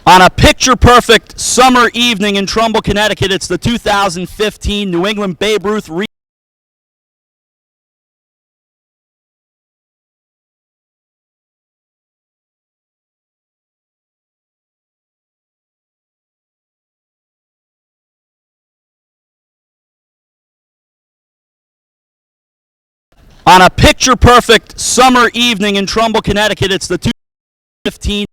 On a picture-perfect summer evening in Trumbull, Connecticut, it's the 2015 New England Babe Ruth On a picture-perfect summer evening in Trumbull, Connecticut, it's the 2015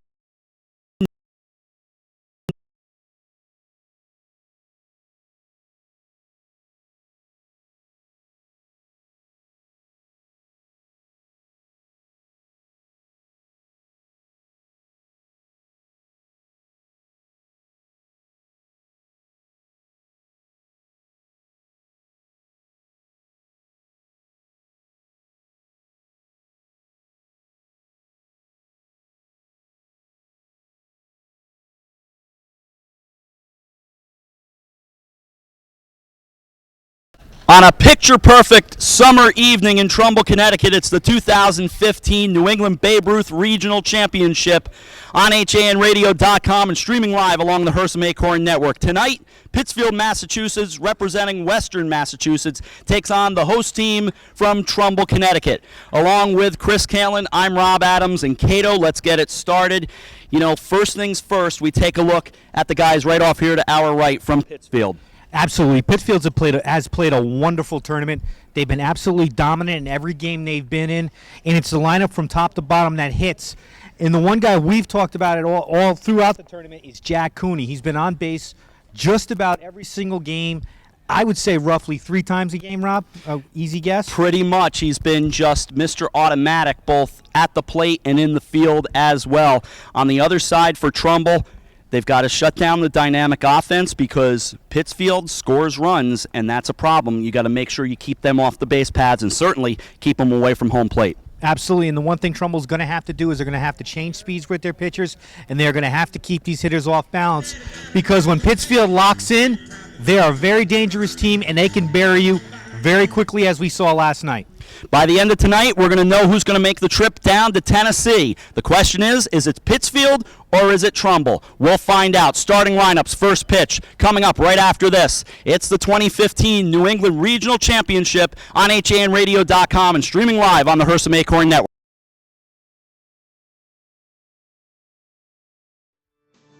On a picture-perfect summer evening in Trumbull, Connecticut, it's the 2015 New England Babe Ruth Regional Championship on HANradio.com and streaming live along the Herpst Acorn Network. Tonight, Pittsfield, Massachusetts, representing Western Massachusetts, takes on the host team from Trumbull, Connecticut. Along with Chris Kalin, I'm Rob Adams, and Cato, let's get it started. You know, first things first, we take a look at the guys right off here to our right from Pittsfield. Absolutely. Pittsfield has played a wonderful tournament. They've been absolutely dominant in every game they've been in, and it's the lineup from top to bottom that hits. And the one guy we've talked about it all throughout the tournament is Jack Cooney. He's been on base just about every single game. I would say roughly 3 times a game, Rob. Easy guess? Pretty much. He's been just Mr. Automatic both at the plate and in the field as well. On the other side for Trumbull, they've got to shut down the dynamic offense because Pittsfield scores runs, and that's a problem. You got to make sure you keep them off the base paths and certainly keep them away from home plate. Absolutely, and the one thing Trumbull's going to have to do is they're going to have to change speeds with their pitchers, and they're going to have to keep these hitters off balance because when Pittsfield locks in, they are a very dangerous team, and they can bury you very quickly as we saw last night. By the end of tonight, we're going to know who's going to make the trip down to Tennessee. The question is it Pittsfield or is it Trumbull? We'll find out. Starting lineups, first pitch, coming up right after this. It's the 2015 New England Regional Championship on HANradio.com and streaming live on the Herpst Acorn Network.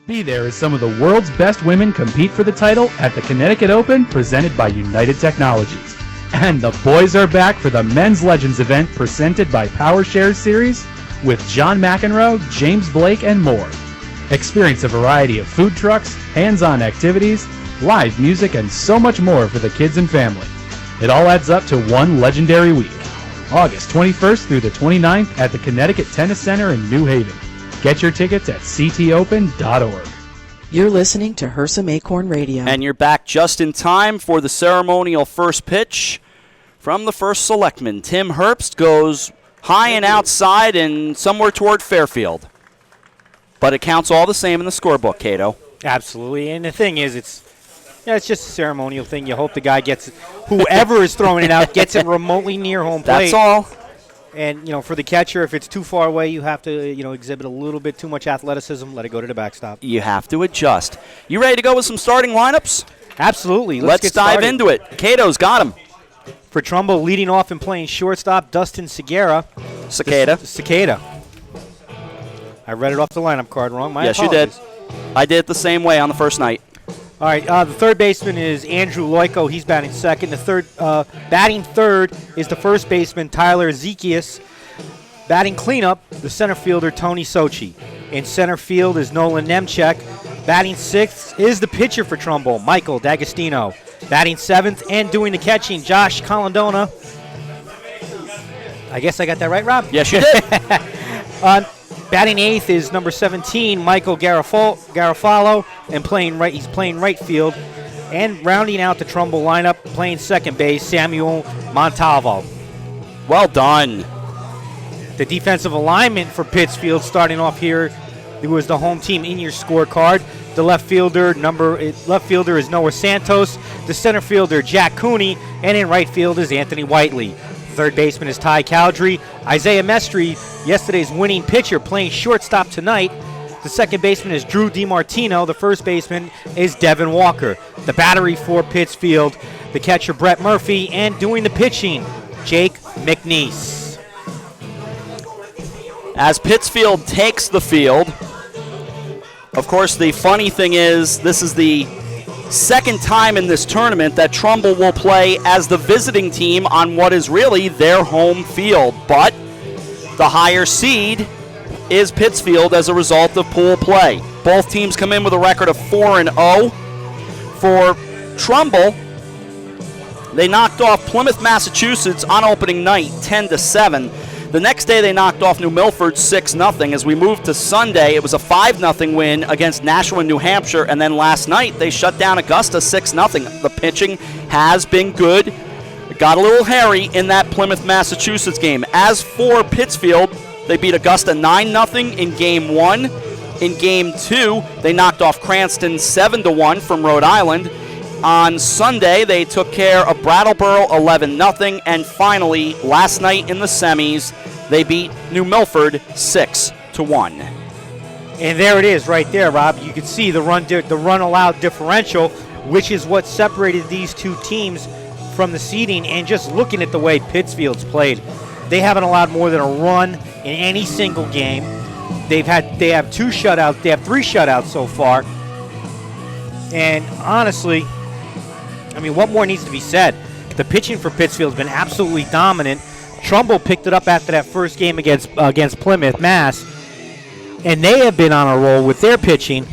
Be there as some of the world's best women compete for the title at the Connecticut Open presented by United Technologies. And the boys are back for the Men's Legends event presented by PowerShares Series with John McEnroe, James Blake, and more. Experience a variety of food trucks, hands-on activities, live music, and so much more for the kids and family. It all adds up to one legendary week. August 21st through the 29th at the Connecticut Tennis Center in New Haven. Get your tickets at ctopen.org. You're listening to Herpst Acorn Radio. And you're back just in time for the ceremonial first pitch from the first selectman. Tim Herpst goes high and outside and somewhere toward Fairfield. But it counts all the same in the scorebook, Cato. Absolutely. And the thing is, it's just a ceremonial thing. You hope the guy gets, whoever is throwing it out, gets it remotely near home plate. That's all. And, for the catcher, if it's too far away, you have to, exhibit a little bit too much athleticism, let it go to the backstop. You have to adjust. You ready to go with some starting lineups? Absolutely. Let's dive into it. Cato's got him. For Trumbull, leading off and playing shortstop, Dustin Cicada. Cicada. I read it off the lineup card wrong. My apologies. You did. I did it the same way on the first night. All right, the third baseman is Andrew Loico. He's batting second. Batting third is the first baseman, Tyler Ezekias. Batting cleanup, the center fielder, Tony Sochi. In center field is Nolan Nemchek. Batting sixth is the pitcher for Trumbull, Michael D'Agostino. Batting seventh and doing the catching, Josh Colandona. I guess I got that right, Rob? Yes, you did. Batting eighth is number 17, Michael Garofalo, and he's playing right field. And rounding out the Trumbull lineup, playing second base, Samuel Montalvo. Well done. The defensive alignment for Pittsfield, starting off here, it was the home team in your scorecard. The left fielder is Noah Santos. The center fielder, Jack Cooney. And in right field is Anthony Whiteley. Third baseman is Ty Cowdrey. Isaiah Mestry, yesterday's winning pitcher, playing shortstop tonight. The second baseman is Drew DiMartino. The first baseman is Devin Walker. The battery for Pittsfield, the catcher Brett Murphy, and doing the pitching, Jake McNeese. As Pittsfield takes the field, of course, the funny thing is this is the second time in this tournament that Trumbull will play as the visiting team on what is really their home field. But the higher seed is Pittsfield as a result of pool play. Both teams come in with a record of 4-0. For Trumbull, they knocked off Plymouth, Massachusetts on opening night 10-7. The next day they knocked off New Milford 6-0. As we moved to Sunday, it was a 5-0 win against Nashua, New Hampshire, and then last night they shut down Augusta 6-0. The pitching has been good. It got a little hairy in that Plymouth, Massachusetts game. As for Pittsfield, they beat Augusta 9-0 in Game 1. In Game 2, they knocked off Cranston 7-1 from Rhode Island. On Sunday, they took care of Brattleboro 11-0. And finally, last night in the semis, they beat New Milford 6-1. And there it is right there, Rob. You can see the run allowed differential, which is what separated these two teams from the seeding. And just looking at the way Pittsfield's played, they haven't allowed more than a run in any single game. They have 2 shutouts. They have 3 shutouts so far. And honestly, I mean, what more needs to be said? The pitching for Pittsfield has been absolutely dominant. Trumbull picked it up after that first game against Plymouth, Mass, and they have been on a roll with their pitching.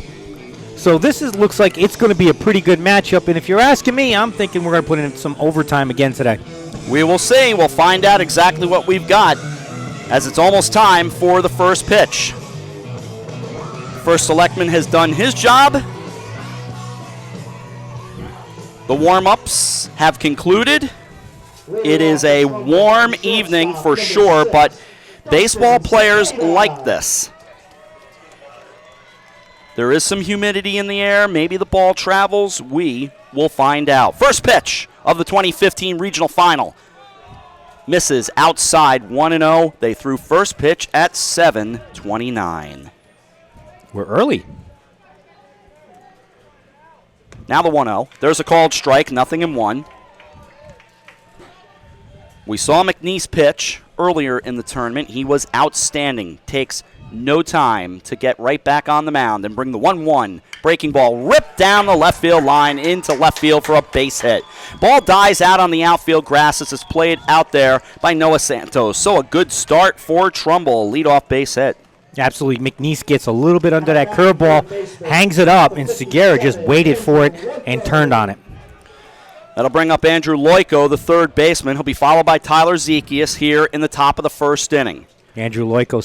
So this looks like it's going to be a pretty good matchup. And if you're asking me, I'm thinking we're going to put in some overtime again today. We will see. We'll find out exactly what we've got as it's almost time for the first pitch. First selectman has done his job. The warm-ups have concluded. It is a warm evening for sure, but baseball players like this. There is some humidity in the air. Maybe the ball travels. We will find out. First pitch of the 2015 regional final. Misses outside 1-0. They threw first pitch at 7:29. We're early. Now the 1-0. There's a called strike, 0-1. We saw McNeese pitch earlier in the tournament. He was outstanding. Takes no time to get right back on the mound and bring the 1-1 breaking ball ripped down the left field line into left field for a base hit. Ball dies out on the outfield grass as it's played out there by Noah Santos. So a good start for Trumbull, leadoff base hit. Absolutely. McNeese gets a little bit under that curveball, hangs it up, and Segura just waited for it and turned on it. That'll bring up Andrew Loico, the third baseman. He'll be followed by Tyler Zekias here in the top of the first inning. Andrew Loico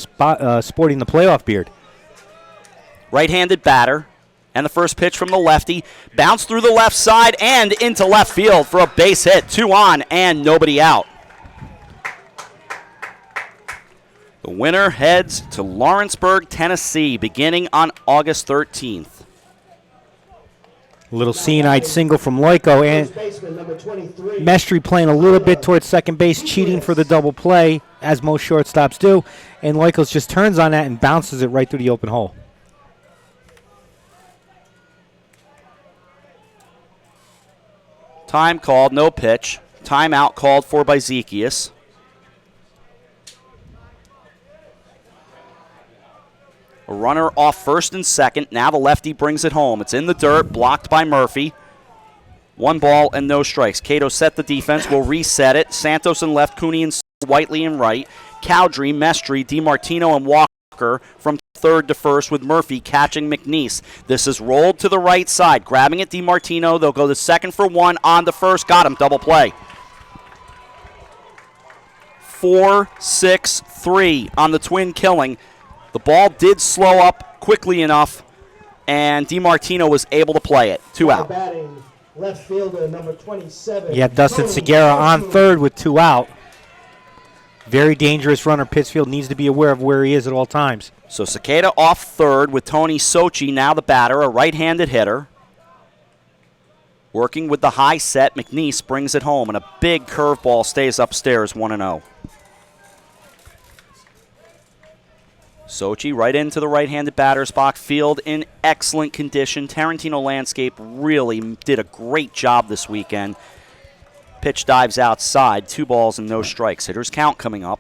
sporting the playoff beard. Right-handed batter. And the first pitch from the lefty. Bounced through the left side and into left field for a base hit. 2 on and nobody out. The winner heads to Lawrenceburg, Tennessee, beginning on August 13th. A little seeing-eyed single from Loico, and Mestry playing a little bit towards second base, cheating for the double play, as most shortstops do, and Loico just turns on that and bounces it right through the open hole. Time called, no pitch. Timeout called for by Zekias. A runner off first and second. Now the lefty brings it home. It's in the dirt, blocked by Murphy. 1 ball and no strikes. Cato set the defense, will reset it. Santos in left, Cooney in Whiteley in right. Cowdrey, Mestry, DiMartino, and Walker from third to first with Murphy catching McNeese. This is rolled to the right side. Grabbing it, DiMartino. They'll go to second for 1 on the first. Got him, double play. 4-6-3 on the twin killing. The ball did slow up quickly enough, and DiMartino was able to play it. 2 out. Left fielder, number 27. You have Dustin Segura on third with 2 out. Very dangerous runner. Pittsfield needs to be aware of where he is at all times. So Cicada off third with Tony Sochi, now the batter, a right-handed hitter. Working with the high set, McNeese brings it home, and a big curveball stays upstairs, 1-0. Sochi right into the right-handed batter's box. Field in excellent condition. Tarantino Landscape really did a great job this weekend. Pitch dives outside. 2 balls and no strikes. Hitter's count coming up.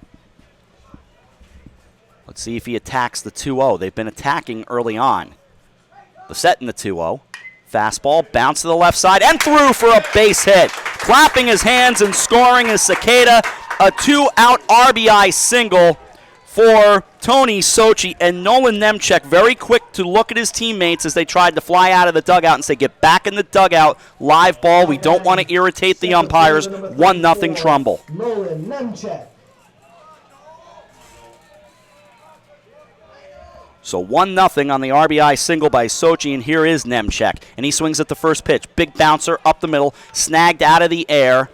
Let's see if he attacks the 2-0. They've been attacking early on. The set in the 2-0. Fastball, bounce to the left side, and through for a base hit. Clapping his hands and scoring is Cicada. A 2-out RBI single for Tony Sochi, and Nolan Nemchek very quick to look at his teammates as they tried to fly out of the dugout and say, get back in the dugout, live ball, we don't want to irritate the umpires. 1-0 Trumbull. Nolan Nemchek. So 1-0 on the RBI single by Sochi, and here is Nemchek. And he swings at the first pitch. Big bouncer up the middle, snagged out of the air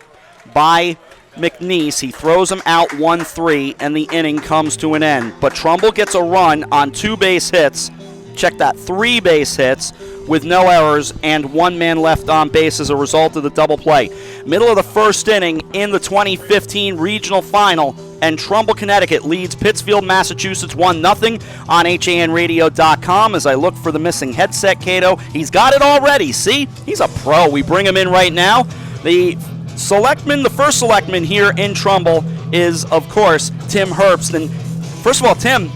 by McNeese. He throws him out 1-3, and the inning comes to an end. But Trumbull gets a run on 2 base hits. Check that, 3 base hits with no errors and 1 man left on base as a result of the double play. Middle of the first inning in the 2015 regional final, and Trumbull, Connecticut leads Pittsfield, Massachusetts 1-0 on HANradio.com. As I look for the missing headset, Cato, he's got it already. See, he's a pro. We bring him in right now. The first selectman here in Trumbull is, of course, Tim Herpst. And first of all, Tim,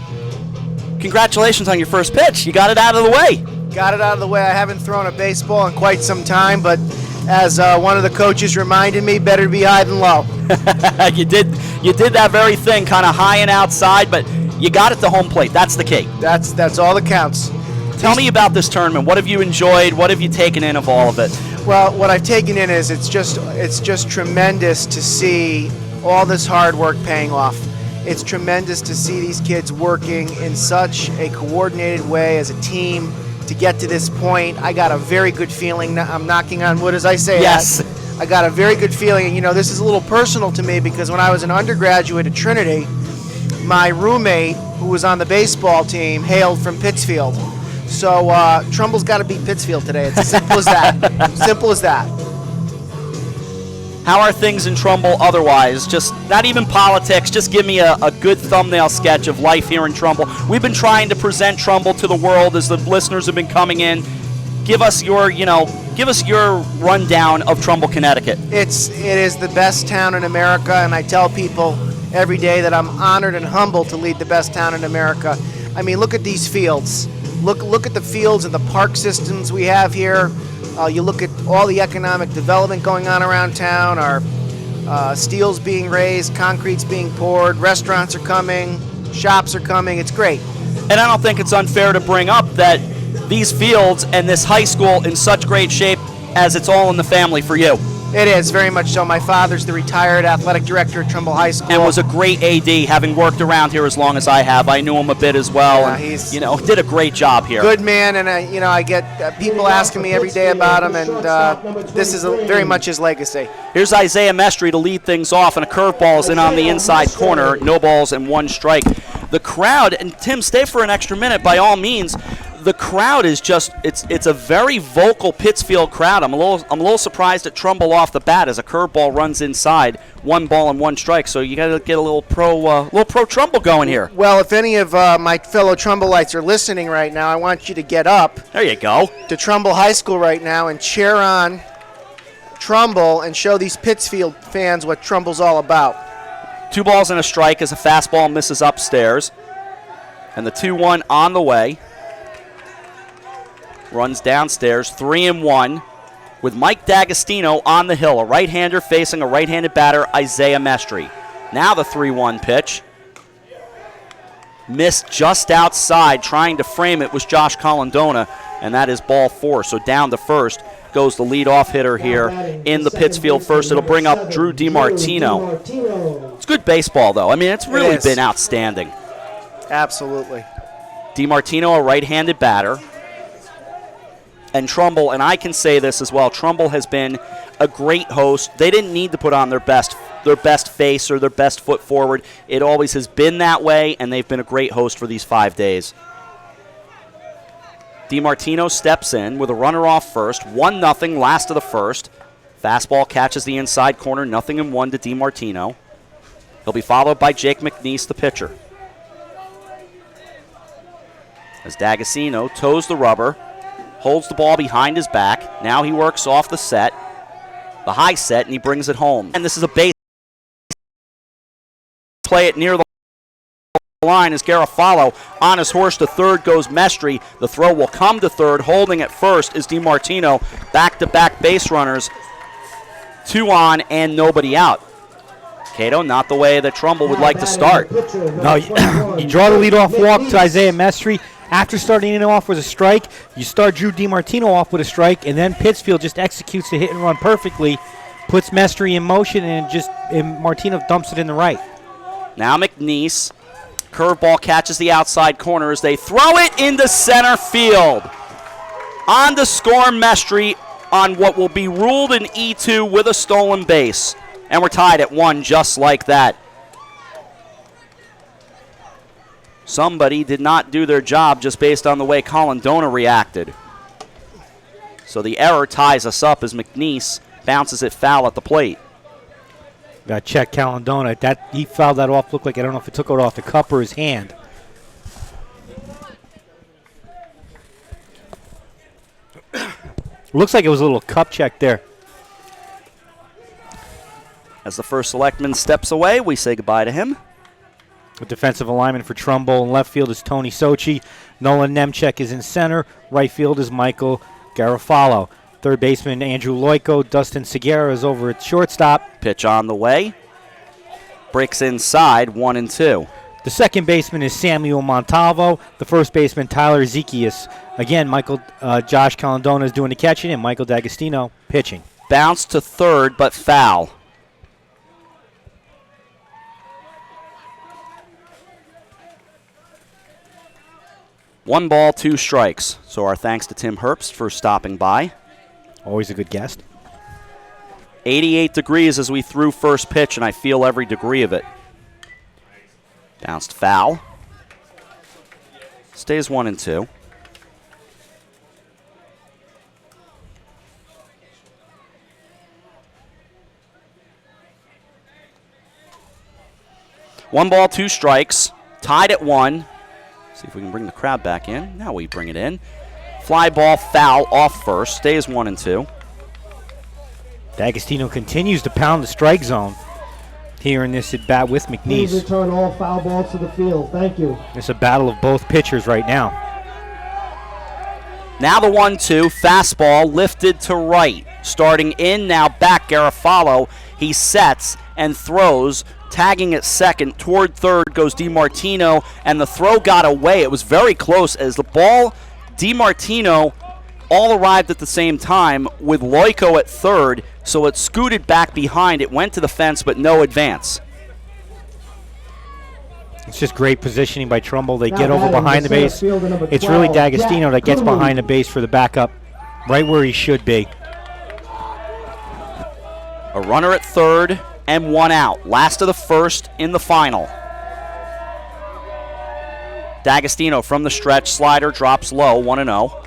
congratulations on your first pitch. You got it out of the way. Got it out of the way. I haven't thrown a baseball in quite some time, but as one of the coaches reminded me, better be high than low. You did that very thing, kind of high and outside, but you got it to home plate. That's the key. That's all that counts. Tell me about this tournament. What have you enjoyed? What have you taken in of all of it? Well, what I've taken in is it's just tremendous to see all this hard work paying off. It's tremendous to see these kids working in such a coordinated way as a team to get to this point. I got a very good feeling. I'm knocking on wood as I say yes. that. I got a very good feeling. And, you know, this is a little personal to me because when I was an undergraduate at Trinity, my roommate, who was on the baseball team, hailed from Pittsfield. So Trumbull's got to beat Pittsfield today. It's as simple as that. Simple as that. How are things in Trumbull otherwise? Just not even politics. Just give me a good thumbnail sketch of life here in Trumbull. We've been trying to present Trumbull to the world as the listeners have been coming in. Give us your rundown of Trumbull, Connecticut. It is the best town in America, and I tell people every day that I'm honored and humbled to lead the best town in America. I mean, look at these fields. Look at the fields and the park systems we have here. You look at all the economic development going on around town. Our steel's being raised, concrete's being poured, restaurants are coming, shops are coming. It's great. And I don't think it's unfair to bring up that these fields and this high school in such great shape as it's all in the family for you. It is, very much so. My father's the retired athletic director at Trumbull High School. And was a great AD, having worked around here as long as I have. I knew him a bit as well. Yeah, and, he's did a great job here. Good man, and I get people asking me every day about him, and this is very much his legacy. Here's Isaiah Mestry to lead things off, and a curveball is in on the inside corner. No balls and 1 strike. The crowd, and Tim, stay for an extra minute by all means. The crowd is just, it's a very vocal Pittsfield crowd. I'm a little surprised at Trumbull off the bat as a curveball runs inside, 1 ball and 1 strike. So you got to get a little pro Trumbull going here. Well, if any of my fellow Trumbullites are listening right now, I want you to get up. There you go. To Trumbull High School right now and cheer on Trumbull and show these Pittsfield fans what Trumbull's all about. 2 balls and a strike as a fastball misses upstairs, and the 2-1 on the way. Runs downstairs, 3-1, with Mike D'Agostino on the hill, a right-hander facing a right-handed batter, Isaiah Mestry. Now the 3-1 pitch. Missed just outside, trying to frame it was Josh Colondona, and that is ball 4. So down to first goes the leadoff hitter here in the Pittsfield first. It'll bring up Drew DiMartino. It's good baseball, though. I mean, it's really been outstanding. Absolutely. DiMartino, a right-handed batter. And Trumbull, and I can say this as well, Trumbull has been a great host. They didn't need to put on their best face or their best foot forward. It always has been that way, and they've been a great host for these 5 days. DiMartino steps in with a runner off first, 1-0, last of the first. Fastball catches the inside corner, 0-1 to DiMartino. He'll be followed by Jake McNeese, the pitcher. as D'Agostino toes the rubber, holds the ball behind his back. Now he works off the set, the high set, and he brings it home. And this is a base play it near the line as Garofalo on his horse to third goes Mestri. The throw will come to third. Holding at first is DiMartino. Back-to-back base runners. 2 on and nobody out. Cato, not the way that Trumbull would like to start. No, you draw the leadoff walk to Isaiah Mestri. After starting it off with a strike, you start Drew DiMartino off with a strike, and then Pittsfield just executes the hit and run perfectly, puts Mestri in motion, and Martino dumps it in the right. Now McNeese. Curveball catches the outside corner as they throw it into center field. On to score Mestri on what will be ruled an E2 with a stolen base. And we're tied at 1 just like that. Somebody did not do their job just based on the way Colindona reacted. So the error ties us up as McNeese bounces it foul at the plate. Got to check Colindona. He fouled that off. Looked like, I don't know if it took it off the cup or his hand. Looks like it was a little cup check there. As the first selectman steps away, we say goodbye to him. The defensive alignment for Trumbull. In left field is Tony Sochi. Nolan Nemchek is in center. Right field is Michael Garofalo. Third baseman Andrew Loico. Dustin Segura is over at shortstop. Pitch on the way. Breaks inside, 1-2. The second baseman is Samuel Montalvo. The first baseman Tyler Ezekias. Again, Josh Colindona is doing the catching, and Michael D'Agostino pitching. Bounce to third, but foul. One ball, 2 strikes. So our thanks to Tim Herpst for stopping by. Always a good guest. 88 degrees as we threw first pitch, and I feel every degree of it. Bounced foul. Stays 1-2. One ball, 2 strikes. Tied at 1. See if we can bring the crowd back in. Now we bring it in. Fly ball foul off first. Stays 1-2. D'Agostino continues to pound the strike zone here in this at bat with Please McNeese. return all foul balls to the field. Thank you. It's a battle of both pitchers right now. Now the 1-2. Fastball lifted to right. Starting in, now back Garofalo. He sets and throws. Tagging at second. Toward third goes DiMartino, and the throw got away. It was very close as the ball, DiMartino, all arrived at the same time with Loico at third, so it scooted back behind. It went to the fence, but no advance. It's just great positioning by Trumbull. They Now get over batting behind the center base. fielder number It's really 12, D'Agostino that gets Jack behind the base for the backup, right where he should be. A runner at third and 1 out. Last of the first in the final. D'Agostino from the stretch. Slider drops low, 1-0.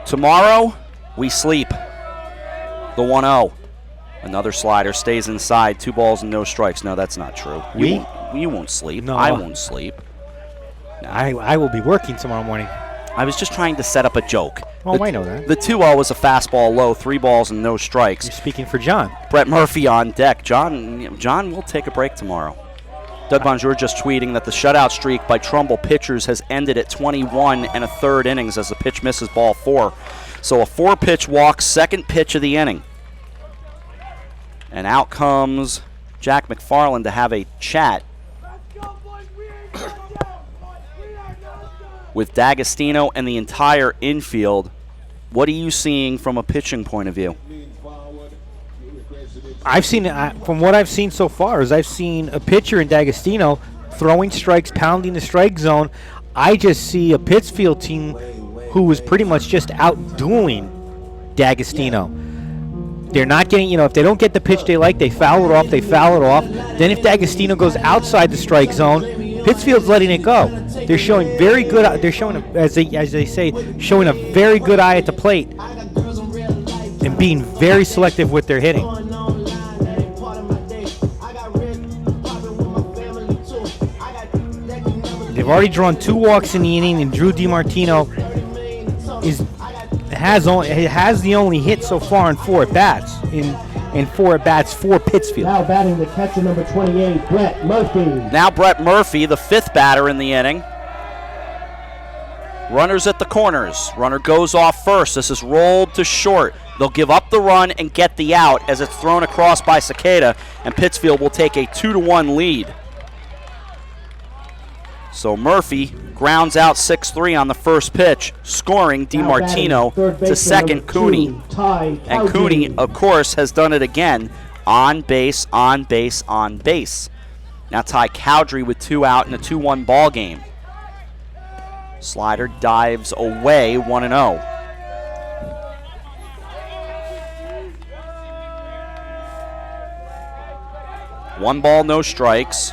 Tomorrow, we sleep. The 1-0. Another slider stays inside. 2 balls and no strikes. No, that's not true. You won't sleep. No. I won't sleep. No. I will be working tomorrow morning. I was just trying to set up a joke. Oh, I know that. The 2-0 was a fastball low, 3 balls and no strikes. You're speaking for John. Brett Murphy on deck. John will take a break tomorrow. Doug Bonjour just tweeting that the shutout streak by Trumbull pitchers has ended at 21 1/3 innings as the pitch misses ball 4. So a 4-pitch walk, second pitch of the inning. And out comes Jack McFarland to have a chat with D'Agostino and the entire infield. What are you seeing from a pitching point of view? I've seen, from what I've seen so far, is I've seen a pitcher in D'Agostino throwing strikes, pounding the strike zone. I just see a Pittsfield team who was pretty much just outdoing D'Agostino. They're not getting, if they don't get the pitch they like, they foul it off, Then if D'Agostino goes outside the strike zone, Pittsfield's letting it go. They're showing very good, as they say, showing a very good eye at the plate and being very selective with their hitting. already drawn 2 walks in the inning, and Drew DiMartino has the only hit so far in 4 at-bats, in 4 at-bats for Pittsfield. Now batting the catcher number 28, Brett Murphy. Now Brett Murphy, the 5th batter in the inning. Runners at the corners. Runner goes off first. This is rolled to short. They'll give up the run and get the out as it's thrown across by Cicada, and Pittsfield will take a 2-1 lead. So Murphy grounds out 6-3 on the first pitch, scoring DiMartino to second Cooney. And Cooney, of course, has done it again. On base, on base, on base. Now Ty Cowdrey with 2 out in a 2-1 ball game. Slider dives away, 1-0. One ball, no strikes.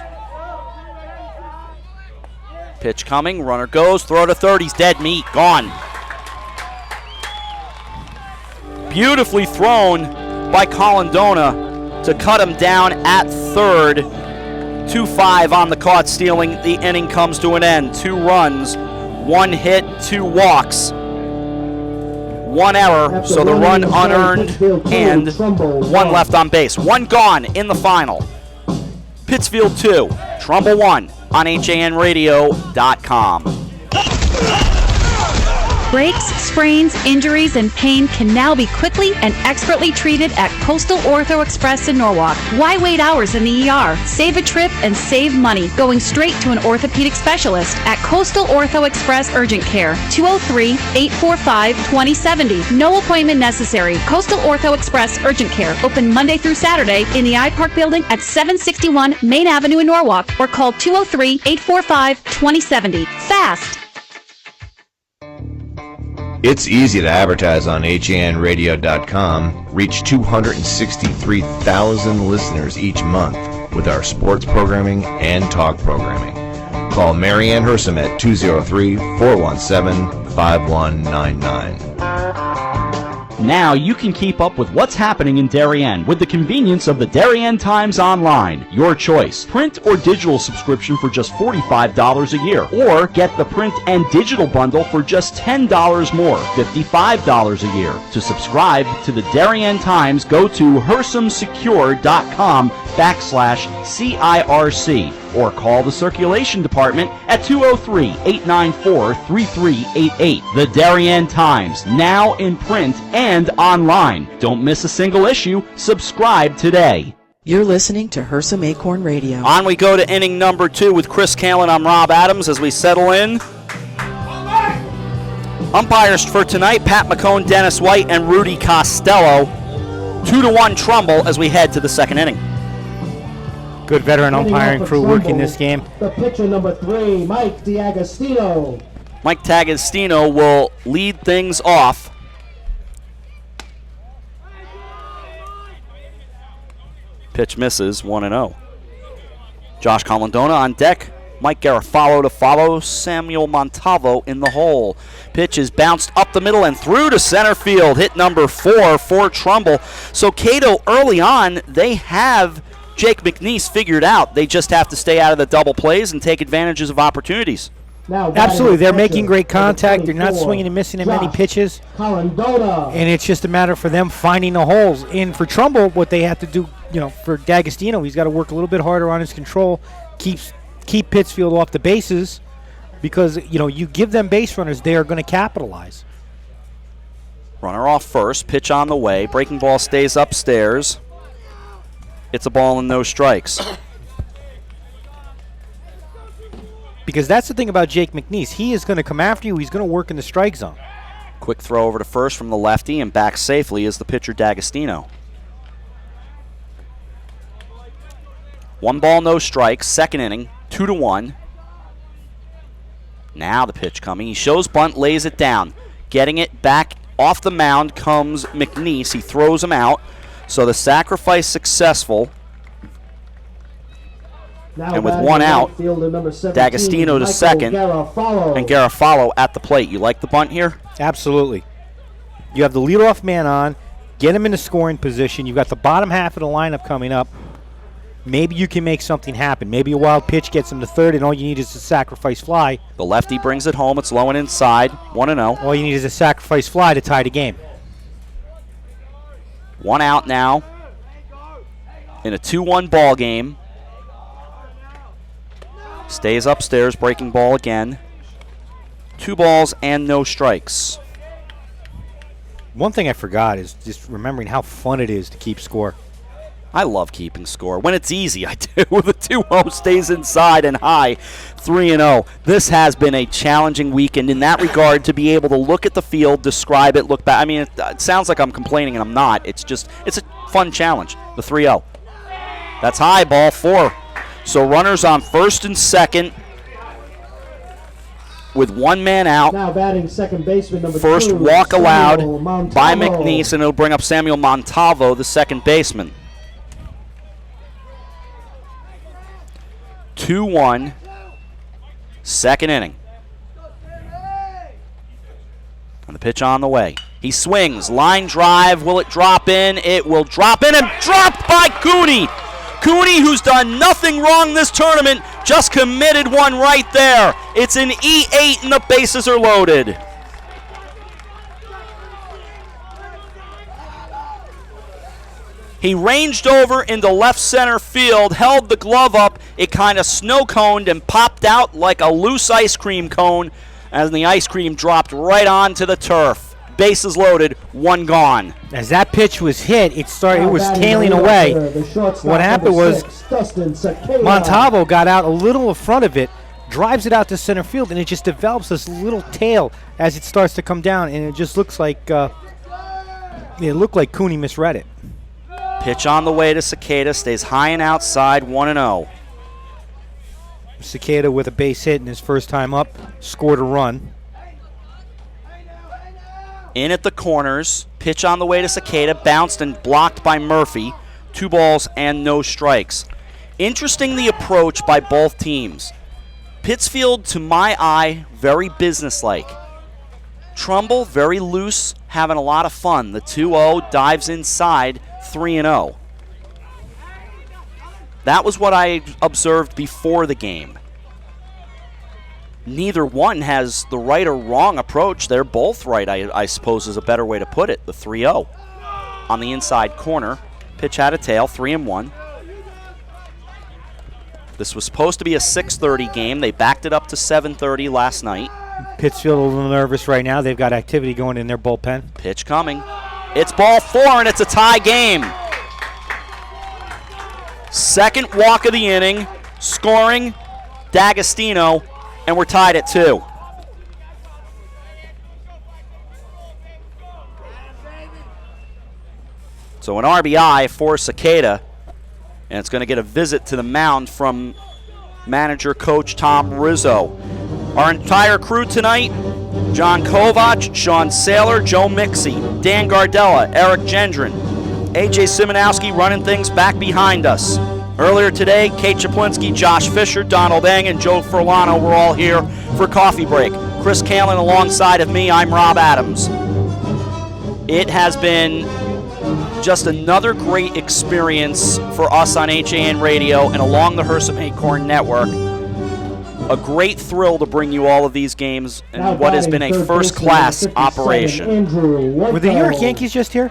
Pitch coming, runner goes, throw to third, he's dead meat, gone. Beautifully thrown by Colindona to cut him down at third. 2-5 on the caught stealing. The inning comes to an end. 2 runs, 1 hit, 2 walks, 1 error, so the run unearned and 1 left on base. 1 gone in the final. Pittsfield 2, Trumbull 1 on HANradio.com. Breaks, sprains, injuries, and pain can now be quickly and expertly treated at Coastal Ortho Express in Norwalk. Why wait hours in the ER? Save a trip and save money going straight to an orthopedic specialist at Coastal Ortho Express Urgent Care, 203-845-2070. No appointment necessary. Coastal Ortho Express Urgent Care, open Monday through Saturday in the iPark building at 761 Main Avenue in Norwalk, or call 203-845-2070. Fast! It's easy to advertise on HANradio.com, reach 263,000 listeners each month with our sports programming and talk programming. Call Marianne Hersom at 203-417-5199. Now you can keep up with what's happening in Darien with the convenience of the Darien Times Online. Your choice. Print or digital subscription for just $45 a year. Or get the print and digital bundle for just $10 more, $55 a year. To subscribe to the Darien Times, go to hersomsecure.com/CIRC or call the circulation department at 203-894-3388. The Darien Times, now in print and online. Don't miss a single issue. Subscribe today. You're listening to Hersom Acorn Radio. On we go to inning number 2 with Chris Kalin. I'm Rob Adams as we settle in. Umpires for tonight, Pat McCone, Dennis White, and Rudy Costello. 2-1 Trumbull as we head to the second inning. Good veteran umpiring crew working this game. The pitcher number 3, Mike D'Agostino. Mike D'Agostino will lead things off. Pitch misses, 1-0. Josh Colindona on deck. Mike Garofalo to follow. Samuel Montalvo in the hole. Pitch is bounced up the middle and through to center field. Hit number 4 for Trumbull. So Cato, early on, they have Jake McNeese figured out. They just have to stay out of the double plays and take advantages of opportunities. Now Absolutely, they're making great contact. They're not swinging and missing in many pitches. Colindona. And it's just a matter for them finding the holes. And for Trumbull, what they have to do, for D'Agostino, he's got to work a little bit harder on his control, keep Pittsfield off the bases, because, you give them base runners, they are going to capitalize. Runner off first, pitch on the way. Breaking ball stays upstairs. It's a ball and no strikes. Because that's the thing about Jake McNeese. He is going to come after you. He's going to work in the strike zone. Quick throw over to first from the lefty, and back safely is the pitcher D'Agostino. 1 ball, no strikes. Second inning, 2-1. Now the pitch coming. He shows bunt, lays it down. Getting it back off the mound comes McNeese. He throws him out. So the sacrifice successful. Now and with batting 1 right out, fielder number 17, D'Agostino to Michael second, Garofalo. and Garofalo at the plate. You like the bunt here? Absolutely. You have the leadoff man on. Get him in the scoring position. You've got the bottom half of the lineup coming up. maybe you can make something happen. Maybe a wild pitch gets him to third, and all you need is a sacrifice fly. The lefty brings it home. It's low and inside. 1-0. All you need is a sacrifice fly to tie the game. 1 out now in a 2-1 ball game. Stays upstairs, breaking ball again. 2 balls and no strikes. One thing I forgot is just remembering how fun it is to keep score. I love keeping score. When it's easy, I do. The 2-0 stays inside and high, 3-0. This has been a challenging weekend in that regard to be able to look at the field, describe it, look back. I mean, it sounds like I'm complaining, and I'm not. It's a fun challenge, the 3-0. That's high, ball 4. So runners on first and second with 1 man out. Now batting second baseman number First 2, walk allowed Samuel by Montalvo. McNeese, and it'll bring up Samuel Montalvo, the second baseman. 2-1, second inning. And the pitch on the way. He swings, line drive. Will it drop in? It will drop in and dropped by Cooney. Cooney, who's done nothing wrong this tournament, just committed one right there. It's an E8 and the bases are loaded. He ranged over into left center field, held the glove up. It kind of snow-coned and popped out like a loose ice cream cone as the ice cream dropped right onto the turf. Bases loaded, 1 gone. As that pitch was hit, it Now was batting tailing the away. leadoff, the shortstop What happened number was 6, Dustin Cicada. Montalvo got out a little in front of it, drives it out to center field, and it just develops this little tail as it starts to come down, and it just looks like it looked like Cooney misread it. Pitch on the way to Cicada, stays high and outside, 1-0. Cicada with a base hit in his first time up, scored a run. In at the corners, pitch on the way to Cicada, bounced and blocked by Murphy. 2 balls and no strikes. Interesting the approach by both teams. Pittsfield, to my eye, very businesslike. Trumbull, very loose, having a lot of fun. The 2-0 dives inside, 3-0. That was what I observed before the game. Neither one has the right or wrong approach. They're both right, I suppose is a better way to put it. The 3-0 on the inside corner. Pitch had a tail, 3-1. This was supposed to be a 6:30 game. They backed it up to 7:30 last night. Pittsfield a little nervous right now. They've got activity going in their bullpen. Pitch coming. It's ball 4, and it's a tie game. Second walk of the inning. Scoring, D'Agostino, and we're tied at 2. So an RBI for Cicada, and it's going to get a visit to the mound from manager coach Tom Rizzo. Our entire crew tonight: John Kovach, Sean Saylor, Joe Mixie, Dan Gardella, Eric Gendron, AJ Simonowski running things back behind us. Earlier today, Kate Chaplinsky, Josh Fisher, Donald Eng, and Joe Furlano were all here for coffee break. Chris Kalin alongside of me, I'm Rob Adams. It has been just another great experience for us on HAN Radio and along the Hersom Acorn Network. A great thrill to bring you all of these games in what has been a first-class operation. Were the New York Yankees just here?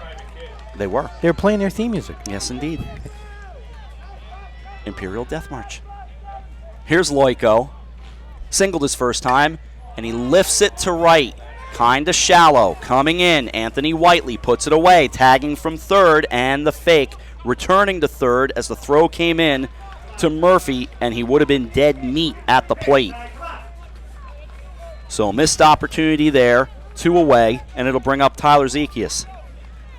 They were. They were playing their theme music. Yes, indeed. Imperial Death March. Here's Loico. Singled his first time, and he lifts it to right. Kind of shallow. Coming in, Anthony Whiteley puts it away, tagging from third, and the fake, returning to third as the throw came in to Murphy, and he would have been dead meat at the plate. So missed opportunity there, 2 away, and it'll bring up Tyler Zekias.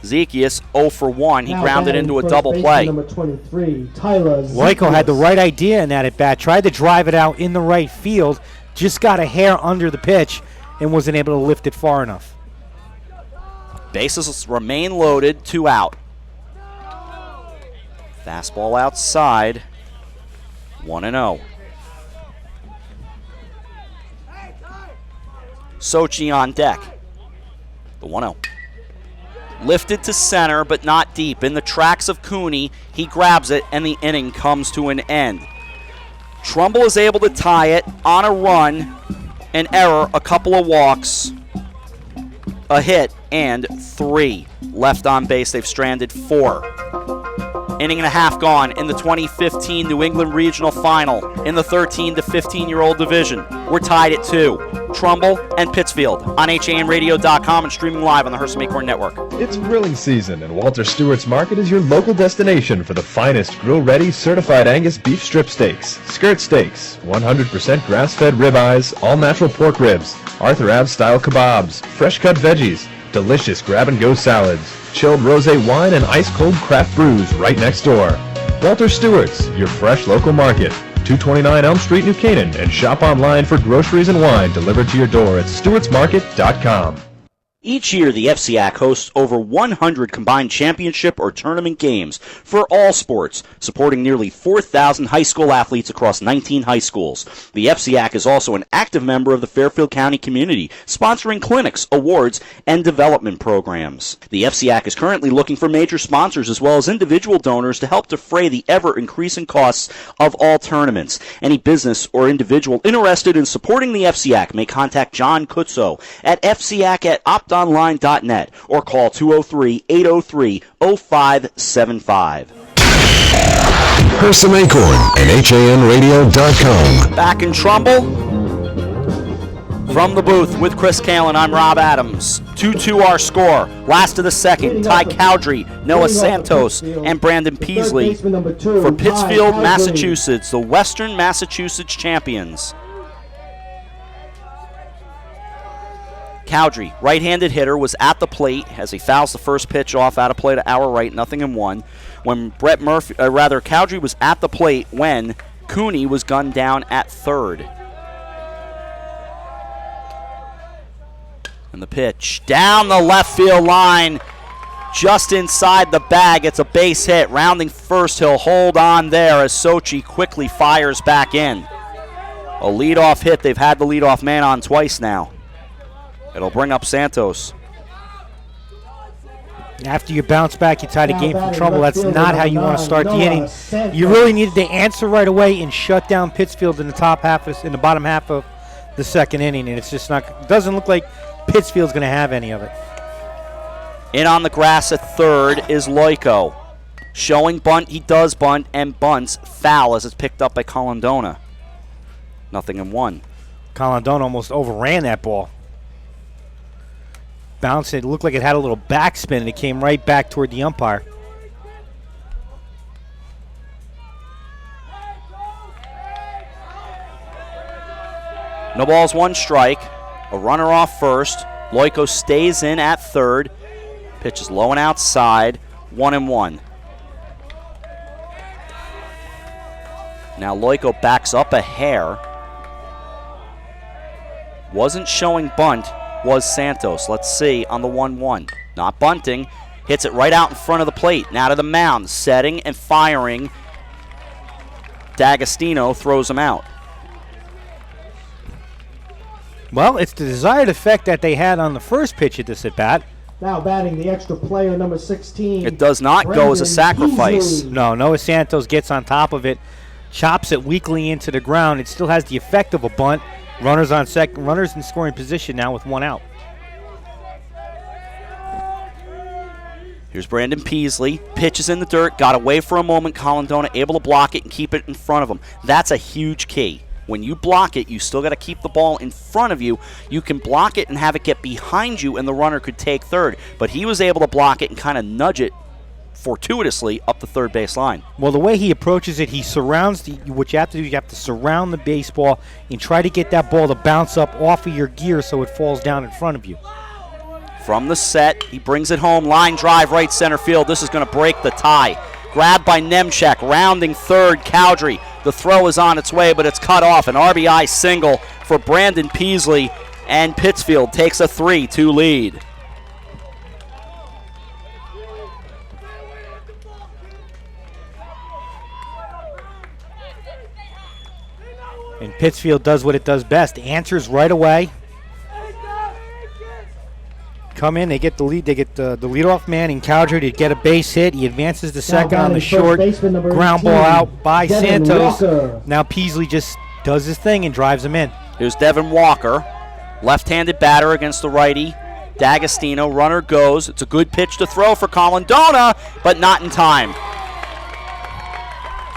Zekias 0 for 1. He grounded into a double play. Number 23, Tyler Loico had the right idea in that at bat, tried to drive it out in the right field, just got a hair under the pitch and wasn't able to lift it far enough. Bases remain loaded, 2 out. Fastball outside, 1-0. Sochi on deck. The 1-0. Lifted to center, but not deep. In the tracks of Cooney, he grabs it, and the inning comes to an end. Trumbull is able to tie it on a run, an error, a couple of walks, a hit, and 3 left on base. They've stranded 4. Inning and a half gone in the 2015 New England Regional Final in the 13 to 15-year-old division. We're tied at 2. Trumbull and Pittsfield on HANradio.com and streaming live on the Herpst Acorn Network. It's grilling season, and Walter Stewart's Market is your local destination for the finest grill-ready certified Angus beef strip steaks, skirt steaks, 100% grass-fed ribeyes, all-natural pork ribs, Arthur Ave-style kebabs, fresh-cut veggies, delicious grab-and-go salads, chilled rosé wine, and ice-cold craft brews right next door. Walter Stewart's, your fresh local market. 229 Elm Street, New Canaan, and shop online for groceries and wine delivered to your door at stewartsmarket.com. Each year, the FCAC hosts over 100 combined championship or tournament games for all sports, supporting nearly 4,000 high school athletes across 19 high schools. The FCAC is also an active member of the Fairfield County community, sponsoring clinics, awards, and development programs. The FCAC is currently looking for major sponsors as well as individual donors to help defray the ever-increasing costs of all tournaments. Any business or individual interested in supporting the FCAC may contact John Kutzo at fcac@optonline.net or call 203-803-0575. Herpst Acorn and HANradio.com. Back in Trumbull, from the booth with Chris Kalen, I'm Rob Adams. 2-2 our score. Last of the second, Ty Cowdrey, Noah Santos, and Brandon Peasley for Pittsfield, Massachusetts, the Western Massachusetts champions. Cowdrey, right-handed hitter, was at the plate as he fouls the first pitch off out of play to our right, 0-1. When Cowdrey was at the plate when Cooney was gunned down at third. And the pitch down the left field line, just inside the bag. It's a base hit. Rounding first, he'll hold on there as Sochi quickly fires back in. A leadoff hit. They've had the leadoff man on twice now. It'll bring up Santos. After you bounce back, you tie the game from Trumbull. That's not how you want to start the inning. You really needed to answer right away and shut down Pittsfield in the bottom half of the second inning, and it's just not. It doesn't look like Pittsfield's going to have any of it. In on the grass at third is Loico. Showing bunt, he does bunt, and bunts foul as it's picked up by Colindona. 0-1. Colindona almost overran that ball. Bounced it looked like it had a little backspin, and it came right back toward the umpire. No balls, 1 strike. A runner off first. Loico stays in at third. Pitch is low and outside. 1-1. Now Loico backs up a hair. Wasn't showing bunt. Was Santos. Let's see on the 1-1. Not bunting. Hits it right out in front of the plate. Now to the mound. Setting and firing. D'Agostino throws him out. Well, it's the desired effect that they had on the first pitch at this at-bat. Now batting the extra player, number 16. It does not go as a sacrifice. Peasley. No, Noah Santos gets on top of it, chops it weakly into the ground. It still has the effect of a bunt. Runners on second, runners in scoring position now with 1 out. Here's Brandon Peasley. Pitches in the dirt, got away for a moment. Colindona able to block it and keep it in front of him. That's a huge key. When you block it, you still got to keep the ball in front of you. You can block it and have it get behind you, and the runner could take third. But he was able to block it and kind of nudge it fortuitously up the third base line. Well, the way he approaches it, he surrounds what you have to do, you have to surround the baseball and try to get that ball to bounce up off of your gear so it falls down in front of you. From the set, he brings it home. Line drive, right center field. This is going to break the tie. Grabbed by Nemchek, rounding third, Cowdrey. The throw is on its way, but it's cut off. An RBI single for Brandon Peasley, and Pittsfield takes a 3-2 lead. And Pittsfield does what it does best, answers right away. come in, they get the lead. They get the leadoff man in Cowdrey to get a base hit. He advances to second on the short ground ball out by Devin Santos. Walker. Now Peasley just does his thing and drives him in. Here's Devin Walker, left-handed batter against the righty. D'Agostino, runner goes. It's a good pitch to throw for Colindona, but not in time.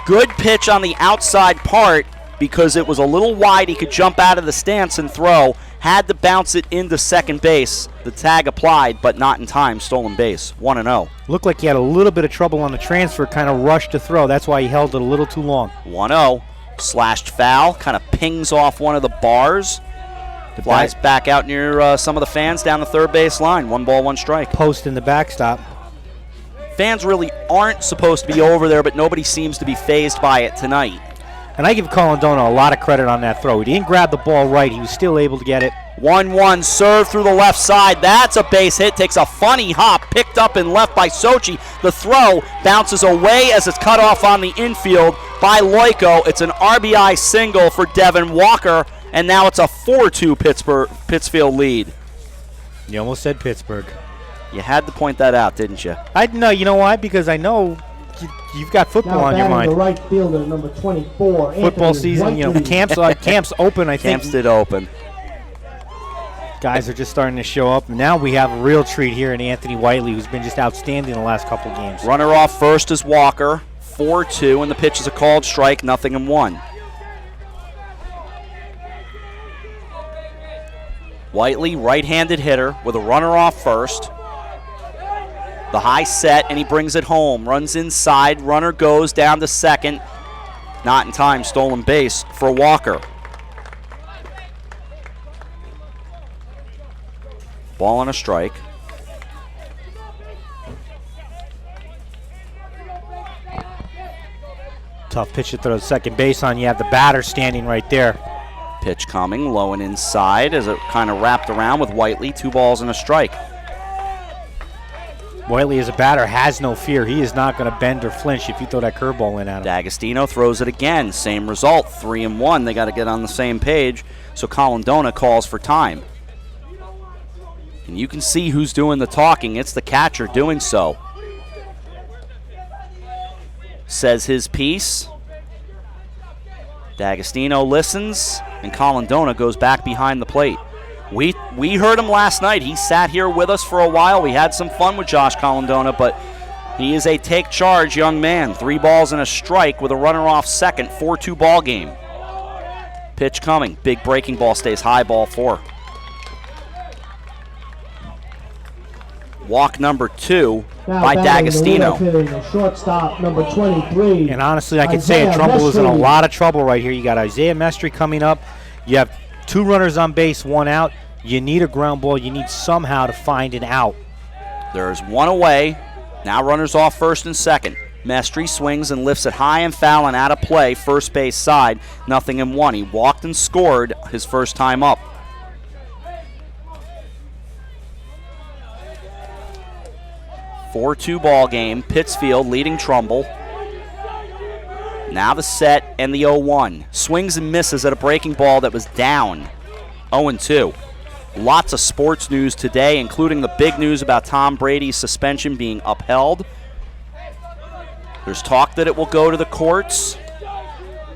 Good pitch on the outside part because it was a little wide. He could jump out of the stance and throw. Had to bounce it into second base. The tag applied, but not in time. Stolen base, 1-0. Looked like he had a little bit of trouble on the transfer, kind of rushed to throw. That's why he held it a little too long. 1-0. Slashed foul, kind of pings off one of the bars. Flies back out near some of the fans down the third base line. 1 ball, 1 strike. Post in the backstop. Fans really aren't supposed to be over there, but nobody seems to be fazed by it tonight. And I give Colindona a lot of credit on that throw. He didn't grab the ball right. He was still able to get it. 1-1 serve through the left side. That's a base hit. Takes a funny hop. Picked up and left by Sochi. The throw bounces away as it's cut off on the infield by Loico. It's an RBI single for Devin Walker, and now it's a 4-2 Pittsfield lead. You almost said Pittsburgh. You had to point that out, didn't you? I know. You know why? Because I know you've got football on your mind. The right fielder, number 24. Football Anthony season, you know, Whiteley. camp's open. I think Camps did open. guys are just starting to show up. Now we have a real treat here in Anthony Whiteley, who's been just outstanding the last couple games. Runner off first is Walker. 4-2, and the pitch is a called strike. 0-1. Whiteley, right-handed hitter with a runner off first. The high set, and he brings it home. Runs inside. Runner goes down to second. Not in time. Stolen base for Walker. Ball and a strike. Tough pitch to throw to second base on. You have the batter standing right there. Pitch coming, low and inside as it kind of wrapped around with Whiteley. 2 balls and a strike. Whiteley as a batter has no fear. He is not going to bend or flinch if you throw that curveball in at him. D'Agostino throws it again. Same result, 3-1. They got to get on the same page. So Colindona calls for time. And you can see who's doing the talking. It's the catcher doing so. Says his piece. D'Agostino listens, and Colindona goes back behind the plate. We heard him last night. He sat here with us for a while. We had some fun with Josh Colindona, but he is a take charge young man. 3 balls and a strike with a runner off second. 4-2 ball game. Pitch coming. Big breaking ball stays high, ball 4. Walk number 2 by D'Agostino. Shortstop number 23. And honestly, I could say Trumbull is in a lot of trouble right here. You got Isaiah Mestre coming up. You have 2 runners on base, 1 out. You need a ground ball. You need somehow to find an out. There's 1 away. Now runners off first and second. Mestre swings and lifts it high and foul and out of play, first base side. 0-1. He walked and scored his first time up. Four-2 ball game. Pittsfield leading Trumbull. Now the set and the 0-1. Swings and misses at a breaking ball that was down. 0-2. Lots of sports news today, including the big news about Tom Brady's suspension being upheld. There's talk that it will go to the courts.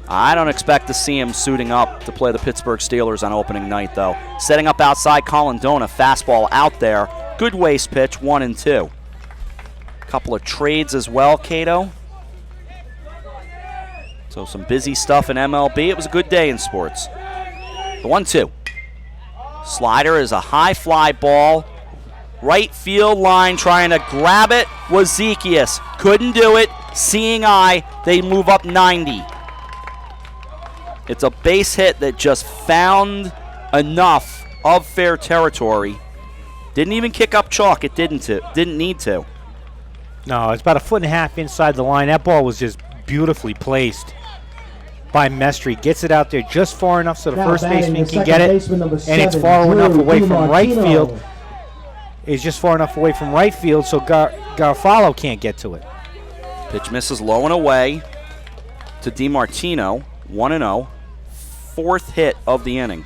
I don't expect to see him suiting up to play the Pittsburgh Steelers on opening night, though. Setting up outside Colindona, fastball out there. Good waste pitch, 1-2. Couple of trades as well, Cato. So some busy stuff in MLB. It was a good day in sports. The 1-2. Slider is a high fly ball. Right field line trying to grab it was Zekias. Couldn't do it. Seeing eye, they move up 90. It's a base hit that just found enough of fair territory. Didn't even kick up chalk. It didn't need to. No, it's about 1.5 feet inside the line. That ball was just beautifully placed by Mestre. Gets it out there just far enough so the first baseman can get it, and it's far enough away from right field. It's just far enough away from right field so Garofalo can't get to it. Pitch misses low and away to DiMartino. 1-0. 4th hit of the inning.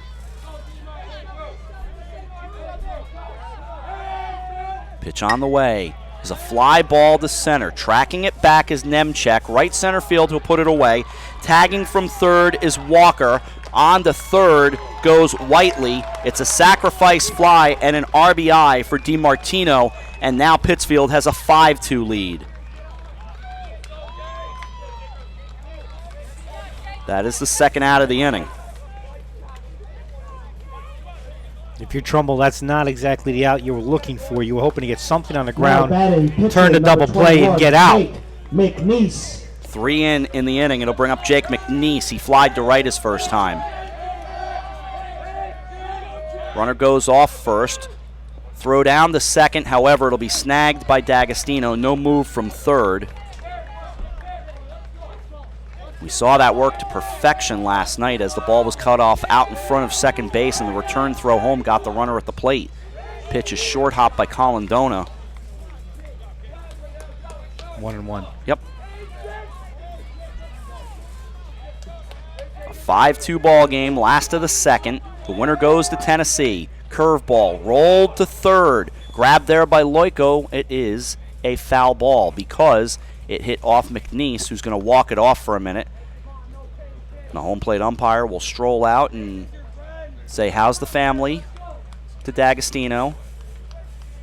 Pitch on the way. Is a fly ball to center. Tracking it back is Nemchek. Right center field, he'll put it away. Tagging from third is Walker. On to third goes Whiteley. It's a sacrifice fly and an RBI for DiMartino, and now Pittsfield has a 5-2 lead. That is the second out of the inning. If you're Trumbull, that's not exactly the out you were looking for. You were hoping to get something on the ground, turn to double play, and get out. McNeese. 3 in the inning. It'll bring up Jake McNeese. He flied to right his first time. Runner goes off first. Throw down to second. However, it'll be snagged by D'Agostino. No move from third. We saw that work to perfection last night as the ball was cut off out in front of second base, and the return throw home got the runner at the plate. Pitch is short hop by Colindona. 1-1. Yep. A 5-2 ball game, last of the second. The winner goes to Tennessee. Curveball rolled to third. Grabbed there by Loico. It is a foul ball because it hit off McNeese, who's going to walk it off for a minute. The home plate umpire will stroll out and say, how's the family, to D'Agostino.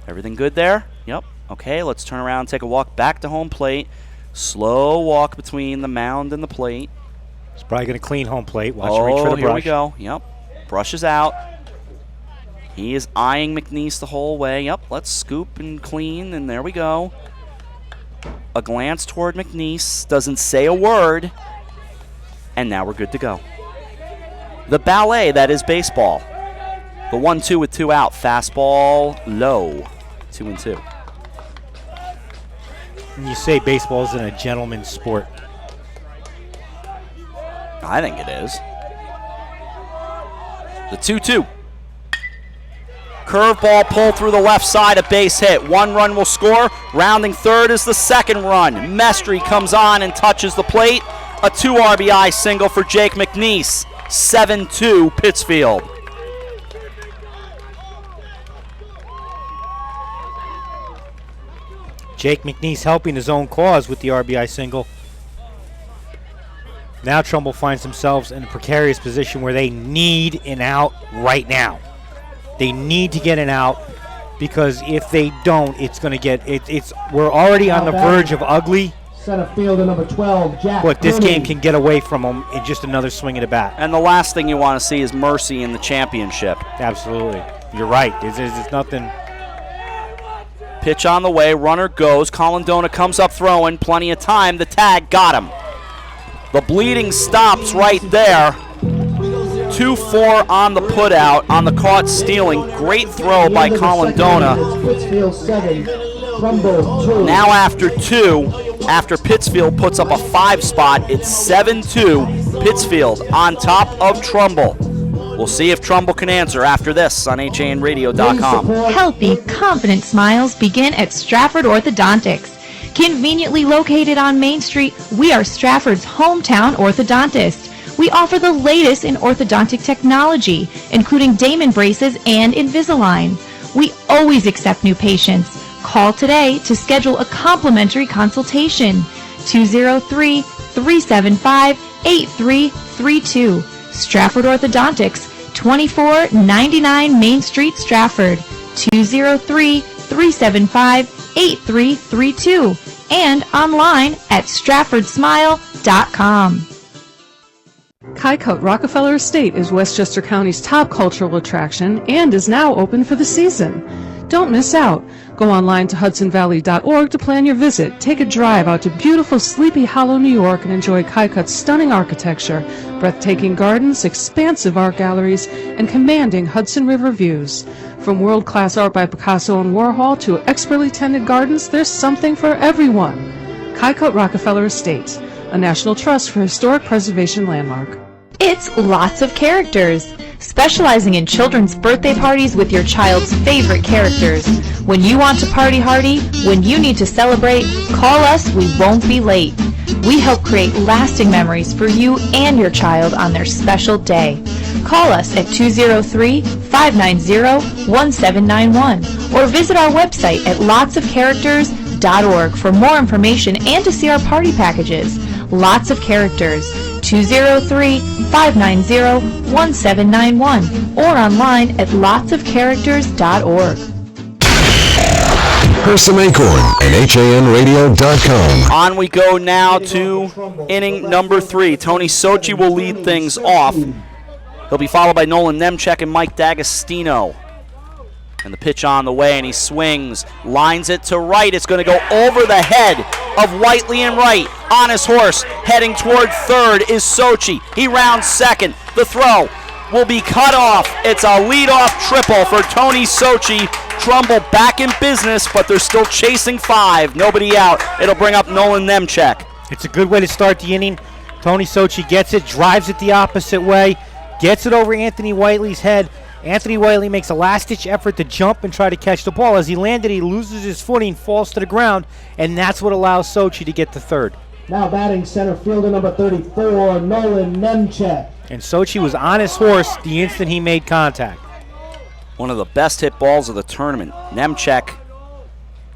Everything good there? Yep. Okay, let's turn around and take a walk back to home plate. Slow walk between the mound and the plate. He's probably going to clean home plate. Watch him reach for the brush. Here we go. Yep. Brushes out. He is eyeing McNeese the whole way. Yep, let's scoop and clean, and there we go. A glance toward McNeese, doesn't say a word, and now we're good to go. The ballet that is baseball. The 1-2 with 2 out. Fastball low. 2-2. And you say baseball isn't a gentleman's sport. I think it is. The 2-2. Curveball pulled through the left side, a base hit. 1 run will score. Rounding third is the second run. Mestry comes on and touches the plate. A 2 RBI single for Jake McNeese. 7-2 Pittsfield. Jake McNeese helping his own cause with the RBI single. Now Trumbull finds themselves in a precarious position where they need an out right now. They need to get an out because if they don't, it's going to get we're already on the verge of ugly. Center fielder number 12, Jack. But this Cooney. game can get away from them in just another swing of the bat. And the last thing you want to see is mercy in the championship. Absolutely. You're right. There's nothing. Pitch on the way. Runner goes. Colindona comes up throwing. Plenty of time. The tag got him. The bleeding stops right there. 2-4 on the putout, on the caught stealing. Great throw by Colindona. Now after 2, after Pittsfield puts up a 5 spot, it's 7-2. Pittsfield on top of Trumbull. We'll see if Trumbull can answer after this on HANradio.com. Healthy, confident smiles begin at Stratford Orthodontics. Conveniently located on Main Street, we are Stratford's hometown orthodontist. We offer the latest in orthodontic technology, including Damon braces and Invisalign. We always accept new patients. Call today to schedule a complimentary consultation. 203-375-8332. Stratford Orthodontics, 2499 Main Street, Stratford. 203-375-8332. And online at stratfordsmile.com. Kycote Rockefeller Estate is Westchester County's top cultural attraction and is now open for the season. Don't miss out. Go online to hudsonvalley.org to plan your visit. Take a drive out to beautiful Sleepy Hollow, New York, and enjoy Kycote's stunning architecture, breathtaking gardens, expansive art galleries, and commanding Hudson River views. From world-class art by Picasso and Warhol to expertly tended gardens, there's something for everyone. Kycote Rockefeller Estate, a National Trust for Historic Preservation landmark. It's lots of characters, specializing in children's birthday parties with your child's favorite characters. When you want to party hardy, when you need to celebrate, call us, we won't be late. We help create lasting memories for you and your child on their special day. Call us at 203-590-1791 or visit our website at lotsofcharacters.org for more information and to see our party packages. Lots of Characters, 203-590-1791 or online at lotsofcharacters.org. Hersom Acorn and HANradio.com. On we go now to inning number 3. Tony Sochi will lead things off. He'll be followed by Nolan Nemchek and Mike D'Agostino. And the pitch on the way, and he swings, lines it to right. It's going to go over the head of Whiteley and right. On his horse, heading toward third is Sochi. He rounds second. The throw will be cut off. It's a leadoff triple for Tony Sochi. Trumbull back in business, but they're still chasing 5. Nobody out. It'll bring up Nolan Nemchek. It's a good way to start the inning. Tony Sochi gets it, drives it the opposite way, gets it over Anthony Whiteley's head. Anthony Whiteley makes a last-ditch effort to jump and try to catch the ball. As he landed, he loses his footing, falls to the ground, and that's what allows Sochi to get to third. Now batting center fielder number 34, Nolan Nemchek. And Sochi was on his horse the instant he made contact. One of the best hit balls of the tournament. Nemchek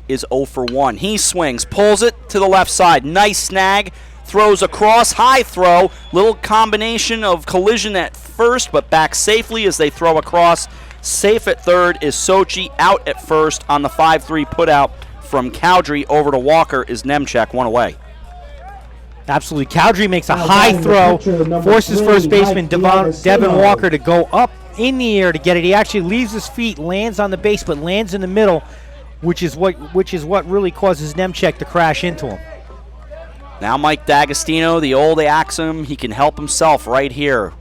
is 0 for 1. He swings, pulls it to the left side. Nice snag, throws across, high throw. Little combination of collision at first, but back safely as they throw across. Safe at third is Sochi. Out at first on the 5-3 putout from Cowdrey. Over to Walker is Nemchek, 1 away. Absolutely. Cowdrey makes a high throw, forces first baseman Devin Walker to go up in the air to get it. He actually leaves his feet, lands on the base, but lands in the middle, which is what really causes Nemchek to crash into him. Now Mike D'Agostino, the old axiom, he can help himself right here.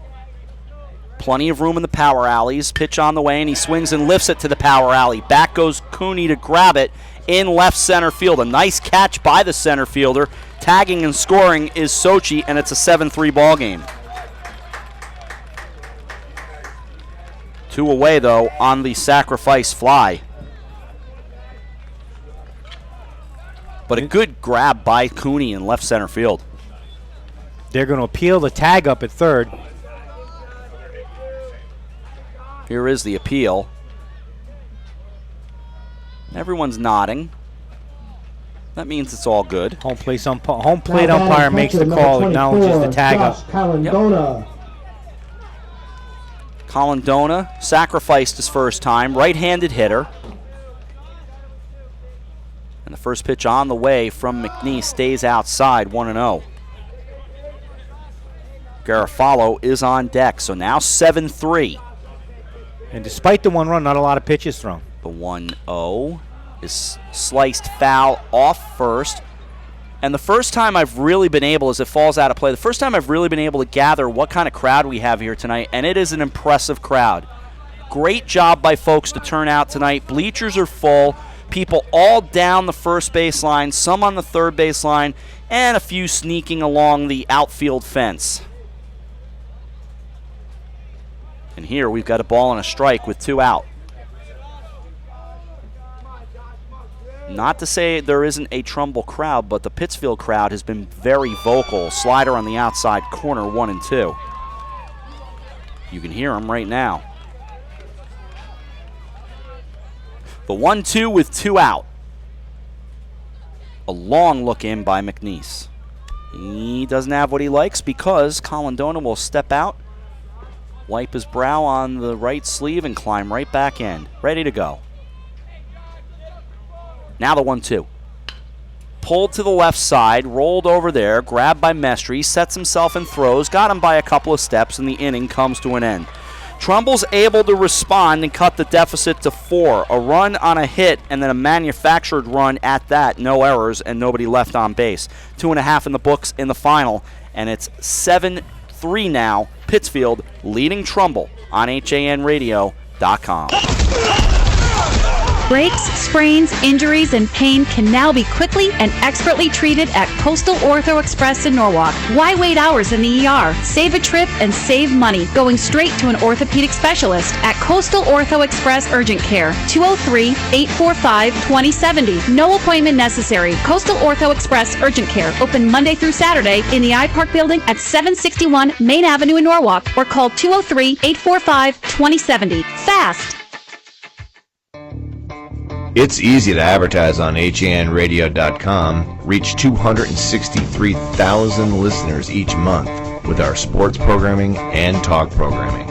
Plenty of room in the power alleys. Pitch on the way, and he swings and lifts it to the power alley. Back goes Cooney to grab it in left center field. A nice catch by the center fielder. Tagging and scoring is Sochi, and it's a 7-3 ball game. 2 away, though, on the sacrifice fly. But a good grab by Cooney in left center field. They're going to appeal the tag up at third. Here is the appeal. Everyone's nodding. That means it's all good. Home plate umpire makes the call, acknowledges the tag up. Colindona sacrificed his first time. Right-handed hitter. And the first pitch on the way from McNeese stays outside, 1-0. Garofalo is on deck, so now 7-3. And despite the 1 run, not a lot of pitches thrown. The 1-0 is sliced foul off first. And the first time I've really been able, as it falls out of play, the first time I've really been able to gather what kind of crowd we have here tonight, and it is an impressive crowd. Great job by folks to turn out tonight. Bleachers are full. People all down the first base line, some on the third base line, and a few sneaking along the outfield fence. And here we've got a ball and a strike with 2 out. Not to say there isn't a Trumbull crowd, but the Pittsfield crowd has been very vocal. Slider on the outside corner, 1 and 2. You can hear them right now. The 1-2 with 2 out. A long look in by McNeese. He doesn't have what he likes because Colindona will step out, wipe his brow on the right sleeve, and climb right back in. Ready to go. Now the 1-2. Pulled to the left side, rolled over there, grabbed by Mestry, sets himself and throws, got him by a couple of steps, and the inning comes to an end. Trumbull's able to respond and cut the deficit to 4. A run on a hit and then a manufactured run at that. No errors and nobody left on base. 2.5 in the books in the final, and it's 7-3 now. Pittsfield leading Trumbull on HANradio.com. Breaks, sprains, injuries, and pain can now be quickly and expertly treated at Coastal Ortho Express in Norwalk. Why wait hours in the ER? Save a trip and save money going straight to an orthopedic specialist at Coastal Ortho Express Urgent Care, 203-845-2070. No appointment necessary. Coastal Ortho Express Urgent Care, open Monday through Saturday in the iPark building at 761 Main Avenue in Norwalk, or call 203-845-2070. Fast! It's easy to advertise on HANradio.com, reach 263,000 listeners each month with our sports programming and talk programming.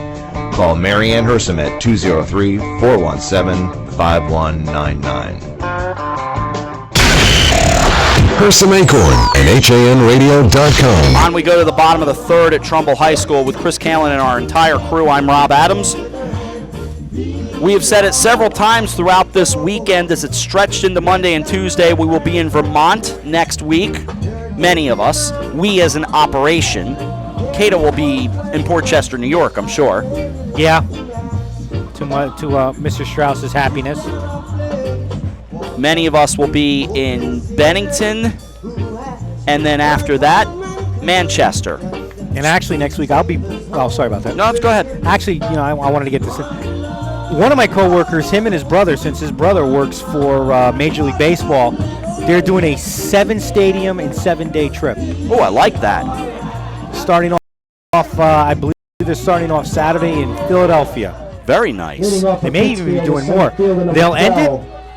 Call Marianne Hersom at 203-417-5199. Hersom Acorn and HANradio.com. On we go to the bottom of the third at Trumbull High School with Chris Kalin and our entire crew. I'm Rob Adams. We have said it several times throughout this weekend as it's stretched into Monday and Tuesday. We will be in Vermont next week. Many of us. We as an operation. Cato will be in Port Chester, New York, I'm sure. Yeah. To Mr. Strauss's happiness. Many of us will be in Bennington. And then after that, Manchester. And actually next week I'll be... Oh, sorry about that. No, let's go ahead. Actually, I wanted to get this in. One of my coworkers, him and his brother, since his brother works for Major League Baseball, they're doing a 7-stadium and 7-day trip. Oh, I like that. Starting off, I believe they're starting off Saturday in Philadelphia. Very nice. They may even be doing more. They'll end it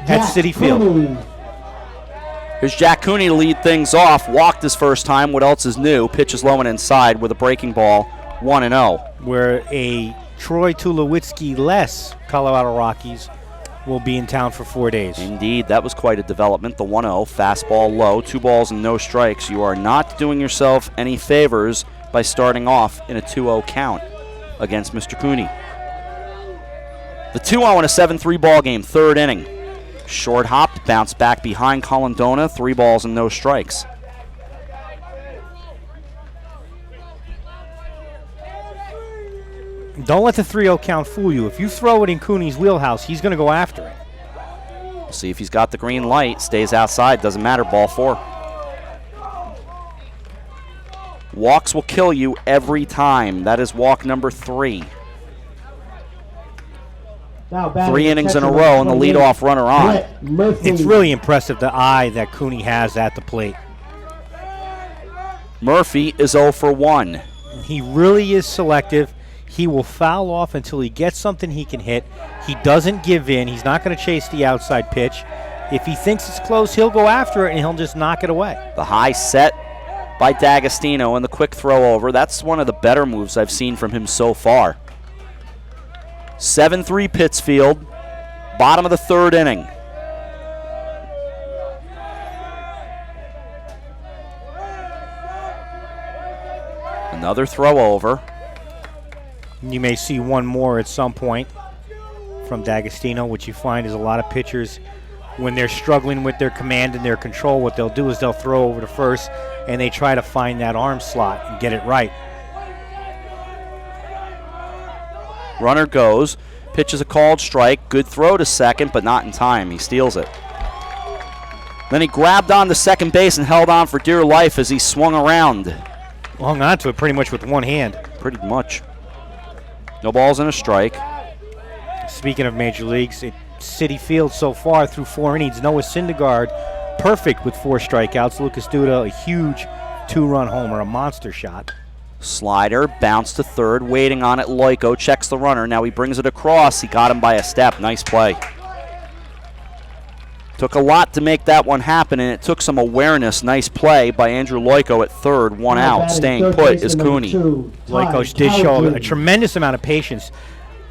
at Citi Field. Here's Jack Cooney to lead things off. Walked his first time. What else is new? Pitches low and inside with a breaking ball, 1-0. Where a Troy Tulowitzki-less Colorado Rockies will be in town for 4 days. Indeed, that was quite a development. The 1-0, fastball low, 2 balls and no strikes. You are not doing yourself any favors by starting off in a 2-0 count against Mr. Cooney. The 2-0 in a 7-3 ball game, third inning. Short hop, bounced back behind Colindona, 3 balls and no strikes. Don't let the 3-0 count fool you. If you throw it in Cooney's wheelhouse, he's going to go after it. We'll see if he's got the green light. Stays outside. Doesn't matter. Ball 4. Walks will kill you every time. That is walk number 3. 3 innings in a row and the leadoff runner on. It's really impressive, the eye that Cooney has at the plate. Murphy is 0 for 1. He really is selective. He will foul off until he gets something he can hit. He doesn't give in. He's not going to chase the outside pitch. If he thinks it's close, he'll go after it and he'll just knock it away. The high set by D'Agostino and the quick throw over. That's one of the better moves I've seen from him so far. 7-3 Pittsfield. Bottom of the third inning. Another throw over. You may see one more at some point from D'Agostino, which you find is a lot of pitchers, when they're struggling with their command and their control, what they'll do is they'll throw over to first and they try to find that arm slot and get it right. Runner goes, pitches a called strike, good throw to second, but not in time. He steals it. Then he grabbed on to second base and held on for dear life as he swung around. Hung on to it pretty much with one hand. Pretty much. No balls and a strike. Speaking of major leagues, at Citi Field so far through 4 innings, Noah Syndergaard perfect with 4 strikeouts. Lucas Duda, a huge 2-run homer, a monster shot. Slider, bounce to third, waiting on it. Loico checks the runner. Now he brings it across. He got him by a step. Nice play. Took a lot to make that one happen, and it took some awareness. Nice play by Andrew Loico at third. 1 out. Staying put is Cooney. Loico did show a tremendous amount of patience.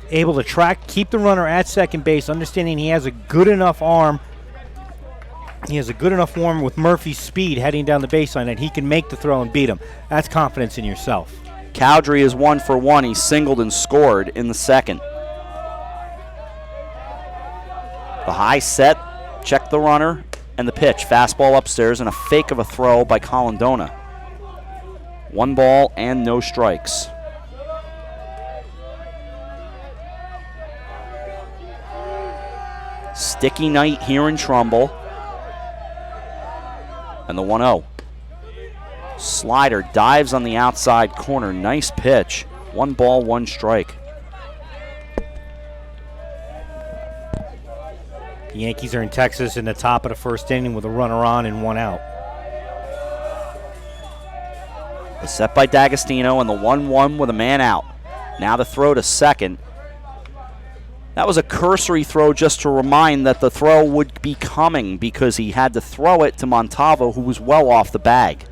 Able to keep the runner at second base, understanding he has a good enough arm. He has a good enough arm with Murphy's speed heading down the baseline that he can make the throw and beat him. That's confidence in yourself. Cowdrey is 1 for 1. He singled and scored in the second. The high set, check the runner, and the pitch. Fastball upstairs and a fake of a throw by Colindona. 1 ball and no strikes. sticky night here in Trumbull. And the 1-0. Slider dives on the outside corner. Nice pitch. 1 ball, 1 strike. The Yankees are in Texas in the top of the first inning with a runner on and 1 out. The set by D'Agostino and the 1-1 with a man out. Now the throw to second. That was a cursory throw just to remind that the throw would be coming because he had to throw it to Montalvo, who was well off the bag.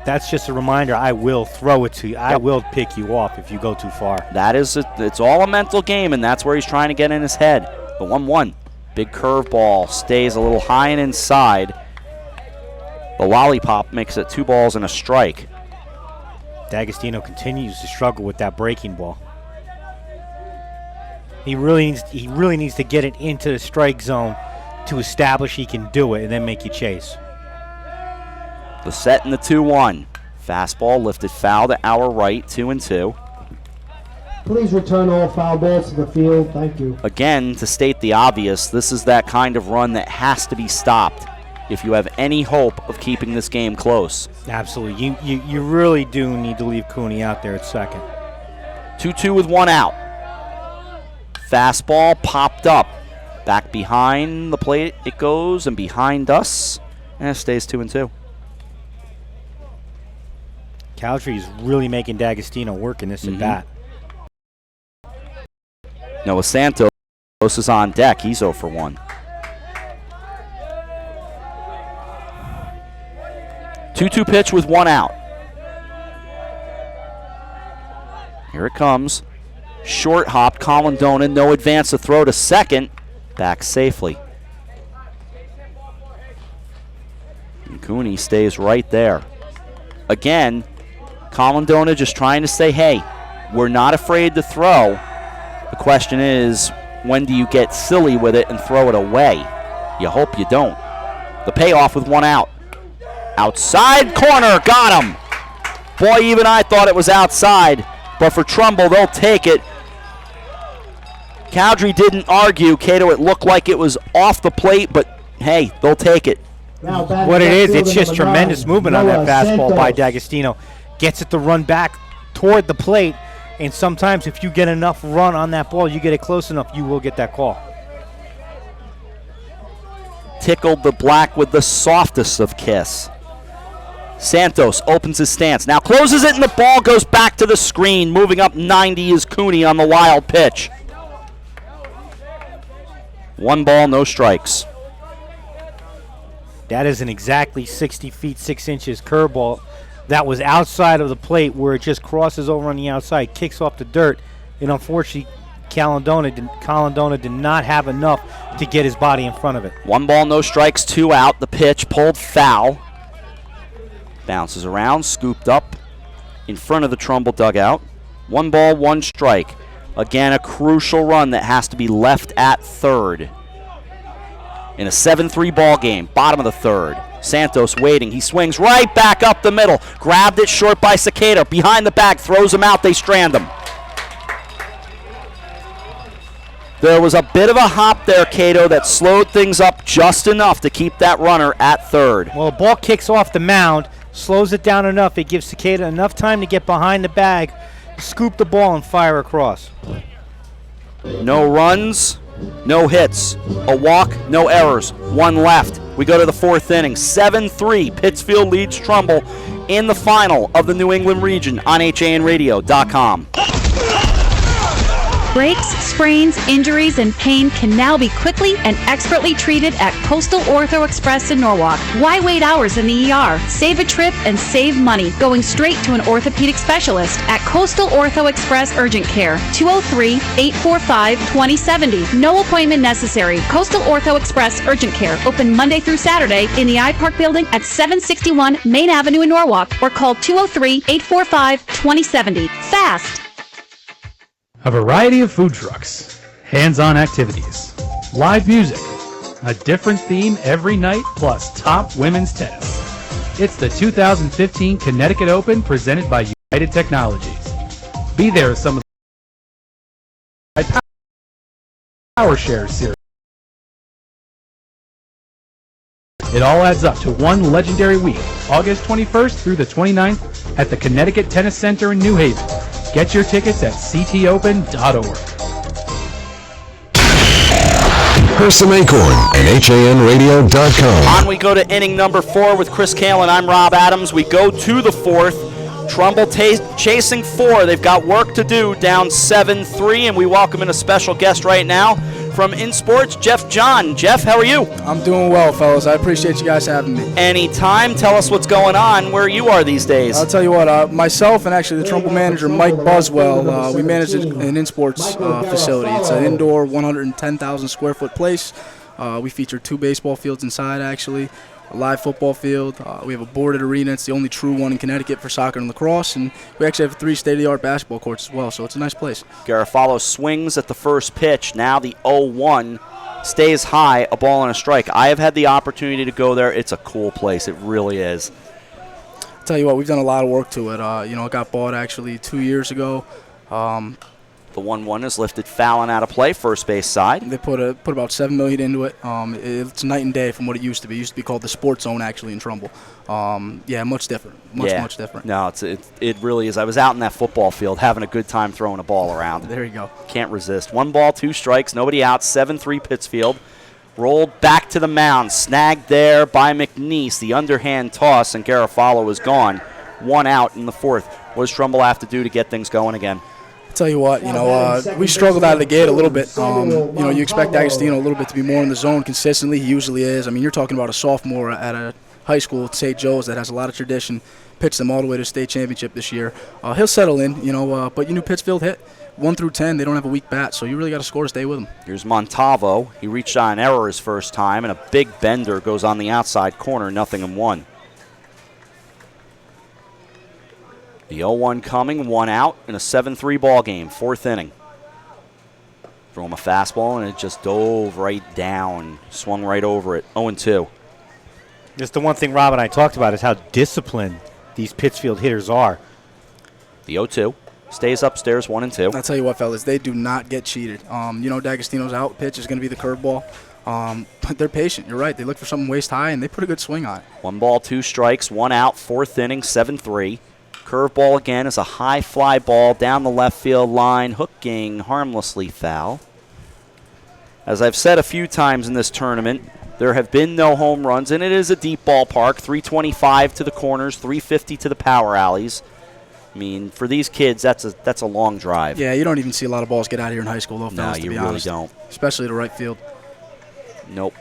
That's just a reminder, I will throw it to you. I will pick you off if you go too far. It's all a mental game, and that's where he's trying to get in his head. The 1-1. Big curveball stays a little high and inside. The lollipop makes it 2 balls and a strike. D'Agostino continues to struggle with that breaking ball. He really needs to get it into the strike zone to establish he can do it and then make you chase. The set and the 2-1. Fastball lifted foul to our right, 2-2. Please return all foul balls to the field. Thank you. Again, to state the obvious, this is that kind of run that has to be stopped if you have any hope of keeping this game close. Absolutely. You really do need to leave Cooney out there at second. 2-2 with 1 out. Fastball popped up. Back behind the plate it goes, and behind us, and it stays 2-2. Cowdrey is really making D'Agostino work in this at bat. Noah Santos is on deck. He's 0 for 1. 2-2 pitch with 1 out. Here it comes. Short hop, Colindona, no advance to throw to second. Back safely. And Cooney stays right there. Again, Colindona just trying to say, hey, we're not afraid to throw. The question is, when do you get silly with it and throw it away? You hope you don't. The payoff with 1 out. Outside corner, got him. Boy, even I thought it was outside, but for Trumbull, they'll take it. Cowdrey didn't argue. Cato, it looked like it was off the plate, but hey, they'll take it. What it is, it's just tremendous movement on that fastball by D'Agostino. Gets it to run back toward the plate, and sometimes if you get enough run on that ball, you get it close enough, you will get that call. Tickled the black with the softest of kiss. Santos opens his stance. Now closes it, and the ball goes back to the screen. Moving up 90 is Cooney on the wild pitch. 1 ball, no strikes. That is an exactly 60 feet 6 inches curveball that was outside of the plate, where it just crosses over on the outside, kicks off the dirt, and unfortunately Colindona did not have enough to get his body in front of it. 1 ball, no strikes, 2 out. The pitch pulled foul. Bounces around, scooped up in front of the Trumbull dugout. 1 ball, 1 strike. Again, a crucial run that has to be left at third. In a 7-3 ball game, bottom of the third. Santos waiting. He swings right back up the middle. Grabbed it short by Cicada. Behind the back, throws him out. They strand him. There was a bit of a hop there, Cato, that slowed things up just enough to keep that runner at third. Well, the ball kicks off the mound, slows it down enough. It gives Cicada enough time to get behind the bag, scoop the ball, and fire across. No runs, no hits. A walk, no errors. 1 left. We go to the 4th inning. 7-3. Pittsfield leads Trumbull in the final of the New England region on HANradio.com. Breaks, sprains, injuries, and pain can now be quickly and expertly treated at Coastal Ortho Express in Norwalk. Why wait hours in the ER? Save a trip and save money going straight to an orthopedic specialist at Coastal Ortho Express Urgent Care, 203-845-2070. No appointment necessary. Coastal Ortho Express Urgent Care, open Monday through Saturday in the iPark building at 761 Main Avenue in Norwalk, or call 203-845-2070. Fast! A variety of food trucks, hands-on activities, live music, a different theme every night, plus top women's tennis. It's the 2015 Connecticut Open presented by United Technologies. Be there as some of the Power Share Series. It all adds up to one legendary week, August 21st through the 29th at the Connecticut Tennis Center in New Haven. Get your tickets at ctopen.org. Hersom Acorn and HANradio.com. On we go to inning number 4 with Chris Kale, and I'm Rob Adams. We go to the 4th. Trumbull chasing 4. They've got work to do, down 7-3, and we welcome in a special guest right now from InSports, Jeff John. Jeff, how are you? I'm doing well, fellas. I appreciate you guys having me. Anytime. Tell us what's going on, where you are these days. I'll tell you what, myself and actually the Trumbull manager, Mike Buswell, we manage an InSports facility. It's an indoor 110,000 square foot place. We feature 2 baseball fields inside, actually, a live football field. We have a boarded arena. It's the only true one in Connecticut for soccer and lacrosse, and we actually have 3 state-of-the-art basketball courts as well, so it's a nice place. Garofalo swings at the first pitch. Now the 0-1 stays high, a ball and a strike. I have had the opportunity to go there. It's a cool place. It really is. I'll tell you what, we've done a lot of work to it. It got bought actually 2 years ago. The 1-1 is lifted foul and out of play, first base side. They put about $7 million into it. It's night and day from what it used to be. It used to be called the Sports Zone, actually, in Trumbull. Much different. Much different. No, it really is. I was out in that football field having a good time throwing a ball around. There you go. Can't resist. 1 ball, 2 strikes, nobody out. 7-3 Pittsfield. Rolled back to the mound, snagged there by McNeese. The underhand toss, and Garofalo is gone. 1 out in the 4th. What does Trumbull have to do to get things going again? Tell you what, we struggled out of the gate a little bit. You expect Agostino a little bit to be more in the zone consistently. He usually is. I mean, you're talking about a sophomore at a high school at St. Joe's that has a lot of tradition. Pitched them all the way to the state championship this year. He'll settle in, but Pittsfield hit 1 through 10. They don't have a weak bat, so you really got to score to stay with them. Here's Montavo. He reached on an error his first time, and a big bender goes on the outside corner, 0-1. The 0-1 coming, 1 out in a 7-3 ball game, 4th inning. Throw him a fastball, and it just dove right down, swung right over it, 0-2. Just the one thing Rob and I talked about is how disciplined these Pittsfield hitters are. The 0-2 stays upstairs, 1-2. I'll tell you what, fellas, they do not get cheated. D'Agostino's out pitch is going to be the curveball. But they're patient. You're right. They look for something waist high, and they put a good swing on it. 1 ball, 2 strikes, 1 out, 4th inning, 7-3. Curveball again is a high fly ball down the left field line, hooking harmlessly foul. As I've said a few times in this tournament, there have been no home runs, and it is a deep ballpark, 325 to the corners, 350 to the power alleys. I mean, for these kids, that's a long drive. Yeah, you don't even see a lot of balls get out here in high school, though, fellas, no, to be really honest. Don't. Especially to right field. Nope.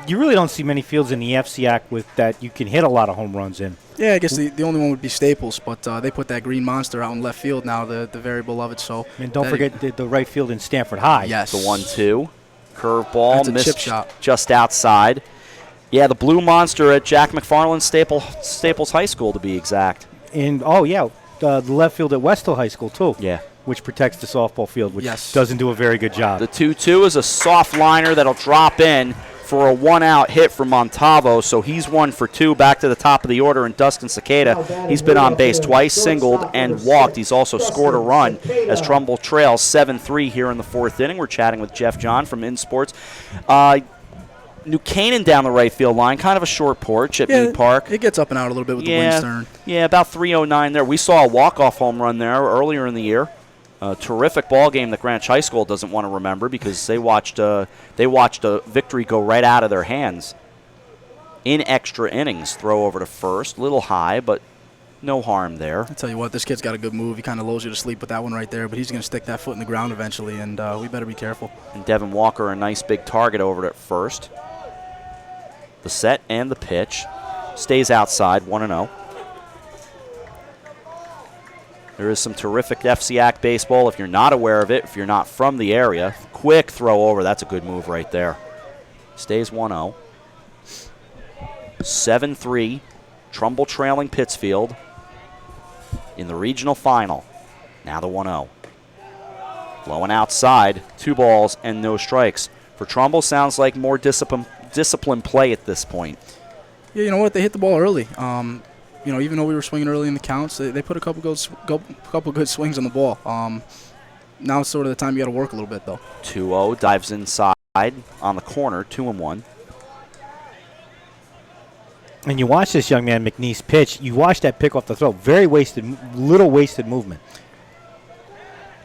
You really don't see many fields in the FCAC with that you can hit a lot of home runs in. Yeah, I guess the only one would be Staples, but they put that green monster out in left field now, the very beloved. So, and don't forget the right field in Stanford High. Yes. The 1-2. Curveball, That's a missed chip shot. Just outside. Yeah, the blue monster at Jack McFarland Staples High School, to be exact. And, the left field at Westhill High School, too. Yeah. Which protects the softball field, which yes. doesn't do a very good job. The 2-2 is a soft liner that'll drop in for a 1-out hit for Montavo, so he's 1 for 2 back to the top of the order. And Dustin Cicada, he's been on base twice, singled, and walked. He's also scored a run as Trumbull trails 7-3 here in the 4th inning. We're chatting with Jeff John from InSports. New Canaan down the right field line, kind of a short porch at Mead Park. It gets up and out a little bit with the wind stern. Yeah, about 309 there. We saw a walk-off home run there earlier in the year. A terrific ball game that Greenwich High School doesn't want to remember because they watched a victory go right out of their hands in extra innings. Throw over to first, little high, but no harm there. I'll tell you what, this kid's got a good move. He kind of lulls you to sleep with that one right there, but he's going to stick that foot in the ground eventually, and we better be careful. And Devin Walker, a nice big target over at first. The set and the pitch. Stays outside, 1-0. There is some terrific FCAC baseball. If you're not aware of it, if you're not from the area, quick throw over. That's a good move right there. Stays 1-0. 7-3. Trumbull trailing Pittsfield in the regional final. Now the 1-0. Blowing outside. 2 balls and no strikes. For Trumbull, sounds like more disciplined play at this point. Yeah, you know what? They hit the ball early. Even though we were swinging early in the counts, they put a couple good swings on the ball. Now it's sort of the time you got to work a little bit, though. 2-0, dives inside on the corner, 2-1. And you watch this young man, McNeese, pitch. You watch that pick off the throw. Very little wasted movement.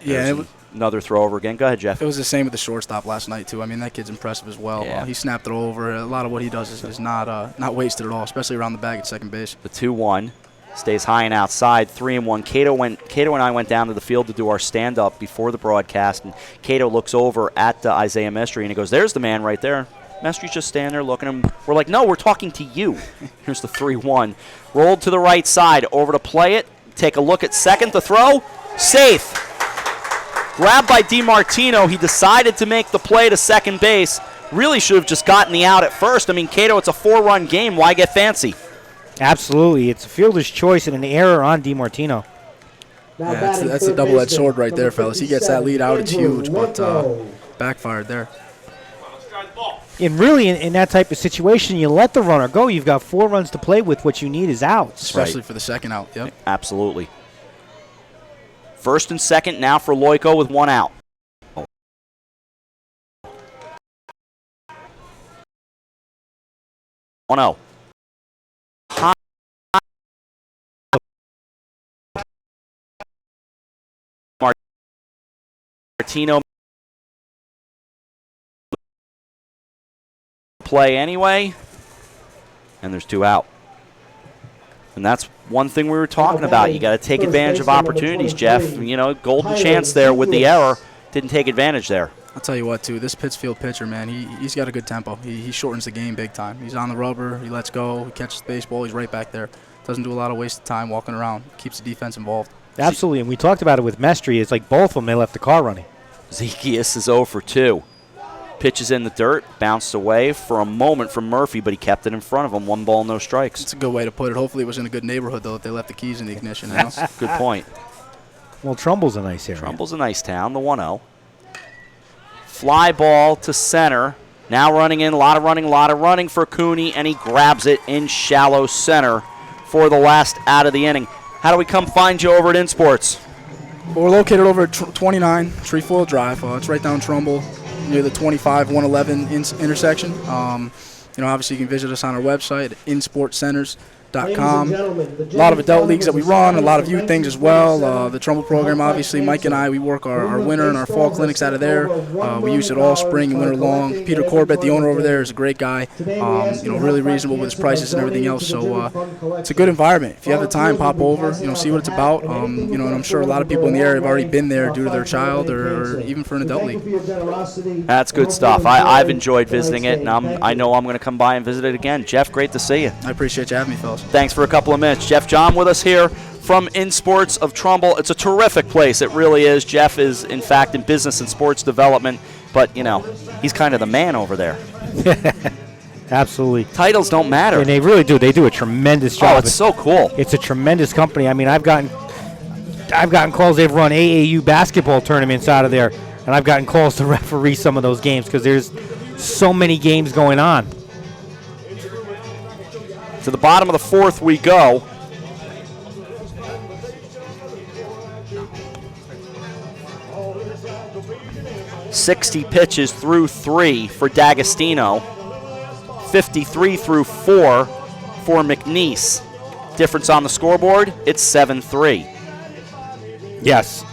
Yeah, another throw over again. Go ahead, Jeff. It was the same with the shortstop last night, too. I mean, that kid's impressive as well. Yeah. He snapped it over. A lot of what he does is not wasted at all, especially around the bag at second base. The 2-1 stays high and outside. 3-1. Cato and I went down to the field to do our stand-up before the broadcast, and Cato looks over at Isaiah Mestry, and he goes, "There's the man right there." Mestry's just standing there looking at him. We're like, "No, we're talking to you." Here's the 3-1. Rolled to the right side. Over to play it. Take a look at second. The throw. Safe. Grabbed by DiMartino. He decided to make the play to second base. Really should have just gotten the out at first. I mean, Cato, it's a 4-run game. Why get fancy? Absolutely. It's a fielder's choice and an error on DiMartino. Yeah, that's a double-edged sword right there, fellas. He gets that lead out. It's huge, but backfired there. And really, in that type of situation, you let the runner go. You've got 4 runs to play with. What you need is outs. Especially for the second out, yep. Absolutely. First and second now for Loico with 1 out. Oh. Martino play anyway, and there's 2 out. And that's one thing we were talking about. You got to take advantage of opportunities, Jeff. You know, golden chance there with the error. Didn't take advantage there. I'll tell you what, too. This Pittsfield pitcher, man, he's got a good tempo. He shortens the game big time. He's on the rubber. He lets go. He catches the baseball. He's right back there. Doesn't do a lot of wasted time walking around. Keeps the defense involved. Absolutely, and we talked about it with Mestry. It's like both of them, they left the car running. Zekias is 0 for 2. Pitches in the dirt, bounced away for a moment from Murphy, but he kept it in front of him. 1 ball, no strikes. That's a good way to put it. Hopefully it was in a good neighborhood, though, if they left the keys in the ignition. That's a good point. Well, Trumbull's a nice area. Trumbull's a nice town, the 1-0. Fly ball to center. Now running in, a lot of running for Cooney, and he grabs it in shallow center for the last out of the inning. How do we come find you over at InSports? Well, we're located over at 29 Trefoil Drive. It's right down Trumbull, near the 25-111 intersection. Obviously you can visit us on our website at insportcenters.com. A lot of adult leagues that we run, a lot of youth things as well. The Trumbull program, obviously, Mike and I, we work our winter and our fall clinics out of there. We use it all spring and winter long. Peter Corbett, the owner over there, is a great guy. Really reasonable with his prices and everything else. So it's a good environment. If you have the time, pop over, see what it's about. And I'm sure a lot of people in the area have already been there due to their child or even for an adult league. That's good stuff. I've enjoyed visiting it, and I know I'm going to come by and visit it again. Jeff, great to see you. I appreciate you having me, fellas. Thanks for a couple of minutes. Jeff John with us here from InSports of Trumbull. It's a terrific place. It really is. Jeff is, in fact, in business and sports development, but, he's kind of the man over there. Absolutely. Titles don't matter. And they really do. They do a tremendous job. Oh, it's so cool. It's a tremendous company. I mean, I've gotten calls. They've run AAU basketball tournaments out of there, and I've gotten calls to referee some of those games because there's so many games going on. To the bottom of the 4th we go. .60 pitches through 3 for D'Agostino. 53 through 4 for McNeese. Difference on the scoreboard, it's 7-3. Yes.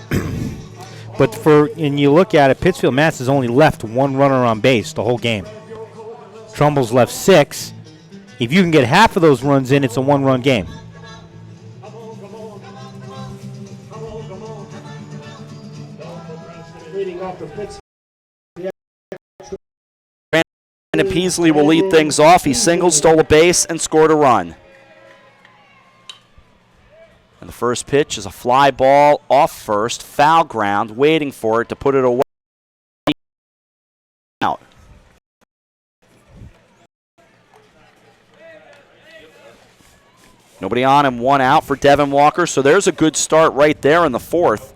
But and you look at it, Pittsfield Mass has only left 1 runner on base the whole game. Trumbull's left 6. If you can get half of those runs in, it's a 1-run game. Brandon Peasley will lead things off. He singled, stole a base, and scored a run. And the first pitch is a fly ball off first, foul ground, waiting for it to put it away. Out. Nobody on him, 1 out for Devin Walker. So there's a good start right there in the 4th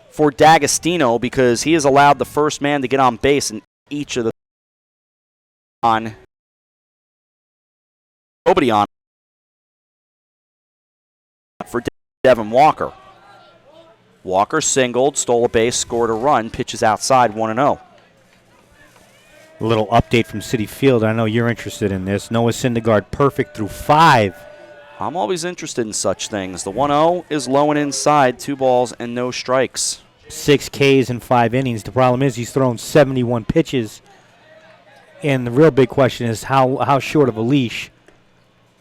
for D'Agostino because he has allowed the first man to get on base in each of the on. Nobody on for Devin Walker. Walker singled, stole a base, scored a run, pitches outside 1-0. A little update from Citi Field. I know you're interested in this. Noah Syndergaard perfect through 5. I'm always interested in such things. The 1-0 is low and inside, 2 balls and no strikes. 6 Ks in 5 innings. The problem is he's thrown 71 pitches. And the real big question is how short of a leash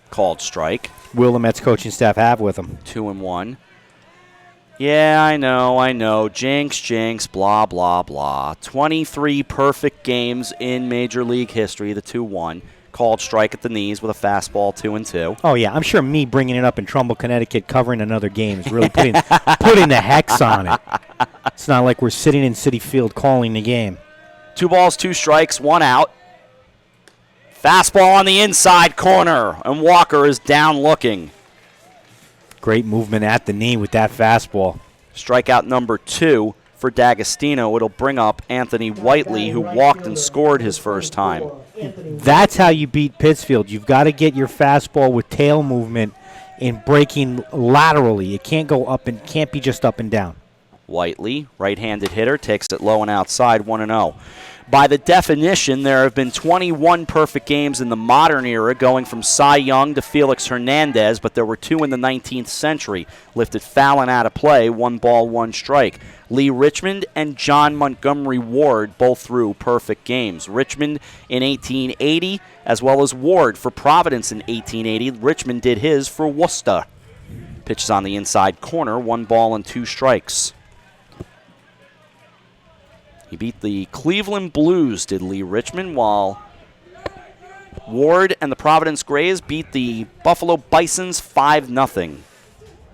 Called strike. will the Mets coaching staff have with him? 2-1. Yeah, I know. Jinx, blah, blah, blah. 23 perfect games in Major League history, the 2-1. Called strike at the knees with a fastball, 2-2. Oh, yeah. I'm sure me bringing it up in Trumbull, Connecticut, covering another game is really putting the hex on it. It's not like we're sitting in Citi Field calling the game. 2 balls, 2 strikes, 1 out. Fastball on the inside corner, and Walker is down looking. Great movement at the knee with that fastball. Strikeout number 2 for D'Agostino. It'll bring up Anthony Whiteley, who walked and scored his first time. That's how you beat Pittsfield. You've got to get your fastball with tail movement and breaking laterally. It can't go up and can't be just up and down. Whiteley, right-handed hitter, takes it low and outside, 1-0. By the definition, there have been 21 perfect games in the modern era, going from Cy Young to Felix Hernandez, but there were 2 in the 19th century. Lifted foul and out of play, 1 ball, 1 strike. Lee Richmond and John Montgomery Ward both threw perfect games. Richmond in 1880, as well as Ward for Providence in 1880. Richmond did his for Worcester. Pitches on the inside corner, 1 ball and 2 strikes. He beat the Cleveland Blues, did Lee Richmond, while Ward and the Providence Grays beat the Buffalo Bisons 5-0.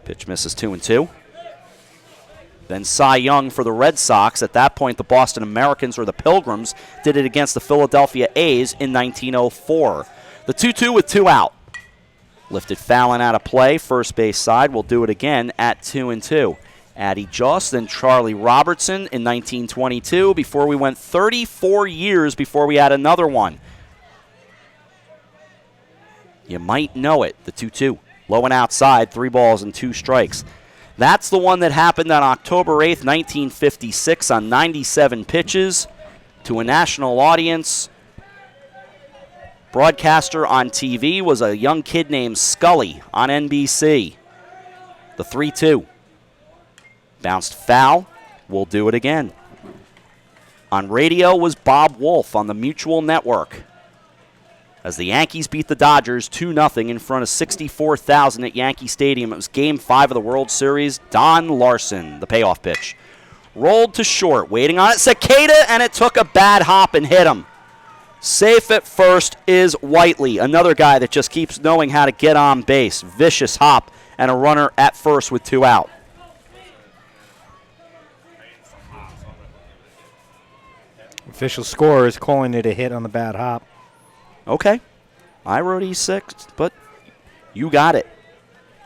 Pitch misses 2-2. Then Cy Young for the Red Sox. At that point, the Boston Americans, or the Pilgrims, did it against the Philadelphia A's in 1904. The 2-2 with 2 out. Lifted foul and out of play. First base side will do it again at 2-2. Addie Jost and Charlie Robertson in 1922, before we went 34 years before we had another one. You might know it, the 2-2. Low and outside, 3 balls and 2 strikes. That's the one that happened on October 8th, 1956, on 97 pitches to a national audience. Broadcaster on TV was a young kid named Scully on NBC. The 3-2. Bounced foul. We'll do it again. On radio was Bob Wolf on the Mutual Network, as the Yankees beat the Dodgers 2-0 in front of 64,000 at Yankee Stadium. It was Game 5 of the World Series. Don Larson, the payoff pitch. Rolled to short, waiting on it. Cicada, and it took a bad hop and hit him. Safe at first is Whiteley, another guy that just keeps knowing how to get on base. Vicious hop and a runner at first with 2 out. Official scorer is calling it a hit on the bad hop. Okay. I wrote E6, but you got it.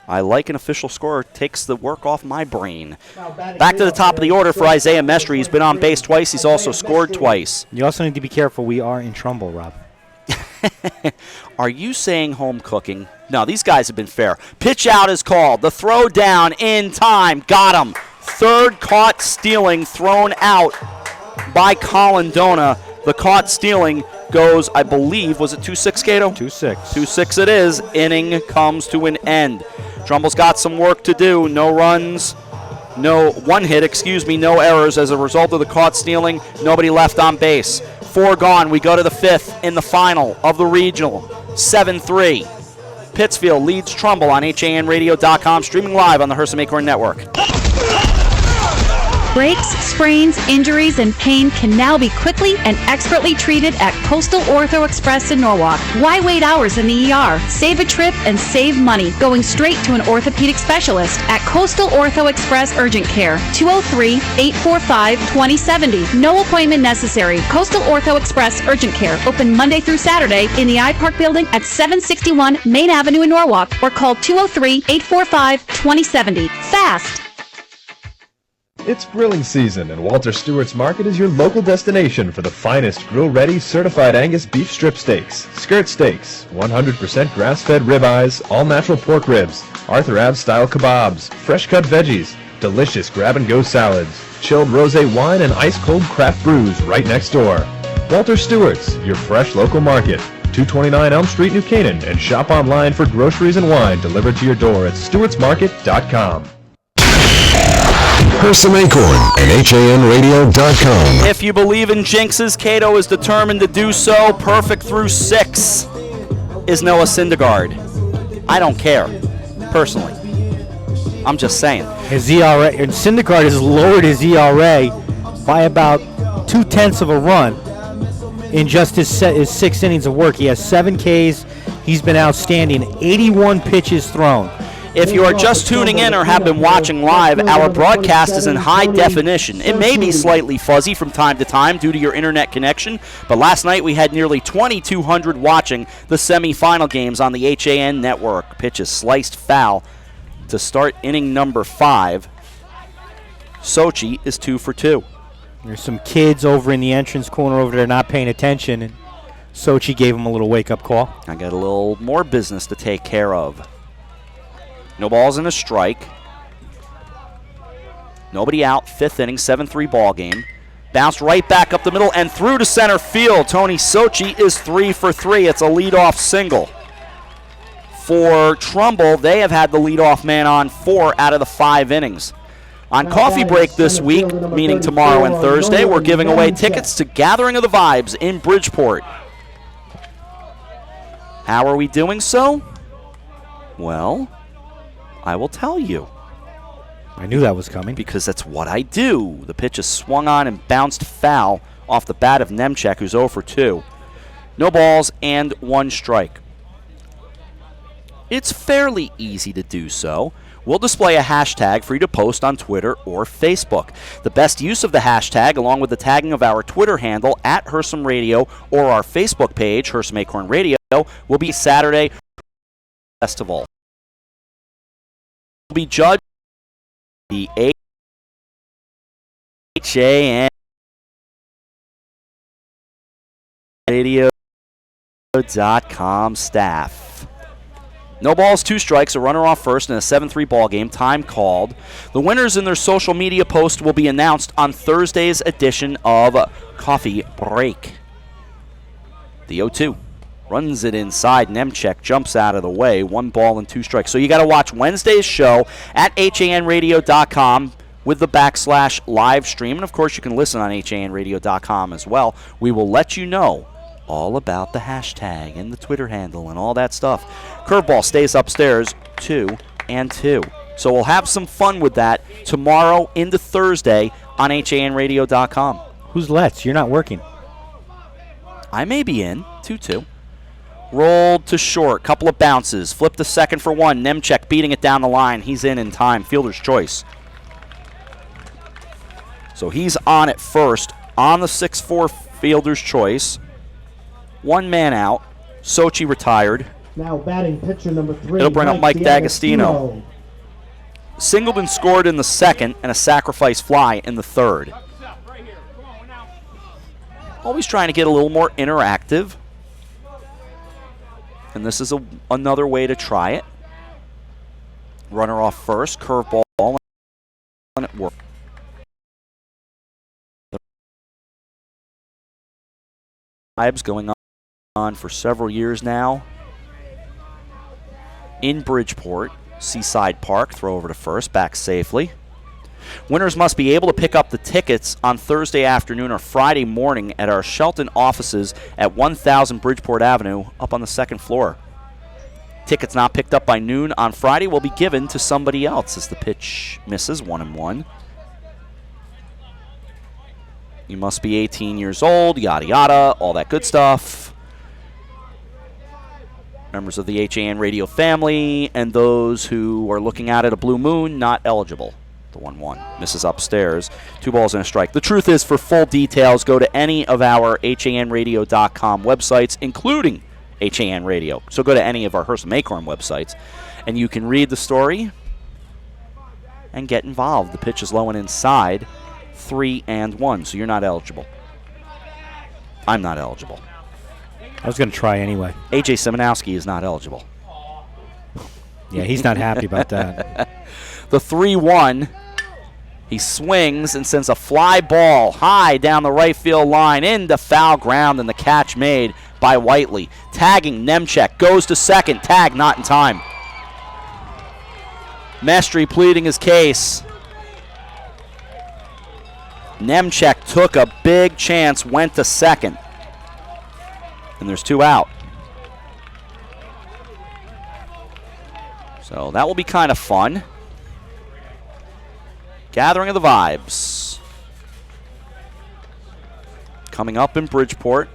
I like an official scorer. Takes the work off my brain. Back to the top of the order for Isaiah Mestre. He's been on base twice. He's also scored twice. You also need to be careful. We are in Trumbull, Rob. Are you saying home cooking? No, these guys have been fair. Pitch out is called. The throw down in time. Got him. Third caught stealing, thrown out by Colindona. The caught stealing goes, I believe, was it 2-6, Cato? 2-6. 2-6 it is. Inning comes to an end. Trumbull's got some work to do. No runs, no errors as a result of the caught stealing. Nobody left on base. 4 gone. We go to the 5th in the final of the regional. 7-3. Pittsfield leads Trumbull on HANradio.com, streaming live on the Hersa Acorn Network. Breaks, sprains, injuries, and pain can now be quickly and expertly treated at Coastal Ortho Express in Norwalk. Why wait hours in the ER? Save a trip and save money going straight to an orthopedic specialist at Coastal Ortho Express Urgent Care, 203-845-2070. No appointment necessary. Coastal Ortho Express Urgent Care, open Monday through Saturday in the iPark building at 761 Main Avenue in Norwalk, or call 203-845-2070. Fast! It's grilling season, and Walter Stewart's Market is your local destination for the finest grill-ready certified Angus beef strip steaks, skirt steaks, 100% grass-fed ribeyes, all-natural pork ribs, Arthur Ave-style kebabs, fresh-cut veggies, delicious grab-and-go salads, chilled rosé wine, and ice-cold craft brews right next door. Walter Stewart's, your fresh local market. 229 Elm Street, New Canaan, and shop online for groceries and wine delivered to your door at stewartsmarket.com. Hersom Acorn and HANradio.com. If you believe in jinxes, Cato is determined to do so. Perfect through 6 is Noah Syndergaard. I don't care, personally. I'm just saying. His ERA, and Syndergaard has lowered his ERA by about 0.2 of a run in just his 6 innings of work. He has 7 Ks. He's been outstanding. 81 pitches thrown. If you are just tuning in or have been watching live, our broadcast is in high definition. It may be slightly fuzzy from time to time due to your internet connection, but last night we had nearly 2,200 watching the semifinal games on the HAN network. Pitch is sliced foul to start inning number 5. Sochi is 2 for 2. There's some kids over in the entrance corner over there not paying attention, and Sochi gave him a little wake-up call. I got a little more business to take care of. No balls and a strike. Nobody out. 5th inning, 7-3 ball game. Bounced right back up the middle and through to center field. Tony Sochi is 3 for 3. It's a leadoff single. For Trumbull, they have had the leadoff man on 4 out of the 5 innings. On coffee break this week, meaning tomorrow and Thursday, we're giving away tickets to Gathering of the Vibes in Bridgeport. How are we doing so? Well, I will tell you. I knew that was coming. Because that's what I do. The pitch is swung on and bounced foul off the bat of Nemchek, who's 0 for 2. No balls and 1 strike. It's fairly easy to do so. We'll display a hashtag for you to post on Twitter or Facebook. The best use of the hashtag, along with the tagging of our Twitter handle at Hersom Radio or our Facebook page, Hersom Acorn Radio, will be Saturday Festival. Will be judged the HAN Radio.com staff. No balls, 2 strikes, a runner off first in a 7-3 ball game. Time called. The winners in their social media post will be announced on Thursday's edition of Coffee Break. The 0-2 runs it inside. Nemchek jumps out of the way. 1 ball and 2 strikes. So you got to watch Wednesday's show at HANradio.com with the /live stream. And of course, you can listen on HANradio.com as well. We will let you know all about the hashtag and the Twitter handle and all that stuff. Curveball stays upstairs 2-2. So we'll have some fun with that tomorrow into Thursday on HANradio.com. Who's Let's? You're not working. I may be in. 2-2. Rolled to short. Couple of bounces. Flip to second for 1. Nemchek beating it down the line. He's in time. Fielder's choice. So he's on at first on the 6-4 fielder's choice. 1 man out. Sochi retired. Now batting pitcher number 3. It'll bring up Mike D'Agostino. Singleton scored in the 2nd and a sacrifice fly in the 3rd. Always trying to get a little more interactive. And this is another way to try it. Runner off first, curveball, and it worked. Vibes going on for several years now. In Bridgeport, Seaside Park, throw over to first, back safely. Winners must be able to pick up the tickets on Thursday afternoon or Friday morning at our Shelton offices at 1000 Bridgeport Avenue up on the 2nd floor. Tickets not picked up by noon on Friday will be given to somebody else as the pitch misses 1-1. You must be 18 years old, yada yada, all that good stuff. Members of the HAN Radio family and those who are looking out at a blue moon, not eligible. The 1-1 misses upstairs. 2 balls and a strike. The truth is, for full details, go to any of our HANradio.com websites, including HAN Radio. So go to any of our Hersom Acorn websites, and you can read the story and get involved. The pitch is low and inside. 3-1, so you're not eligible. I'm not eligible. I was going to try anyway. AJ Simonowski is not eligible. Yeah, he's not happy about that. The 3-1 He swings and sends a fly ball high down the right field line into foul ground, and the catch made by Whiteley. Tagging Nemchek, goes to second. Tag not in time. Mestry pleading his case. Nemchek took a big chance, went to second. And there's 2 out. So that will be kind of fun. Gathering of the vibes. Coming up in Bridgeport.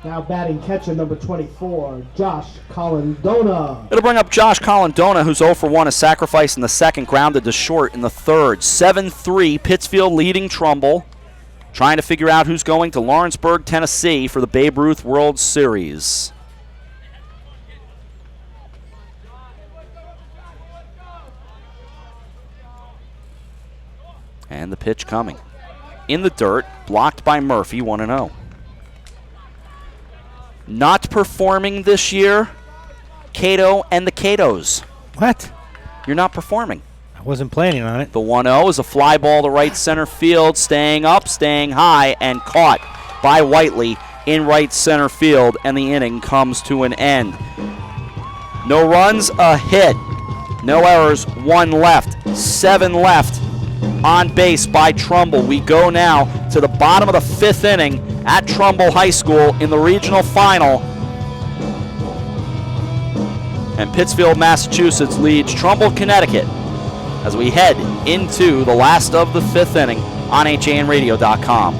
Now batting catcher number 24, Josh Colindona. It'll bring up Josh Colindona, who's 0 for 1, a sacrifice in the second, grounded to short in the third. 7-3, Pittsfield leading Trumbull. Trying to figure out who's going to Lawrenceburg, Tennessee for the Babe Ruth World Series. And the pitch coming. In the dirt, blocked by Murphy, 1-0. Not performing this year, Cato and the Catos. What? You're not performing. I wasn't planning on it. The 1-0 is a fly ball to right center field, staying up, staying high, and caught by Whiteley in right center field, and the inning comes to an end. No runs, a hit. No errors, 1 left. 7 left on base by Trumbull. We go now to the bottom of the 5th inning at Trumbull High School in the regional final. And Pittsfield, Massachusetts leads Trumbull, Connecticut as we head into the last of the 5th inning on HANradio.com.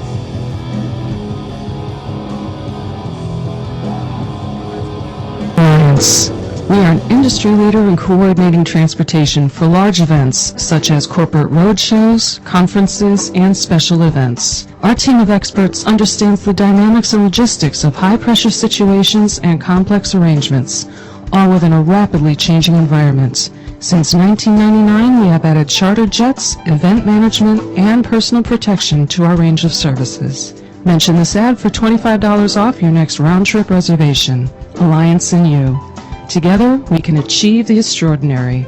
Alliance. We are an industry leader in coordinating transportation for large events such as corporate road shows, conferences, and special events. Our team of experts understands the dynamics and logistics of high-pressure situations and complex arrangements, all within a rapidly changing environment. Since 1999, we have added charter jets, event management, and personal protection to our range of services. Mention this ad for $25 off your next round-trip reservation. Alliance and you. Together, we can achieve the extraordinary.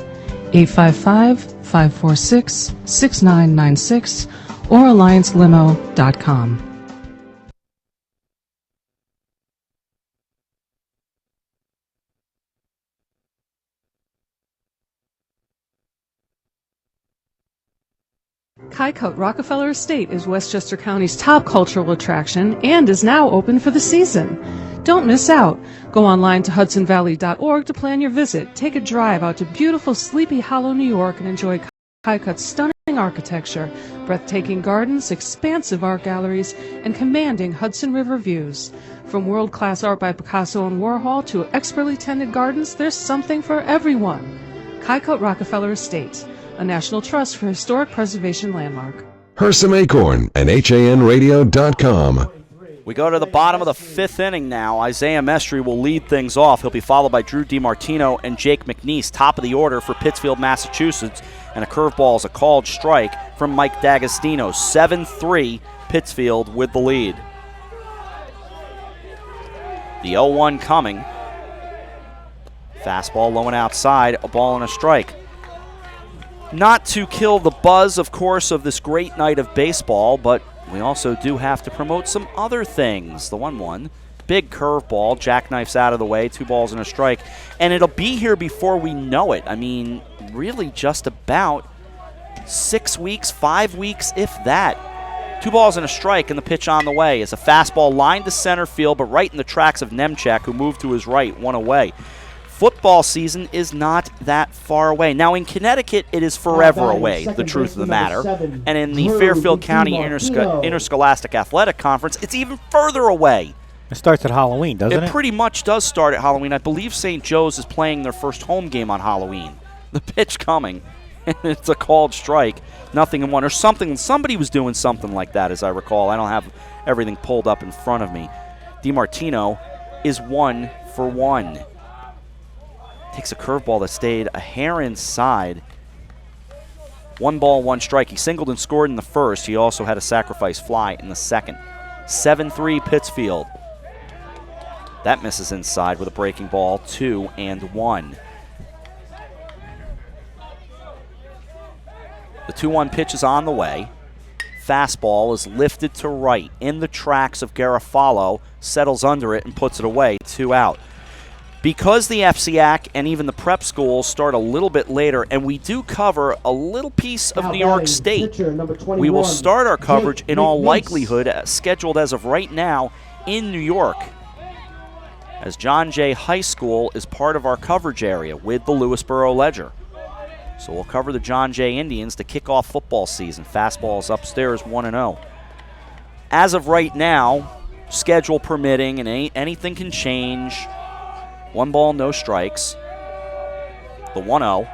855-546-6996 or alliancelimo.com. Kycote Rockefeller Estate is Westchester County's top cultural attraction and is now open for the season. Don't miss out. Go online to hudsonvalley.org to plan your visit. Take a drive out to beautiful Sleepy Hollow, New York, and enjoy Kycote's stunning architecture, breathtaking gardens, expansive art galleries, and commanding Hudson River views. From world-class art by Picasso and Warhol to expertly tended gardens, there's something for everyone. Kycote Rockefeller Estate, a National Trust for Historic Preservation landmark. Hersom Acorn and HANradio.com. We go to the bottom of the 5th inning now. Isaiah Mestry will lead things off. He'll be followed by Drew DiMartino and Jake McNeese, top of the order for Pittsfield, Massachusetts. And a curveball is a called strike from Mike D'Agostino. 7-3, Pittsfield with the lead. The 0-1 coming. Fastball low and outside, a ball and a strike. Not to kill the buzz, of course, of this great night of baseball, but we also do have to promote some other things. The 1-1, big curveball, jackknifes out of the way, 2 balls and a strike, and it'll be here before we know it. I mean, really just about 6 weeks, 5 weeks, if that. 2 balls and a strike, and the pitch on the way is a fastball lined to center field, but right in the tracks of Nemchek, who moved to his right, 1 away. Football season is not that far away. Now, in Connecticut, it is forever away, the truth of the matter. And in the Fairfield County Interscholastic Athletic Conference, it's even further away. It starts at Halloween, doesn't it? It pretty much does start at Halloween. I believe St. Joe's is playing their first home game on Halloween. The pitch coming, and it's a called strike. 0-1 or something. Somebody was doing something like that, as I recall. I don't have everything pulled up in front of me. DiMartino is 1 for 1. Takes a curveball that stayed a hair inside. 1 ball, 1 strike. He singled and scored in the first. He also had a sacrifice fly in the second. 7-3 Pittsfield. That misses inside with a breaking ball, 2-1. The 2-1 pitch is on the way. Fastball is lifted to right in the tracks of Garofalo, settles under it and puts it away, 2 out. Because the FCAC and even the prep schools start a little bit later, and we do cover a little piece of New York State, we will start our coverage in all likelihood, scheduled as of right now, in New York, as John Jay High School is part of our coverage area with the Lewisboro Ledger. So we'll cover the John Jay Indians to kick off football season. Fastball is upstairs, 1-0. As of right now, schedule permitting, and anything can change. 1 ball, no strikes. The 1-0.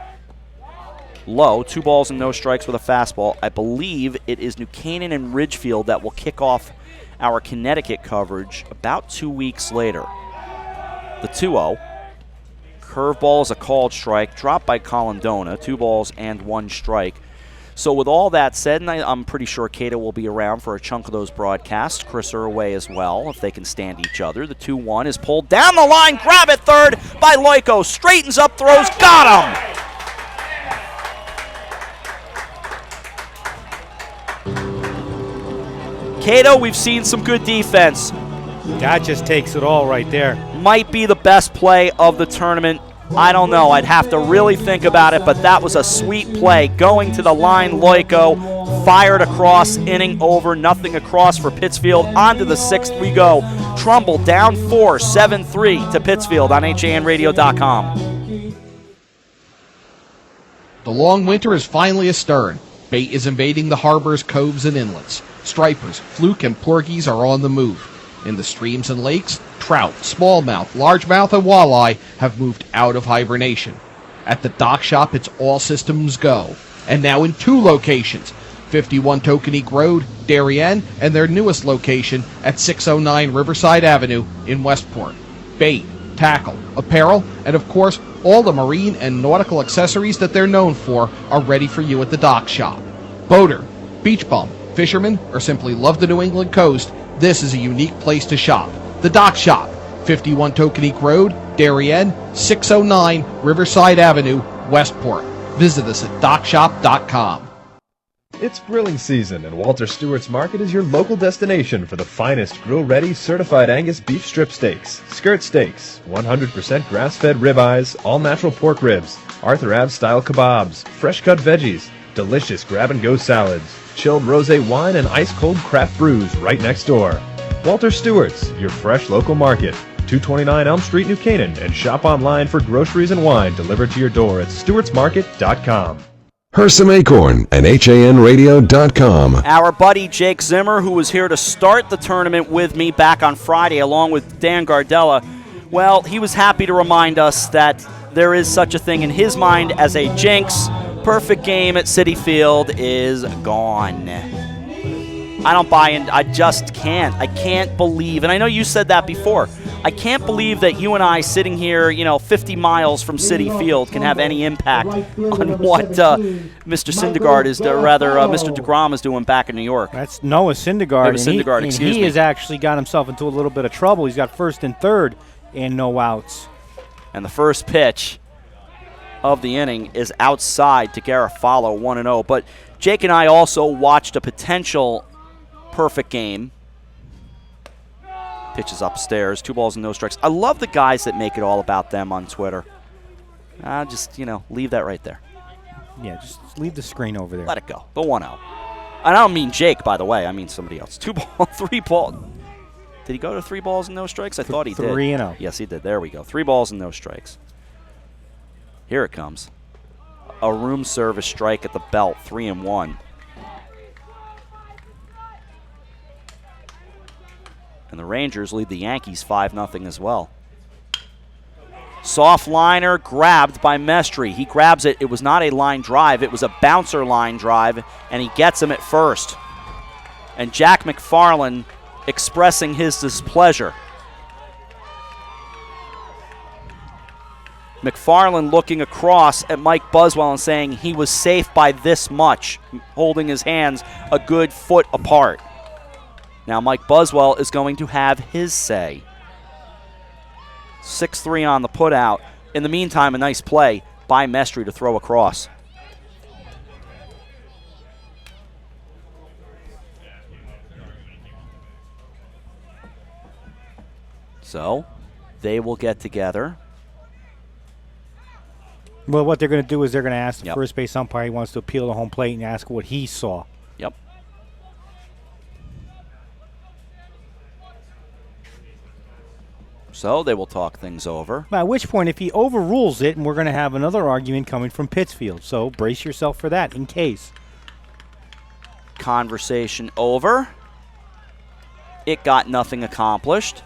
Low, 2 balls and no strikes with a fastball. I believe it is New Canaan and Ridgefield that will kick off our Connecticut coverage about 2 weeks later. The 2-0. Curveball is a called strike, dropped by Colindona, 2 balls and 1 strike. So with all that said, and I'm pretty sure Cato will be around for a chunk of those broadcasts. Chris are away as well, if they can stand each other. The 2-1 is pulled down the line, grab it third by Loico, straightens up, throws, got him! Cato, we've seen some good defense. That just takes it all right there. Might be the best play of the tournament. I don't know. I'd have to really think about it, but that was a sweet play. Going to the line, Loico fired across, inning over, nothing across for Pittsfield. On to the 6th we go. Trumbull down 4, 7-3 to Pittsfield on HANradio.com. The long winter is finally astern. Bait is invading the harbors, coves, and inlets. Stripers, fluke, and porgies are on the move. In the streams and lakes, trout, smallmouth, largemouth, and walleye have moved out of hibernation. At the dock shop, it's all systems go. And now in 2 locations, 51 Tokenique Road, Darien, and their newest location at 609 Riverside Avenue in Westport. Bait, tackle, apparel, and of course, all the marine and nautical accessories that they're known for are ready for you at the dock shop. Boater, beach bum, fisherman, or simply love the New England coast, this is a unique place to shop. The Dock Shop, 51 Tokenique Road, Darien, 609 Riverside Avenue, Westport. Visit us at dockshop.com. It's grilling season, and Walter Stewart's Market is your local destination for the finest grill-ready certified Angus beef strip steaks, skirt steaks, 100% grass-fed ribeyes, all-natural pork ribs, Arthur Ave-style kebabs, fresh-cut veggies, delicious grab-and-go salads, chilled rosé wine, and ice-cold craft brews right next door. Walter Stewart's, your fresh local market. 229 Elm Street, New Canaan, and shop online for groceries and wine delivered to your door at stewartsmarket.com. Hersom Acorn and HANradio.com. Our buddy Jake Zimmer, who was here to start the tournament with me back on Friday along with Dan Gardella, well, he was happy to remind us that there is such a thing in his mind as a jinx. Perfect game at Citi Field is gone. I don't buy in. I just can't. I can't believe, and I know you said that before, I can't believe that you and I sitting here, 50 miles from Citi Field can have any impact on what Mr. Syndergaard is, Mr. DeGrom is doing back in New York. That's Noah Syndergaard. He has actually got himself into a little bit of trouble. He's got 1st and 3rd and no outs. And the first pitch of the inning is outside to Garofalo, 1-0. But Jake and I also watched a potential perfect game. Pitch is upstairs, 2 balls and no strikes. I love the guys that make it all about them on Twitter. Just, leave that right there. Yeah, just leave the screen over there. Let it go. The 1-0. And I don't mean Jake, by the way. I mean somebody else. 2 ball, 3 ball. Did he go to 3 balls and no strikes? I thought he did. 3-0. Yes, he did. There we go. 3 balls and no strikes. Here it comes. A room service strike at the belt, 3-1. And the Rangers lead the Yankees 5-0 as well. Soft liner grabbed by Mestry. He grabs it. It was not a line drive. It was a bouncer line drive, and he gets him at first. And Jack McFarland expressing his displeasure. McFarland looking across at Mike Buswell and saying he was safe by this much, holding his hands a good foot apart. Now Mike Buswell is going to have his say. 6-3 on the putout. In the meantime, a nice play by Mestry to throw across. So they will get together. Well, what they're going to do is they're going to ask the first base umpire. He wants to appeal to home plate and ask what he saw. Yep. So they will talk things over. At which point, if he overrules it, and we're going to have another argument coming from Pittsfield. So brace yourself for that in case. Conversation over. It got nothing accomplished.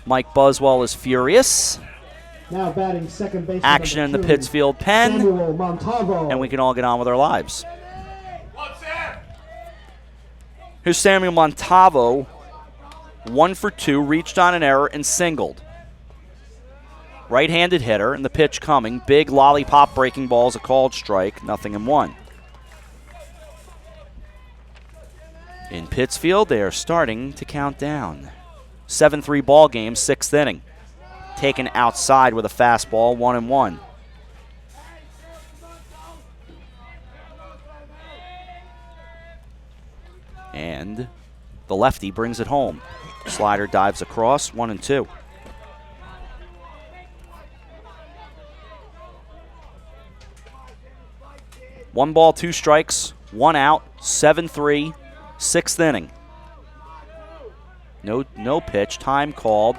Mike Buswell is furious. Now batting second base. Action in the Pittsfield pen. Samuel Montalvo. And we can all get on with our lives. Here's Samuel Montalvo. 1 for 2, reached on an error and singled. Right-handed hitter, and the pitch coming. Big lollipop breaking ball is a called strike. 0-1. In Pittsfield, they are starting to count down. 7-3 ball game, 6th inning. Taken outside with a fastball, 1-1. And the lefty brings it home. Slider dives across, 1-2. One ball, 2 strikes, 1 out, 7-3, 6th inning. No pitch, time called.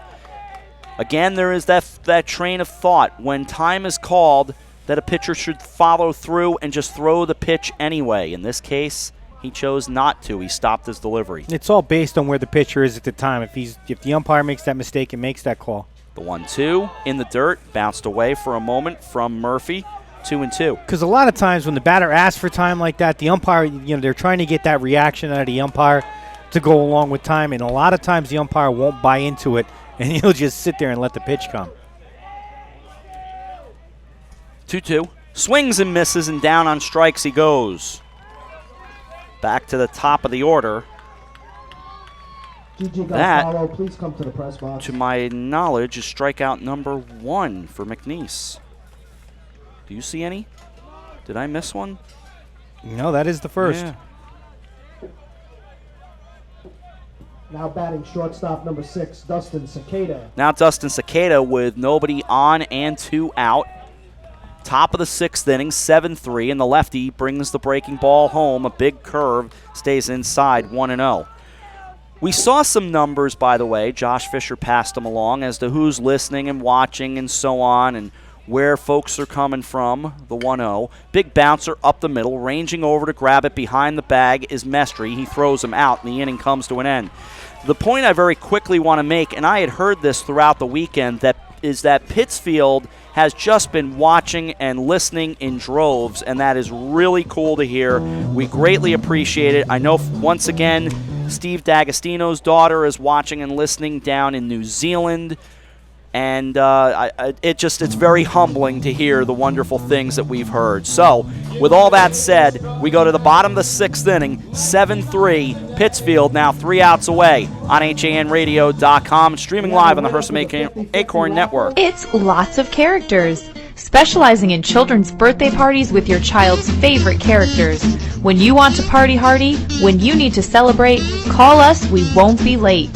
Again, there is that train of thought. When time is called, that a pitcher should follow through and just throw the pitch anyway. In this case, he chose not to. He stopped his delivery. It's all based on where the pitcher is at the time. If the umpire makes that mistake, it makes that call. The 1-2 in the dirt, bounced away for a moment from Murphy. 2-2. Because a lot of times when the batter asks for time like that, the umpire, they're trying to get that reaction out of the umpire to go along with time, and a lot of times the umpire won't buy into it, and he'll just sit there and let the pitch come. 2-2. Swings and misses, and down on strikes he goes. Back to the top of the order. That, please come to the press box. To my knowledge, is strikeout number 1 for McNeese. Do you see any? Did I miss one? No, that is the first. Yeah. Now batting shortstop number 6, Dustin Cicada. Now Dustin Cicada with nobody on and 2 out. Top of the 6th inning, 7-3, and the lefty brings the breaking ball home. A big curve, stays inside, 1-0. We saw some numbers, by the way. Josh Fisher passed them along as to who's listening and watching and so on, and where folks are coming from, the 1-0. Big bouncer up the middle, ranging over to grab it behind the bag is Mestry. He throws him out, and the inning comes to an end. The point I very quickly want to make, and I had heard this throughout the weekend, is that Pittsfield has just been watching and listening in droves, and that is really cool to hear. We greatly appreciate it. I know, once again, Steve D'Agostino's daughter is watching and listening down in New Zealand. And it's very humbling to hear the wonderful things that we've heard. So, with all that said, we go to the bottom of the 6th inning, 7-3, Pittsfield now 3 outs away on HANradio.com, streaming live on the Hersom Acorn Network. It's Lots of Characters, specializing in children's birthday parties with your child's favorite characters. When you want to party hardy, when you need to celebrate, call us, we won't be late.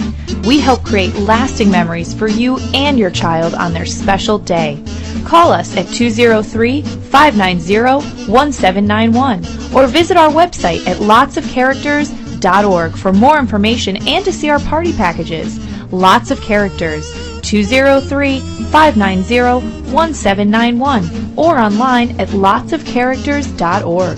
We help create lasting memories for you and your child on their special day. Call us at 203-590-1791 or visit our website at lotsofcharacters.org for more information and to see our party packages. Lots of Characters, 203-590-1791 or online at lotsofcharacters.org.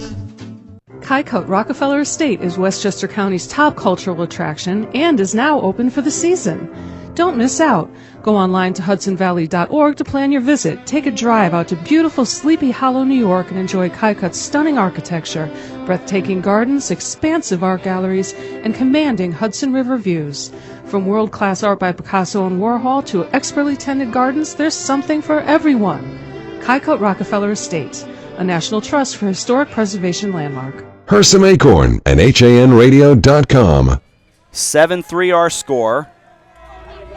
Kycote Rockefeller Estate is Westchester County's top cultural attraction and is now open for the season. Don't miss out. Go online to hudsonvalley.org to plan your visit. Take a drive out to beautiful Sleepy Hollow, New York, and enjoy Kycote's stunning architecture, breathtaking gardens, expansive art galleries, and commanding Hudson River views. From world-class art by Picasso and Warhol to expertly tended gardens, there's something for everyone. Kycote Rockefeller Estate, a National Trust for Historic Preservation landmark. Hersom Acorn and HANradio.com. 7-3 our score.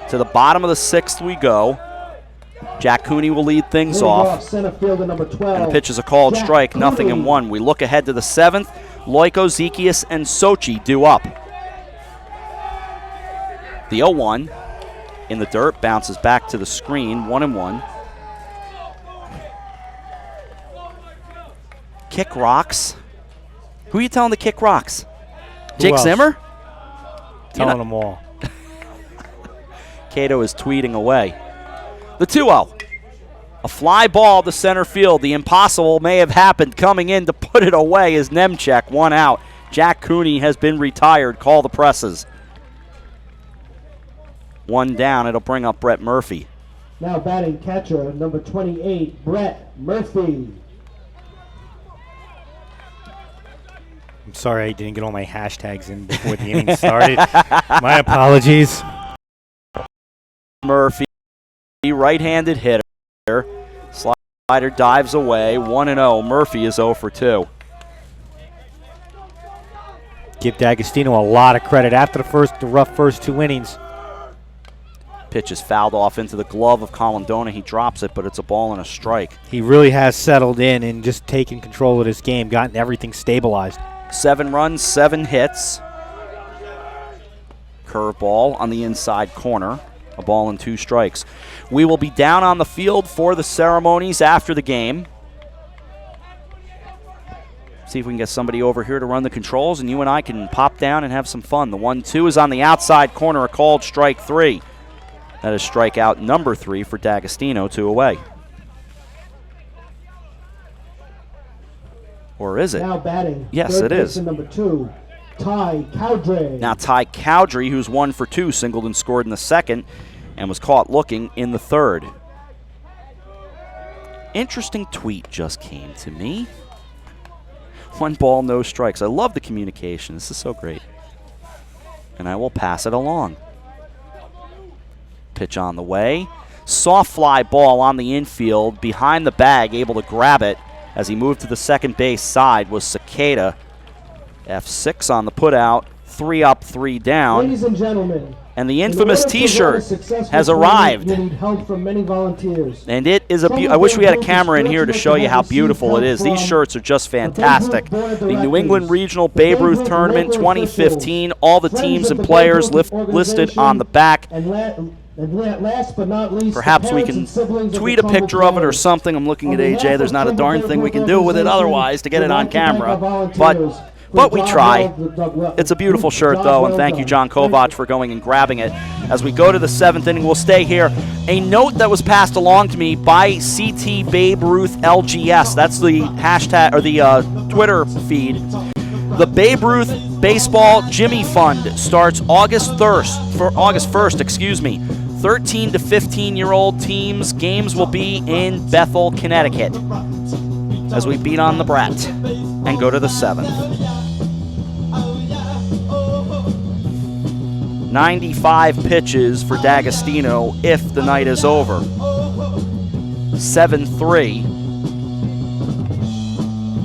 To the bottom of the 6th we go. Jack Cooney will lead things off. Center fielder number 12. And the pitch is a called Jack strike, Cooney. 0-1. We look ahead to the 7th. Loiko, Zekias, and Sochi due up. The 0-1 in the dirt bounces back to the screen, 1-1. Kick rocks. Who are you telling to kick rocks? Jake else? Zimmer? Telling them all. Cato is tweeting away. The 2-0. A fly ball to center field. The impossible may have happened. Coming in to put it away is Nemchek. 1 out. Jack Cooney has been retired. Call the presses. 1 down. It'll bring up Brett Murphy. Now batting catcher number 28, Brett Murphy. I'm sorry I didn't get all my hashtags in before the inning started. My apologies. Murphy, right-handed hitter. Slider dives away. 1-0. Murphy is 0 for 2. Give D'Agostino a lot of credit after the rough first 2 innings. Pitch is fouled off into the glove of Colindona. He drops it, but it's a ball and a strike. He really has settled in and just taken control of this game, gotten everything stabilized. 7 runs, 7 hits. Curveball on the inside corner. A ball and 2 strikes. We will be down on the field for the ceremonies after the game. See if we can get somebody over here to run the controls, and you and I can pop down and have some fun. The 1-2 is on the outside corner, a called strike 3. That is strikeout number 3 for D'Agostino, 2 away. Or is it? Now batting. Yes, it is. Number 2, Ty Cowdrey. Now Ty Cowdrey, who's 1 for 2, singled and scored in the 2nd and was caught looking in the 3rd. Interesting tweet just came to me. 1 ball, no strikes. I love the communication. This is so great. And I will pass it along. Pitch on the way. Soft fly ball on the infield. Behind the bag, able to grab it as he moved to the second base side was Cicada. F6 on the putout. 3 up, 3 down. Ladies and gentlemen. And the infamous T-shirt has arrived. You need help from many volunteers. And it is I wish we had a camera in here to show you how beautiful it is. These shirts are just fantastic. The New England Regional Babe Ruth Tournament 2015. All the teams and players listed on the back. And last but not least, perhaps we can tweet a picture of it or something. I'm looking at AJ. There's not a darn thing we can do with it otherwise to get it on camera. But we try. It's a beautiful shirt, though, and thank you, John Kovach, for going and grabbing it. As we go to the 7th inning, we'll stay here. A note that was passed along to me by CT Babe Ruth LGS. That's the hashtag or the Twitter feed. The Babe Ruth Baseball Jimmy Fund starts August 1st, excuse me. 13 to 15-year-old teams. Games will be in Bethel, Connecticut, as we beat on the Brat and go to the 7th. 95 pitches for D'Agostino if the night is over. 7-3.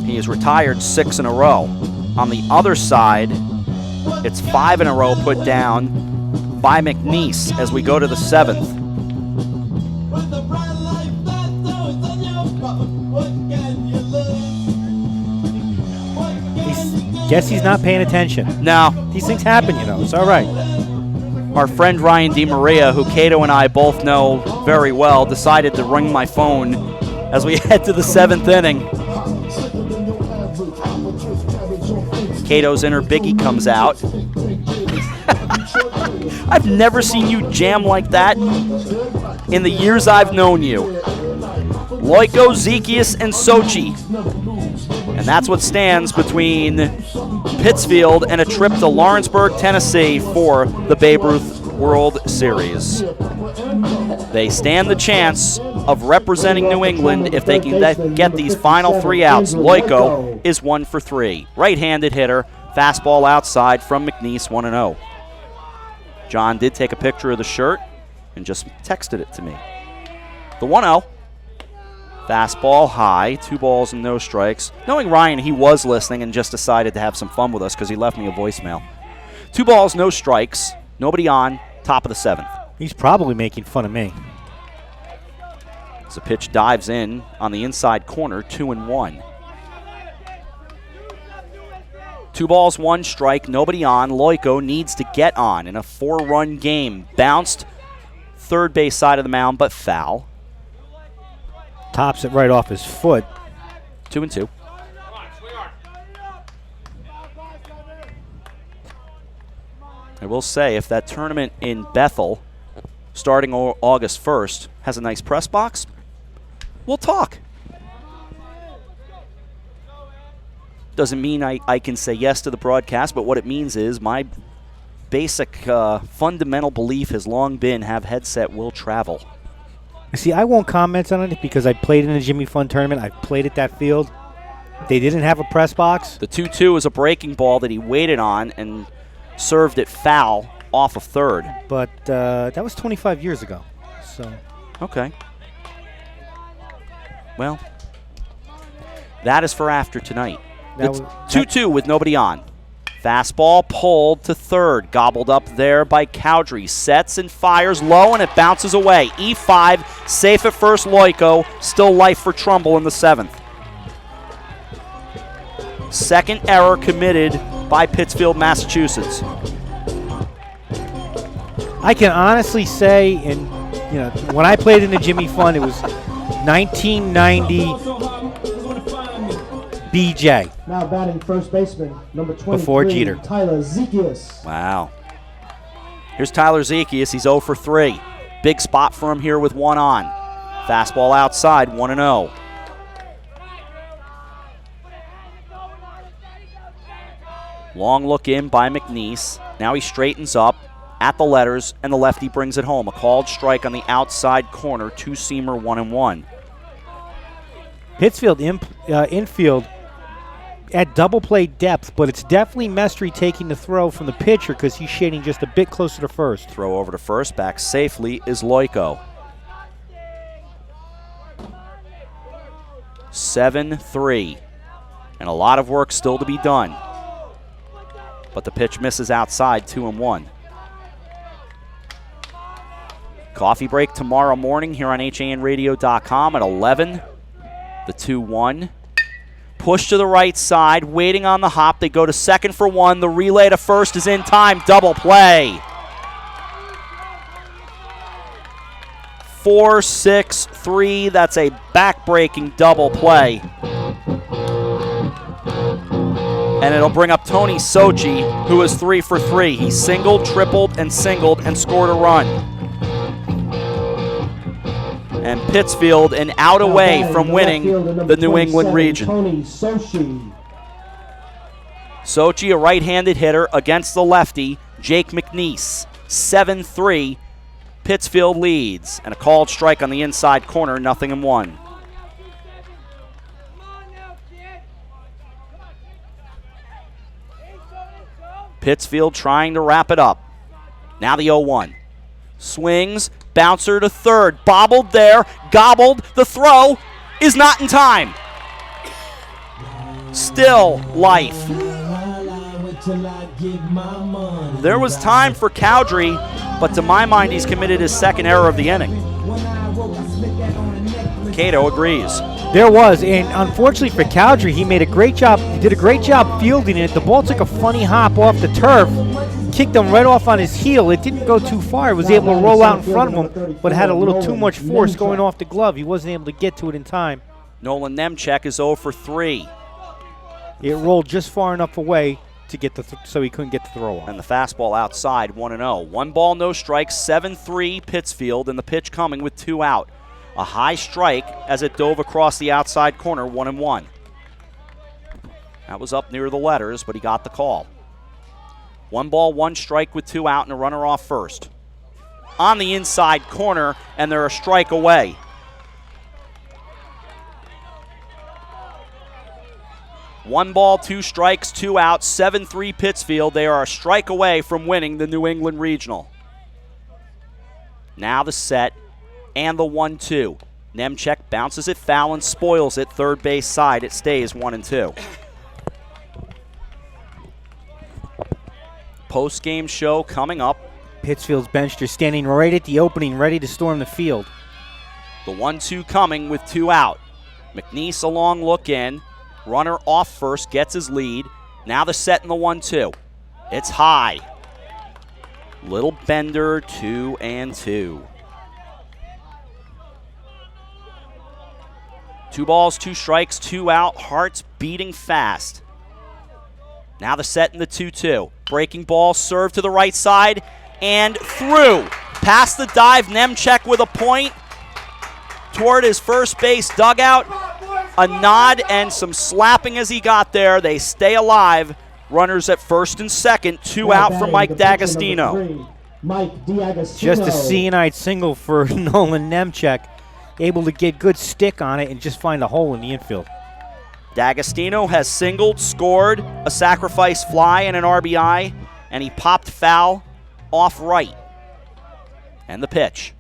He has retired 6 in a row. On the other side, it's 5 in a row put down by McNeese as we go to the 7th. Guess he's not paying attention. No. These things happen, you know. It's all right. Our friend Ryan DiMaria, who Cato and I both know very well, decided to ring my phone as we head to the 7th inning. Cato's inner Biggie comes out. I've never seen you jam like that in the years I've known you. Loiko, Zekias, and Sochi. And that's what stands between Pittsfield and a trip to Lawrenceburg, Tennessee for the Babe Ruth World Series. They stand the chance of representing New England if they can get these final 3 outs. Loiko is 1 for 3. Right-handed hitter, fastball outside from McNeese, 1-0. John did take a picture of the shirt and just texted it to me. The 1-0. Fastball high, 2 balls and no strikes. Knowing Ryan, he was listening and just decided to have some fun with us because he left me a voicemail. 2 balls, no strikes, nobody on, top of the 7th. He's probably making fun of me. As the pitch dives in on the inside corner, 2-1. 2 balls, 1 strike, nobody on. Loiko needs to get on in a 4-run game. Bounced third base side of the mound, but foul. Tops it right off his foot. 2-2. I will say, if that tournament in Bethel, starting August 1st, has a nice press box, we'll talk. Doesn't mean I can say yes to the broadcast, but what it means is my basic fundamental belief has long been have headset will travel. See, I won't comment on it because I played in the Jimmy Fund tournament. I played at that field. They didn't have a press box. The 2-2 is a breaking ball that he waited on and served it foul off of third. But that was 25 years ago. So okay. Well, that is for after tonight. It's 2-2 with nobody on. Fastball pulled to third. Gobbled up there by Cowdrey. Sets and fires low, and it bounces away. E5, safe at first, Loiko. Still life for Trumbull in the 7th. Second error committed by Pittsfield, Massachusetts. I can honestly say, when I played in the Jimmy Fund, it was 1990 BJ. Now batting first baseman, number 23, before Jeter. Tyler Zekias. Wow. Here's Tyler Zekias. He's 0 for 3. Big spot for him here with 1 on. Fastball outside, 1-0. Long look in by McNeese. Now he straightens up at the letters, and the lefty brings it home. A called strike on the outside corner, 2-seamer, 1-1. Pittsfield infield at double play depth, but it's definitely Mestry taking the throw from the pitcher because he's shading just a bit closer to first. Throw over to first, back safely is Loiko. 7-3, and a lot of work still to be done. But the pitch misses outside, 2-1. Coffee break tomorrow morning here on HANradio.com at 11. The 2-1. Push to the right side, waiting on the hop. They go to second for 1. The relay to first is in time. Double play. 4-6-3. That's a back-breaking double play. And it'll bring up Tony Sochi, who is 3 for 3. He singled, tripled, and scored a run. And Pittsfield an out away from winning the New England region. Sochi, a right-handed hitter against the lefty, Jake McNeese. 7-3, Pittsfield leads. And a called strike on the inside corner, 0-1. Pittsfield trying to wrap it up. Now the 0-1. Swings, bouncer to third, bobbled there, gobbled, the throw is not in time. Still life. There was time for Cowdrey, but to my mind he's committed his second error of the inning. Cato agrees. There was, and unfortunately for Cowdrey, he did a great job fielding it. The ball took a funny hop off the turf, kicked him right off on his heel. It didn't go too far. It was able to roll out in front of him, but had a little too much force going off the glove. He wasn't able to get to it in time. Nolan Nemchek is 0 for 3. It rolled just far enough away to get so he couldn't get the throw on. And the fastball outside, 1-0. 1 ball, no strikes, 7-3 Pittsfield, and the pitch coming with 2 out. A high strike as it dove across the outside corner, 1-1. That was up near the letters, but he got the call. 1 ball, 1 strike with 2 out and a runner off first. On the inside corner, and they're a strike away. One ball, 2 strikes, 2 out, 7-3 Pittsfield. They are a strike away from winning the New England Regional. Now the set and the 1-2. Nemchek bounces it foul and spoils it third base side. It stays 1-2. Post-game show coming up. Pittsfield's bench, they're standing right at the opening, ready to storm the field. The 1-2 coming with 2 out. McNeese a long look in. Runner off first, gets his lead. Now the set in the 1-2. It's high. Little bender, 2-2. 2 balls, 2 strikes, 2 out. Hearts beating fast. Now the set in the 2-2. Breaking ball, serve to the right side, and through. Past the dive, Nemchek with a point toward his first base dugout. A nod and some slapping as he got there. They stay alive. Runners at first and second. 2 out for Mike D'Agostino. Just a seeing-eyed single for Nolan Nemchek. Able to get good stick on it and just find a hole in the infield. D'Agostino has singled, scored, a sacrifice fly and an RBI, and he popped foul off right. And the pitch.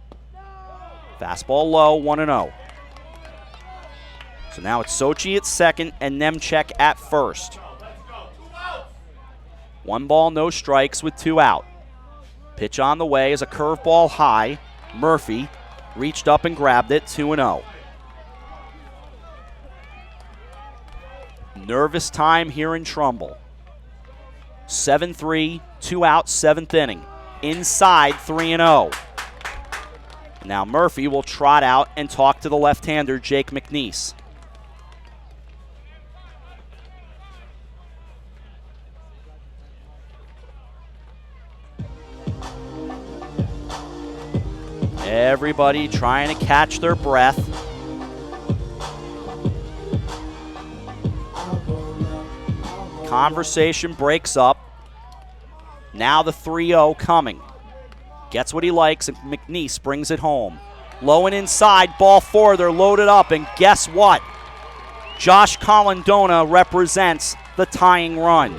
Fastball low, 1-0. So now it's Sochi at second and Nemchek at first. 1 ball, no strikes with 2 out. Pitch on the way is a curveball high. Murphy reached up and grabbed it, 2-0. Nervous time here in Trumbull. 7-3, 2 out, 7th inning. Inside, 3-0. Now Murphy will trot out and talk to the left-hander, Jake McNeese. Everybody trying to catch their breath. Conversation breaks up. Now the 3-0 coming. Gets what he likes, and McNeese brings it home. Low and inside, ball 4, they're loaded up, and guess what? Josh Colindona represents the tying run.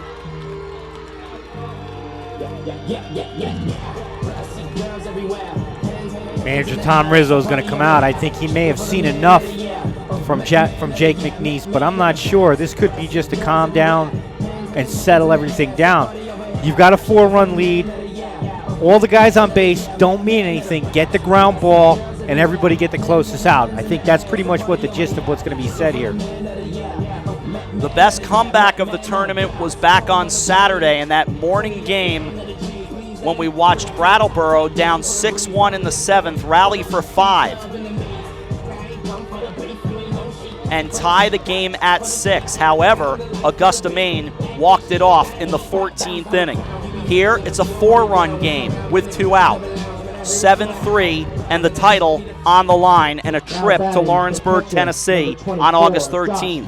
Manager Tom Rizzo is going to come out. I think he may have seen enough from Jake McNeese, but I'm not sure. This could be just to calm down and settle everything down. You've got a 4-run lead. All the guys on base don't mean anything. Get the ground ball and everybody get the closest out. I think that's pretty much what the gist of what's going to be said here. The best comeback of the tournament was back on Saturday in that morning game when we watched Brattleboro down 6-1 in the 7th, rally for 5, and tie the game at 6. However, Augusta, Maine walked it off in the 14th inning. Here, it's a 4-run game with 2 out. 7-3, and the title on the line, and a trip to Lawrenceburg, Tennessee on August 13th.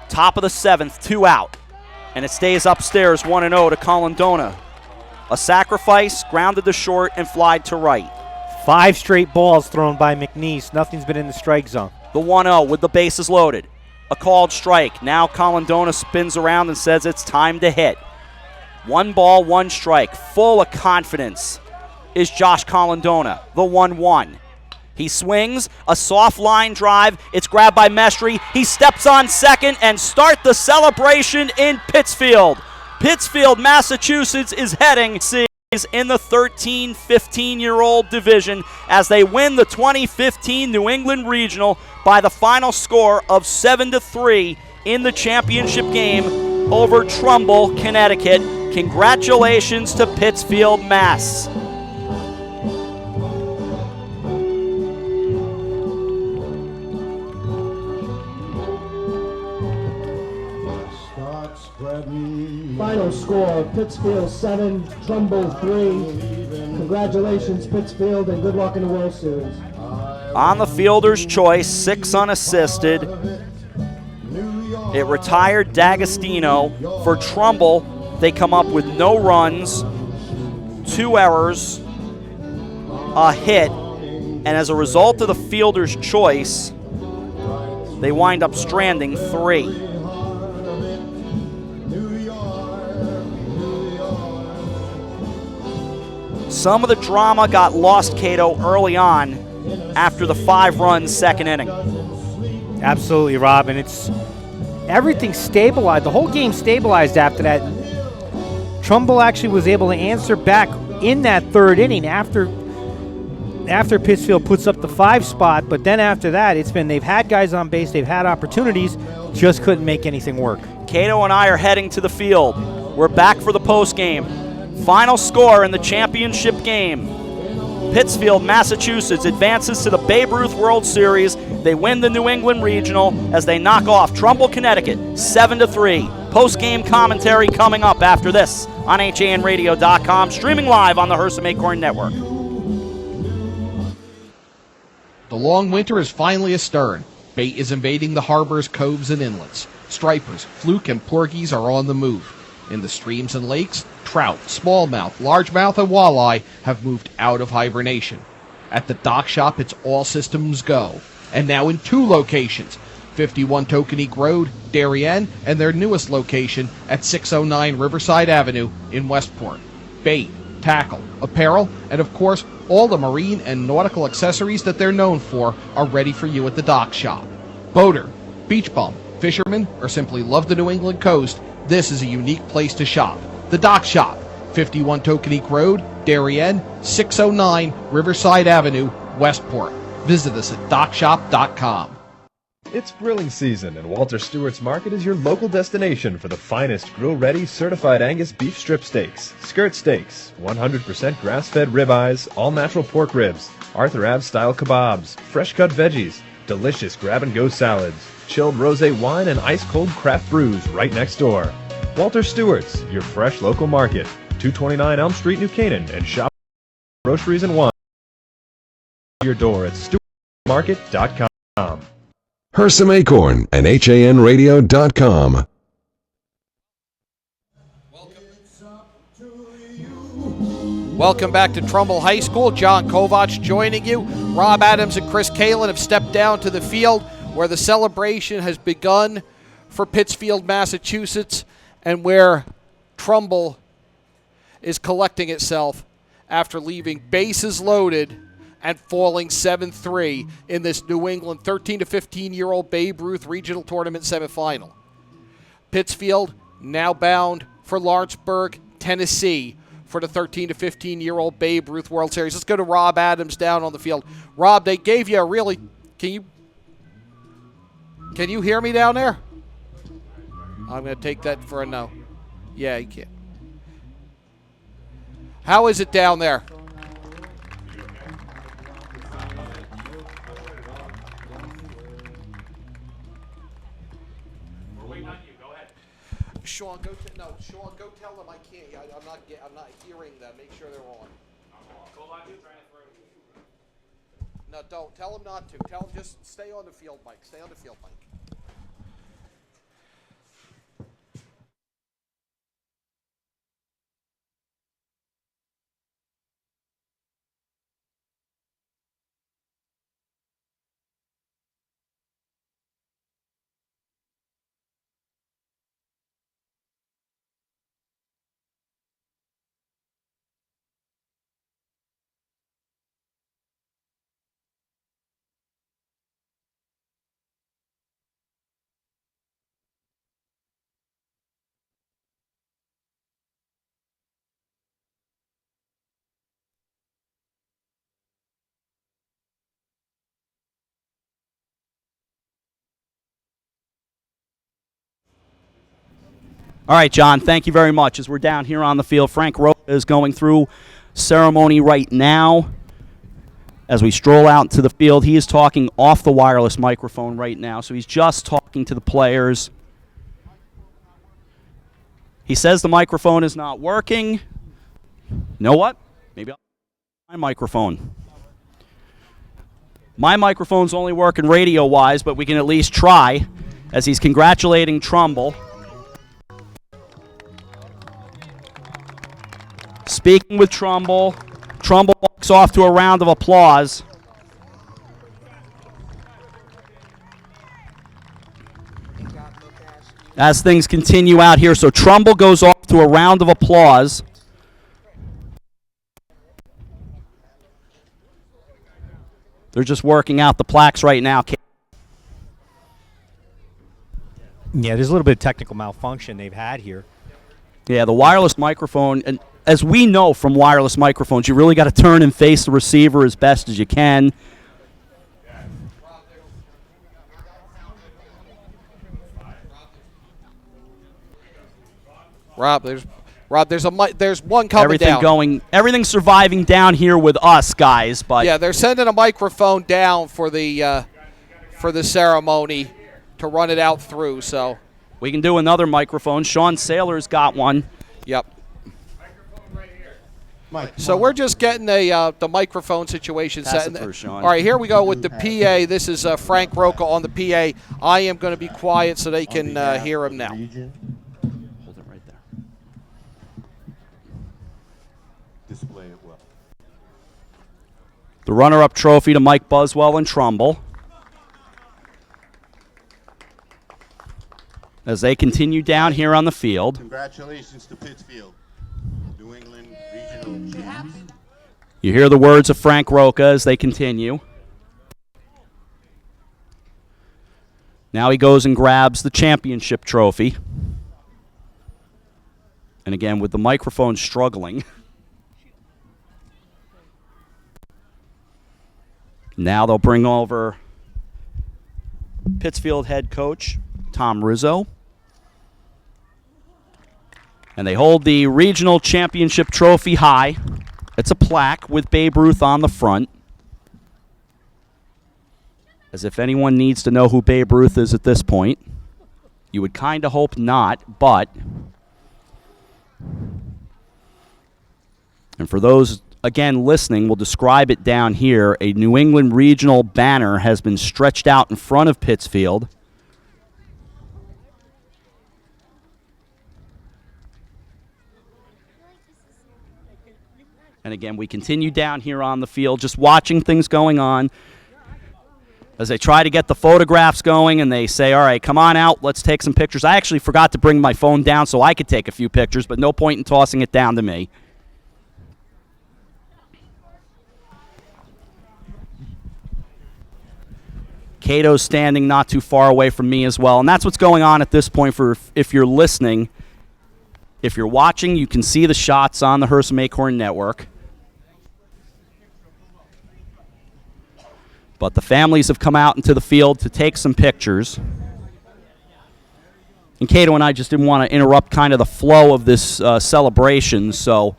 Top of the 7th, 2 out. And it stays upstairs 1-0 to Colindona. A sacrifice, grounded to short, and flied to right. 5 straight balls thrown by McNeese. Nothing's been in the strike zone. The 1-0 with the bases loaded. A called strike. Now Colindona spins around and says it's time to hit. 1 ball, 1 strike. Full of confidence is Josh Colindona, the 1-1. He swings, a soft line drive. It's grabbed by Mestry. He steps on second and start the celebration in Pittsfield. Pittsfield, Massachusetts is heading in the 13-15-year-old division as they win the 2015 New England Regional by the final score of 7-3 in the championship game over Trumbull, Connecticut. Congratulations to Pittsfield, Mass. Final score, Pittsfield 7, Trumbull 3. Congratulations, Pittsfield, and good luck in the World Series. On the fielder's choice, 6 unassisted. It retired D'Agostino. For Trumbull, they come up with no runs, 2 errors, a hit, and as a result of the fielder's choice, they wind up stranding 3. Some of the drama got lost, Cato, early on after the 5-run second inning. Absolutely, Rob, and it's everything stabilized. The whole game stabilized after that. Trumbull actually was able to answer back in that 3rd inning after after Pittsfield puts up the 5 spot, but then after that, it's been they've had guys on base, they've had opportunities, just couldn't make anything work. Cato and I are heading to the field. We're back for the postgame. Final score in the championship game. Pittsfield, Massachusetts advances to the Babe Ruth World Series. They win the New England Regional as they knock off Trumbull, Connecticut, 7-3. Post-game commentary coming up after this on HANradio.com, streaming live on the Hersom Acorn Network. The long winter is finally astern. Bait is invading the harbors, coves, and inlets. Stripers, fluke, and porgies are on the move. In the streams and lakes, trout, smallmouth, largemouth, and walleye have moved out of hibernation. At the dock shop, it's all systems go. And now in 2 locations, 51 Tokenique Road, Darien, and their newest location at 609 Riverside Avenue in Westport. Bait, tackle, apparel, and of course, all the marine and nautical accessories that they're known for are ready for you at the dock shop. Boater, beach bum, fisherman, or simply love the New England coast, this is a unique place to shop. The Dock Shop, 51 Tokenique Road, Darien, 609 Riverside Avenue, Westport. Visit us at dockshop.com. It's grilling season, and Walter Stewart's Market is your local destination for the finest grill-ready certified Angus beef strip steaks, skirt steaks, 100% grass-fed ribeyes, all-natural pork ribs, Arthur Ave-style kebabs, fresh-cut veggies, delicious grab-and-go salads, chilled rosé wine, and ice-cold craft brews right next door. Walter Stewart's, your fresh local market, 229 Elm Street, New Canaan, and shop groceries and wine. Your door at stewartmarket.com. Hersom Acorn and HANradio.com. Welcome back to Trumbull High School. John Kovach joining you. Rob Adams and Chris Kalin have stepped down to the field where the celebration has begun for Pittsfield, Massachusetts, and where Trumbull is collecting itself after leaving bases loaded and falling 7-3 in this New England 13 to 15-year-old Babe Ruth Regional Tournament semifinal. Pittsfield now bound for Lawrenceburg, Tennessee for the 13 to 15-year-old Babe Ruth World Series. Let's go to Rob Adams down on the field. Rob, they gave you a really... Can you hear me down there? I'm going to take that for a no. Yeah, you can. How is it down there? Sean, go tell them I can't. I'm not hearing them. Make sure they're on. No, don't. Tell them not to. Tell them just stay on the field mic. Stay on the field mic. All right, John, thank you very much. As we're down here on the field, Frank Rowe is going through ceremony right now. As we stroll out to the field, he is talking off the wireless microphone right now, so he's just talking to the players. He says the microphone is not working. You know what? Maybe I'll my microphone. My microphone's only working radio-wise, but we can at least try, as he's congratulating Trumbull. Speaking with Trumbull, Trumbull walks off to a round of applause. As things continue out here, so Trumbull goes off to a round of applause. They're just working out the plaques right now. Yeah, there's a little bit of technical malfunction they've had here. Yeah, the wireless microphone, and as we know from wireless microphones, you really got to turn and face the receiver as best as you can. Rob, there's one coming down. Everything's surviving down here with us guys, but yeah, they're sending a microphone down for the ceremony to run it out through. So we can do another microphone. Sean Saylor's got one. Yep. So we're just getting the microphone situation set. All right, here we go with the PA. This is Frank Roca on the PA. I am going to be quiet so they can hear him now. Hold it right there. Display it well. The runner-up trophy to Mike Buswell and Trumbull, as they continue down here on the field. Congratulations to Pittsfield, New England Regional Champions. You hear the words of Frank Roca as they continue. Now he goes and grabs the championship trophy. And again, with the microphone struggling. Now they'll bring over Pittsfield head coach Tom Rizzo. And they hold the regional championship trophy high. It's a plaque with Babe Ruth on the front. As if anyone needs to know who Babe Ruth is at this point. You would kind of hope not, but... And for those, again, listening, we'll describe it down here. A New England regional banner has been stretched out in front of Pittsfield. And again, we continue down here on the field, just watching things going on. As they try to get the photographs going, and they say, all right, come on out, let's take some pictures. I actually forgot to bring my phone down so I could take a few pictures, but no point in tossing it down to me. Cato's standing not too far away from me as well, and that's what's going on at this point for if you're listening. If you're watching, you can see the shots on the Hersom Acorn Network. But the families have come out into the field to take some pictures. And Cato and I just didn't want to interrupt kind of the flow of this celebration, so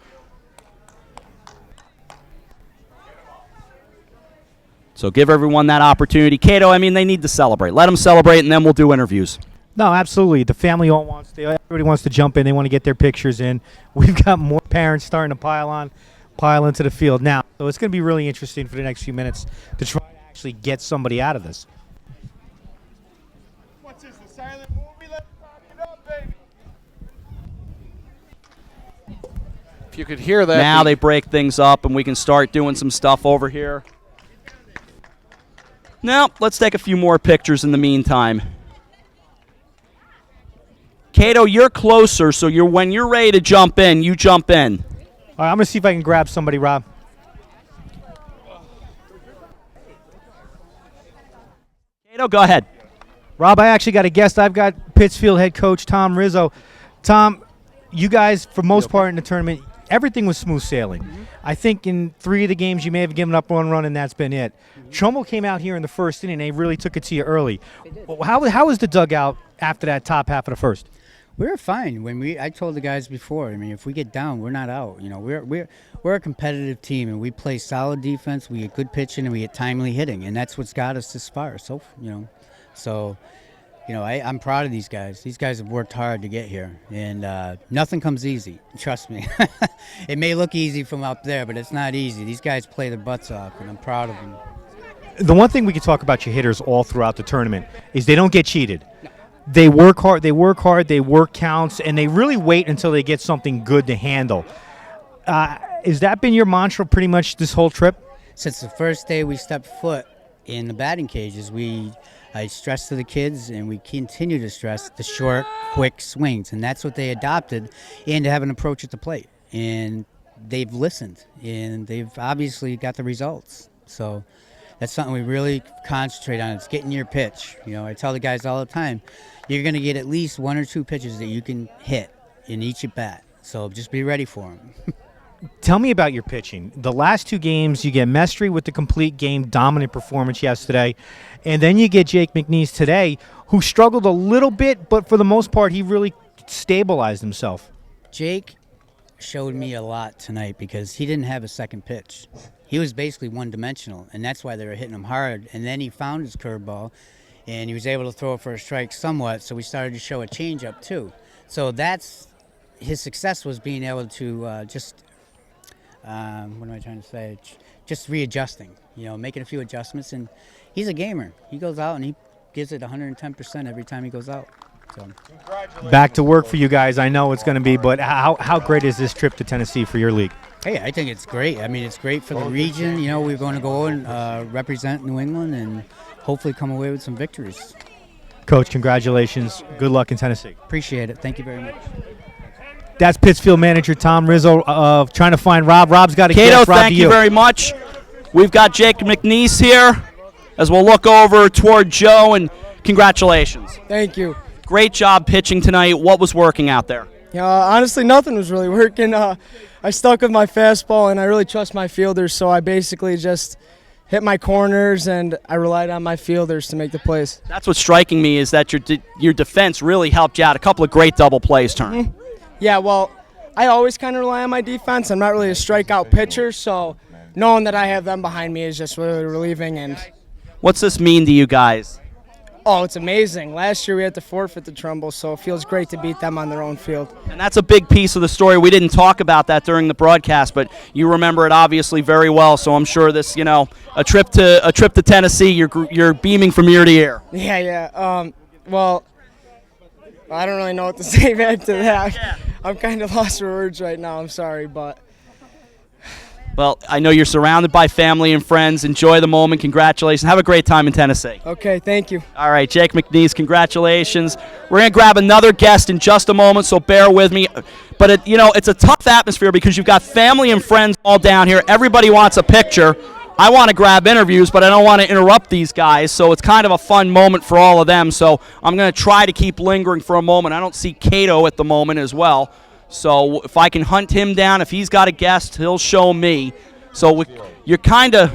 give everyone that opportunity. Cato, I mean, they need to celebrate. Let them celebrate, and then we'll do interviews. No, absolutely. The family all wants to. Everybody wants to jump in. They want to get their pictures in. We've got more parents starting to pile into the field now. So it's going to be really interesting for the next few minutes to try to actually get somebody out of this. What's this, the silent movie? Let's pop it up, baby. If you could hear that. Now they break things up, and we can start doing some stuff over here. Now, let's take a few more pictures in the meantime. Cato, you're closer, so when you're ready to jump in, you jump in. All right, I'm going to see if I can grab somebody, Rob. Cato, go ahead. Rob, I actually got a guest. I've got Pittsfield head coach Tom Rizzo. Tom, you guys, for most part in the tournament, everything was smooth sailing. Mm-hmm. I think in 3 of the games you may have given up one run, and that's been it. Mm-hmm. Trumbull came out here in the first inning. They really took it to you early. How was the dugout after that top half of the first? We were fine. I told the guys before, I mean, if we get down, we're not out. You know, we're a competitive team, and we play solid defense. We get good pitching, and we get timely hitting, and that's what's got us this far. So, I'm proud of these guys. These guys have worked hard to get here, and nothing comes easy. Trust me. It may look easy from up there, but it's not easy. These guys play their butts off, and I'm proud of them. The one thing we can talk about your hitters all throughout the tournament is they don't get cheated. No. They work hard, they work counts, and they really wait until they get something good to handle. Has that been your mantra pretty much this whole trip? Since the first day we stepped foot in the batting cages, I stressed to the kids, and we continue to stress the short, quick swings, and that's what they adopted, and to have an approach at the plate. And they've listened, and they've obviously got the results. So that's something we really concentrate on. It's getting your pitch. You know, I tell the guys all the time, you're going to get at least 1 or 2 pitches that you can hit in each at bat. So just be ready for him. Tell me about your pitching. The last 2 games, you get Mestry with the complete game, dominant performance yesterday, and then you get Jake McNeese today, who struggled a little bit, but for the most part, he really stabilized himself. Jake showed me a lot tonight because he didn't have a second pitch. He was basically one-dimensional, and that's why they were hitting him hard. And then he found his curveball, and he was able to throw it for a strike somewhat, so we started to show a changeup too. So that's his success, was being able to what am I trying to say? Just readjusting, making a few adjustments. And he's a gamer. He goes out and he gives it 110% every time he goes out. So Back to work for you guys. I know it's going to be, but how great is this trip to Tennessee for your league? Hey, I think it's great. I mean, it's great for the region. We're going to go and represent New England and hopefully come away with some victories. Coach, congratulations. Good luck in Tennessee. Appreciate it. Thank you very much. That's Pittsfield manager Tom Rizzo trying to find Rob. Rob's got a Cato, guess. Rob, thank you very much. We've got Jake McNeese here as we'll look over toward Joe, and congratulations. Thank you. Great job pitching tonight. What was working out there? Honestly, nothing was really working. I stuck with my fastball, and I really trust my fielders, so I basically just hit my corners, and I relied on my fielders to make the plays. That's what's striking me, is that your defense really helped you out. A couple of great double plays turned. Yeah, well, I always kind of rely on my defense. I'm not really a strikeout pitcher, so knowing that I have them behind me is just really relieving. And what's this mean to you guys? Oh, it's amazing. Last year we had to forfeit the Trumbull, so it feels great to beat them on their own field. And that's a big piece of the story. We didn't talk about that during the broadcast, but you remember it obviously very well. So I'm sure this, a trip to Tennessee, you're beaming from ear to ear. Yeah. Well, I don't really know what to say back to that. Yeah. I'm kind of lost for words right now. I'm sorry, but. Well, I know you're surrounded by family and friends. Enjoy the moment. Congratulations. Have a great time in Tennessee. Okay, thank you. All right, Jake McNeese, congratulations. We're going to grab another guest in just a moment, so bear with me. But, it's a tough atmosphere because you've got family and friends all down here. Everybody wants a picture. I want to grab interviews, but I don't want to interrupt these guys, so it's kind of a fun moment for all of them. So I'm going to try to keep lingering for a moment. I don't see Cato at the moment as well. So if I can hunt him down, if he's got a guest, he'll show me. So you're kind of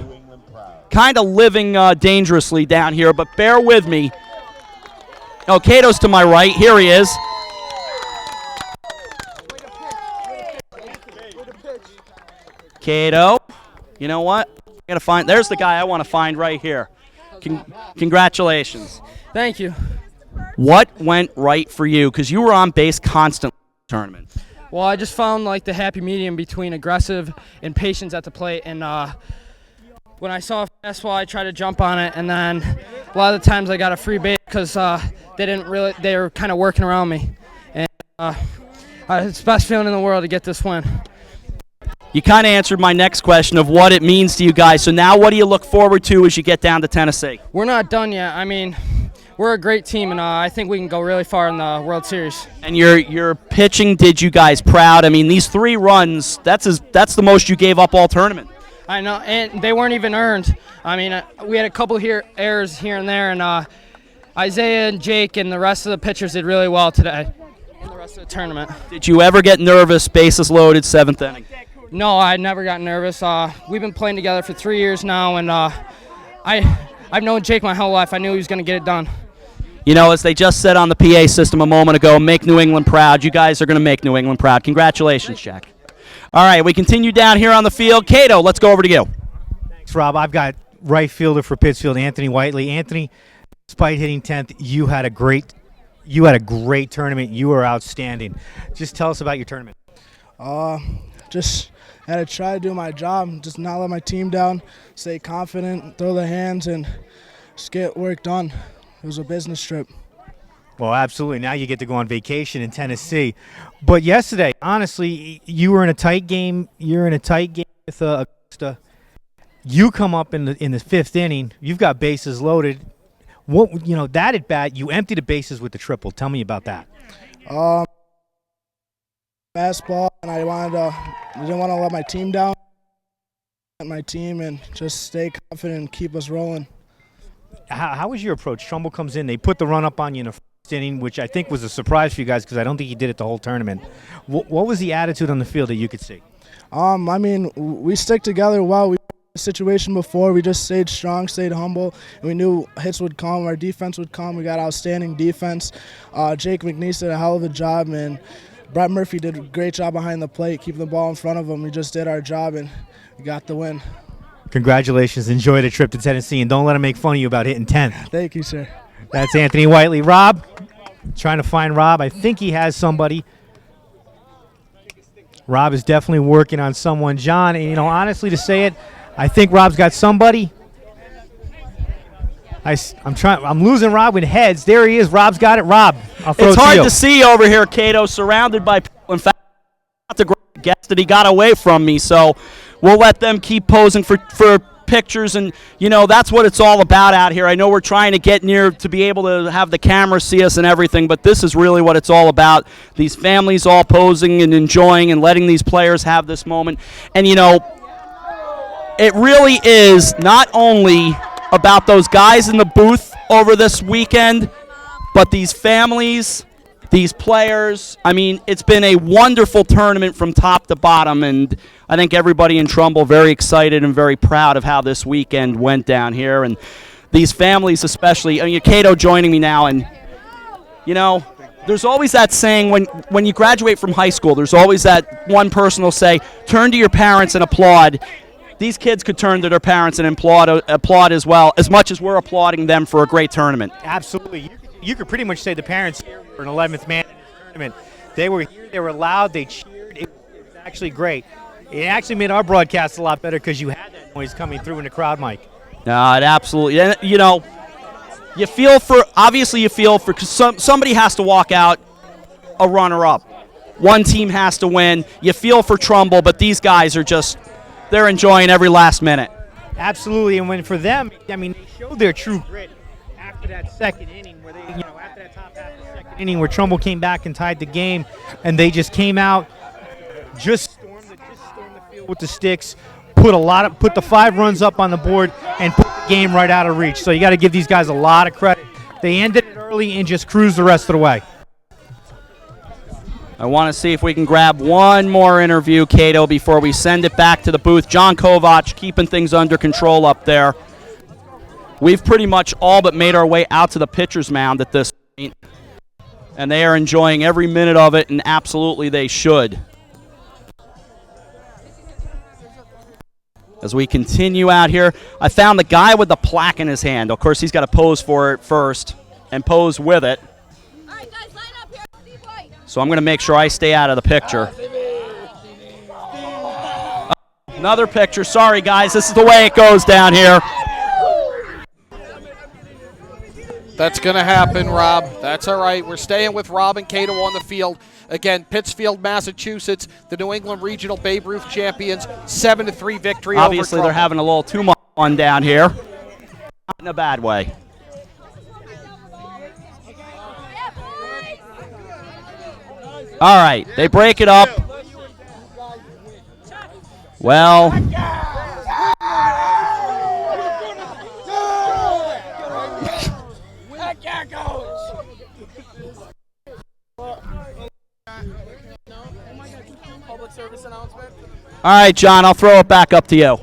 living dangerously down here, but bear with me. Oh, Cato's to my right. Here he is. Cato, you know what? I gotta find. There's the guy I want to find right here. Congratulations. Thank you. What went right for you? Because you were on base constantly in the tournament. Well, I just found the happy medium between aggressive and patience at the plate. And when I saw a fastball, I tried to jump on it. And then a lot of the times I got a free base because they were kind of working around me. And it's the best feeling in the world to get this win. You kind of answered my next question of what it means to you guys. So now what do you look forward to as you get down to Tennessee? We're not done yet. I mean, we're a great team, and I think we can go really far in the World Series. And your pitching did you guys proud. I mean, these 3 runs, that's the most you gave up all tournament. I know, and they weren't even earned. I mean, we had a couple errors here and there, and Isaiah and Jake and the rest of the pitchers did really well today in the rest of the tournament. Did you ever get nervous, bases loaded, 7th inning? No, I never got nervous. We've been playing together for 3 years now, and I've known Jake my whole life. I knew he was going to get it done. As they just said on the PA system a moment ago, make New England proud. You guys are going to make New England proud. Congratulations, Jack. All right, we continue down here on the field. Cato, let's go over to you. Thanks, Rob. I've got right fielder for Pittsfield, Anthony Whiteley. Anthony, despite hitting 10th, you had a great tournament. You were outstanding. Just tell us about your tournament. Just had to try to do my job, just not let my team down, stay confident, throw the hands, and just get work done. It was a business trip. Well, absolutely. Now you get to go on vacation in Tennessee. But yesterday, honestly, you were in a tight game. You're in a tight game with Augusta. You come up in the 5th inning. You've got bases loaded. That at bat, you empty the bases with the triple. Tell me about that. Fastball, and I didn't want to let my team down. My team and just stay confident and keep us rolling. How was your approach? Trumbull comes in. They put the run up on you in the 1st inning, which I think was a surprise for you guys because I don't think he did it the whole tournament. What was the attitude on the field that you could see? I mean, we stick together well. We the situation before, we just stayed strong, stayed humble, and we knew hits would come, our defense would come. We got outstanding defense. Jake McNeese did a hell of a job, and Brett Murphy did a great job behind the plate, keeping the ball in front of him. We just did our job, and we got the win. Congratulations. Enjoy the trip to Tennessee, and don't let him make fun of you about hitting 10th. Thank you, sir. That's Anthony Whiteley. Rob, trying to find Rob. I think he has somebody. Rob is definitely working on someone. John, and honestly to say it, I think Rob's got somebody. I'm losing Rob with heads. There he is. Rob's got it. Rob, I'll throw it to you. It's hard to see over here, Cato, surrounded by people. In fact, not the great guess that he got away from me, so we'll let them keep posing for pictures, and that's what it's all about out here. I know we're trying to get near to be able to have the camera see us and everything, but this is really what it's all about. These families all posing and enjoying and letting these players have this moment. And it really is not only about those guys in the booth over this weekend, but these families, these players. I mean, it's been a wonderful tournament from top to bottom, and I think everybody in Trumbull very excited and very proud of how this weekend went down here. And these families especially, I mean, Cato joining me now, and there's always that saying when you graduate from high school, there's always that one person will say, turn to your parents and applaud. These kids could turn to their parents and applaud as well, as much as we're applauding them for a great tournament. Absolutely. You could pretty much say the parents here were an 11th man in the tournament. They were here, they were loud, they cheered. It was actually great. It actually made our broadcast a lot better because you had that noise coming through in the crowd, Mike. No, it absolutely. And, you feel for, because somebody has to walk out a runner-up. One team has to win. You feel for Trumbull, but these guys are they're enjoying every last minute. Absolutely, and for them, I mean, they showed their true grit after that second inning, where after that top half of the second inning, where Trumbull came back and tied the game, and they just came out, just stormed the field with the sticks, put the 5 runs up on the board, and put the game right out of reach. So you got to give these guys a lot of credit. They ended it early and just cruised the rest of the way. I want to see if we can grab one more interview, Cato, before we send it back to the booth. John Kovach keeping things under control up there. We've pretty much all but made our way out to the pitcher's mound at this point, and they are enjoying every minute of it, and absolutely they should. As we continue out here, I found the guy with the plaque in his hand. Of course, he's got to pose for it first and pose with it. So I'm going to make sure I stay out of the picture. Another picture. Sorry, guys. This is the way it goes down here. That's going to happen, Rob. That's all right. We're staying with Rob and Cato on the field. Again, Pittsfield, Massachusetts, the New England Regional Babe Ruth champions, 7-3 victory over Obviously, they're having a little too much fun down here. Not in a bad way. All right, they break it up. Well, all right, John, I'll throw it back up to you.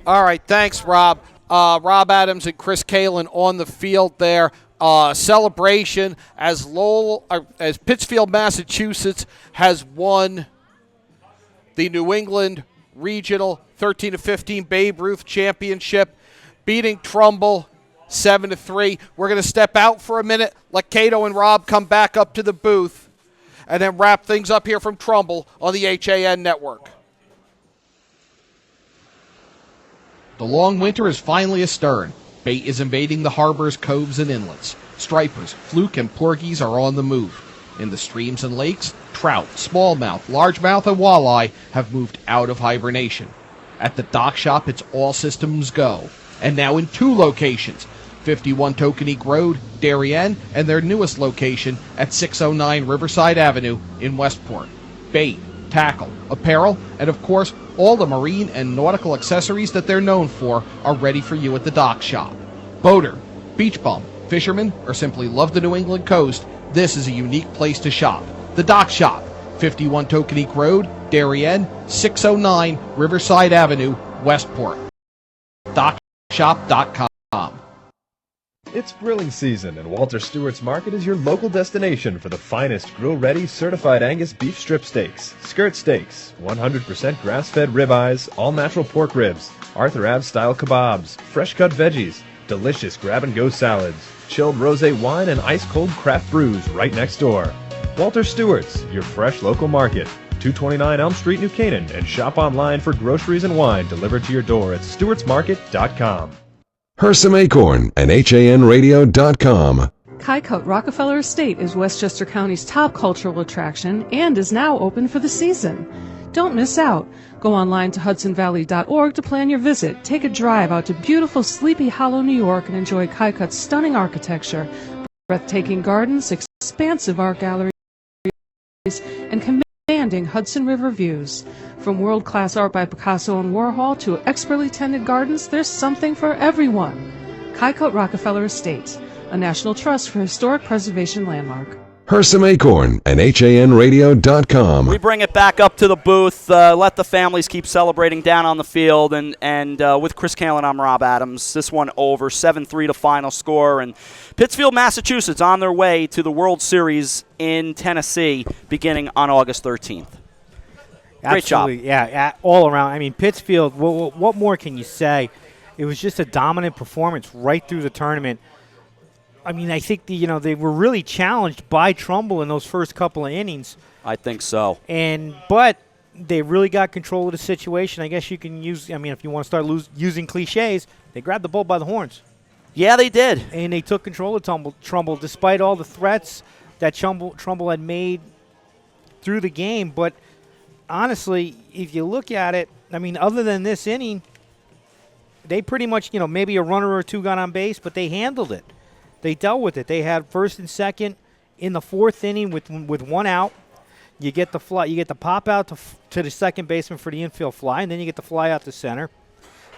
All right, thanks, Rob. Rob Adams and Chris Kalin on the field there. Celebration as Pittsfield, Massachusetts has won the New England Regional 13-15 Babe Ruth Championship, beating Trumbull 7-3. We're going to step out for a minute, let Cato and Rob come back up to the booth, and then wrap things up here from Trumbull on the HAN network. The long winter is finally astern. Bait is invading the harbors, coves, and inlets. Stripers, fluke, and porgies are on the move. In the streams and lakes, trout, smallmouth, largemouth, and walleye have moved out of hibernation. At the dock shop, it's all systems go. And now in 2 locations, 51 Tokenique Road, Darien, and their newest location at 609 Riverside Avenue in Westport. Bait, tackle, apparel, and of course, all the marine and nautical accessories that they're known for are ready for you at the dock shop. Boater, beach bum, Fishermen or simply love the New England coast, this is a unique place to shop. The Dock Shop, 51 Tokenique Road, Darien, 609 Riverside Avenue, Westport. DockShop.com. It's grilling season, and Walter Stewart's Market is your local destination for the finest grill-ready certified Angus beef strip steaks, skirt steaks, 100% grass-fed ribeyes, all-natural pork ribs, Arthur Ave-style kebabs, fresh-cut veggies, delicious grab-and-go salads, chilled rosé wine, and ice-cold craft brews right next door. Walter Stewart's, your fresh local market. 229 Elm Street, New Canaan, and shop online for groceries and wine delivered to your door at stewartsmarket.com. Hersom Acorn and HANradio.com. Kycote Rockefeller Estate is Westchester County's top cultural attraction and is now open for the season. Don't miss out. Go online to hudsonvalley.org to plan your visit. Take a drive out to beautiful Sleepy Hollow, New York, and enjoy Kycote's stunning architecture, breathtaking gardens, expansive art galleries, and commanding Hudson River views. From world-class art by Picasso and Warhol to expertly tended gardens, there's something for everyone. Kycote Rockefeller Estate, a national trust for historic preservation landmark. Hersom Acorn and HANradio.com. We bring it back up to the booth. Let the families keep celebrating down on the field. And with Chris Kalen, I'm Rob Adams. This one over, 7-3 to final score. And Pittsfield, Massachusetts on their way to the World Series in Tennessee beginning on August 13th. Great job. Yeah, all around. I mean, Pittsfield, what more can you say? It was just a dominant performance right through the tournament. I mean, I think they were really challenged by Trumbull in those first couple of innings. I think so. But they really got control of the situation. I guess you can use, if you want to start using cliches, they grabbed the bull by the horns. Yeah, they did. And they took control of Trumbull despite all the threats that Trumbull had made through the game. But honestly, if you look at it, other than this inning, they pretty much, maybe a runner or two got on base, but they handled it. They dealt with it. They had first and second in the fourth inning with one out. You get the fly, you get the pop out to the second baseman for the infield fly, and then you get the fly out to center.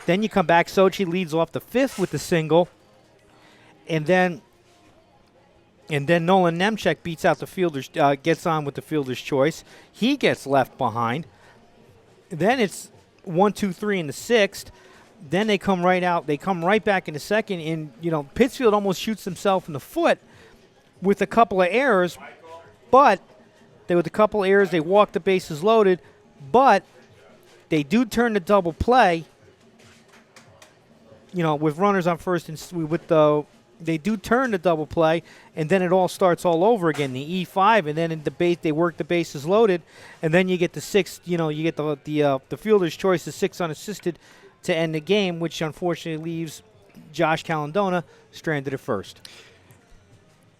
Then you come back. Sochi leads off the fifth with the single, and then Nolan Nemchek beats out the fielders, gets on with the fielder's choice. He gets left behind. Then it's 1, 2, 3 in the sixth. Then they come right out. They come right back in the second, and Pittsfield almost shoots himself in the foot with a couple of errors. But with a couple of errors, they walk the bases loaded. But they do turn the double play. With runners on first and they do turn the double play, and then it all starts all over again. The E5, and then in the base they work the bases loaded, and then you get the sixth. You get the fielder's choice, the 6 unassisted, to end the game, which unfortunately leaves Josh Calandona stranded at first.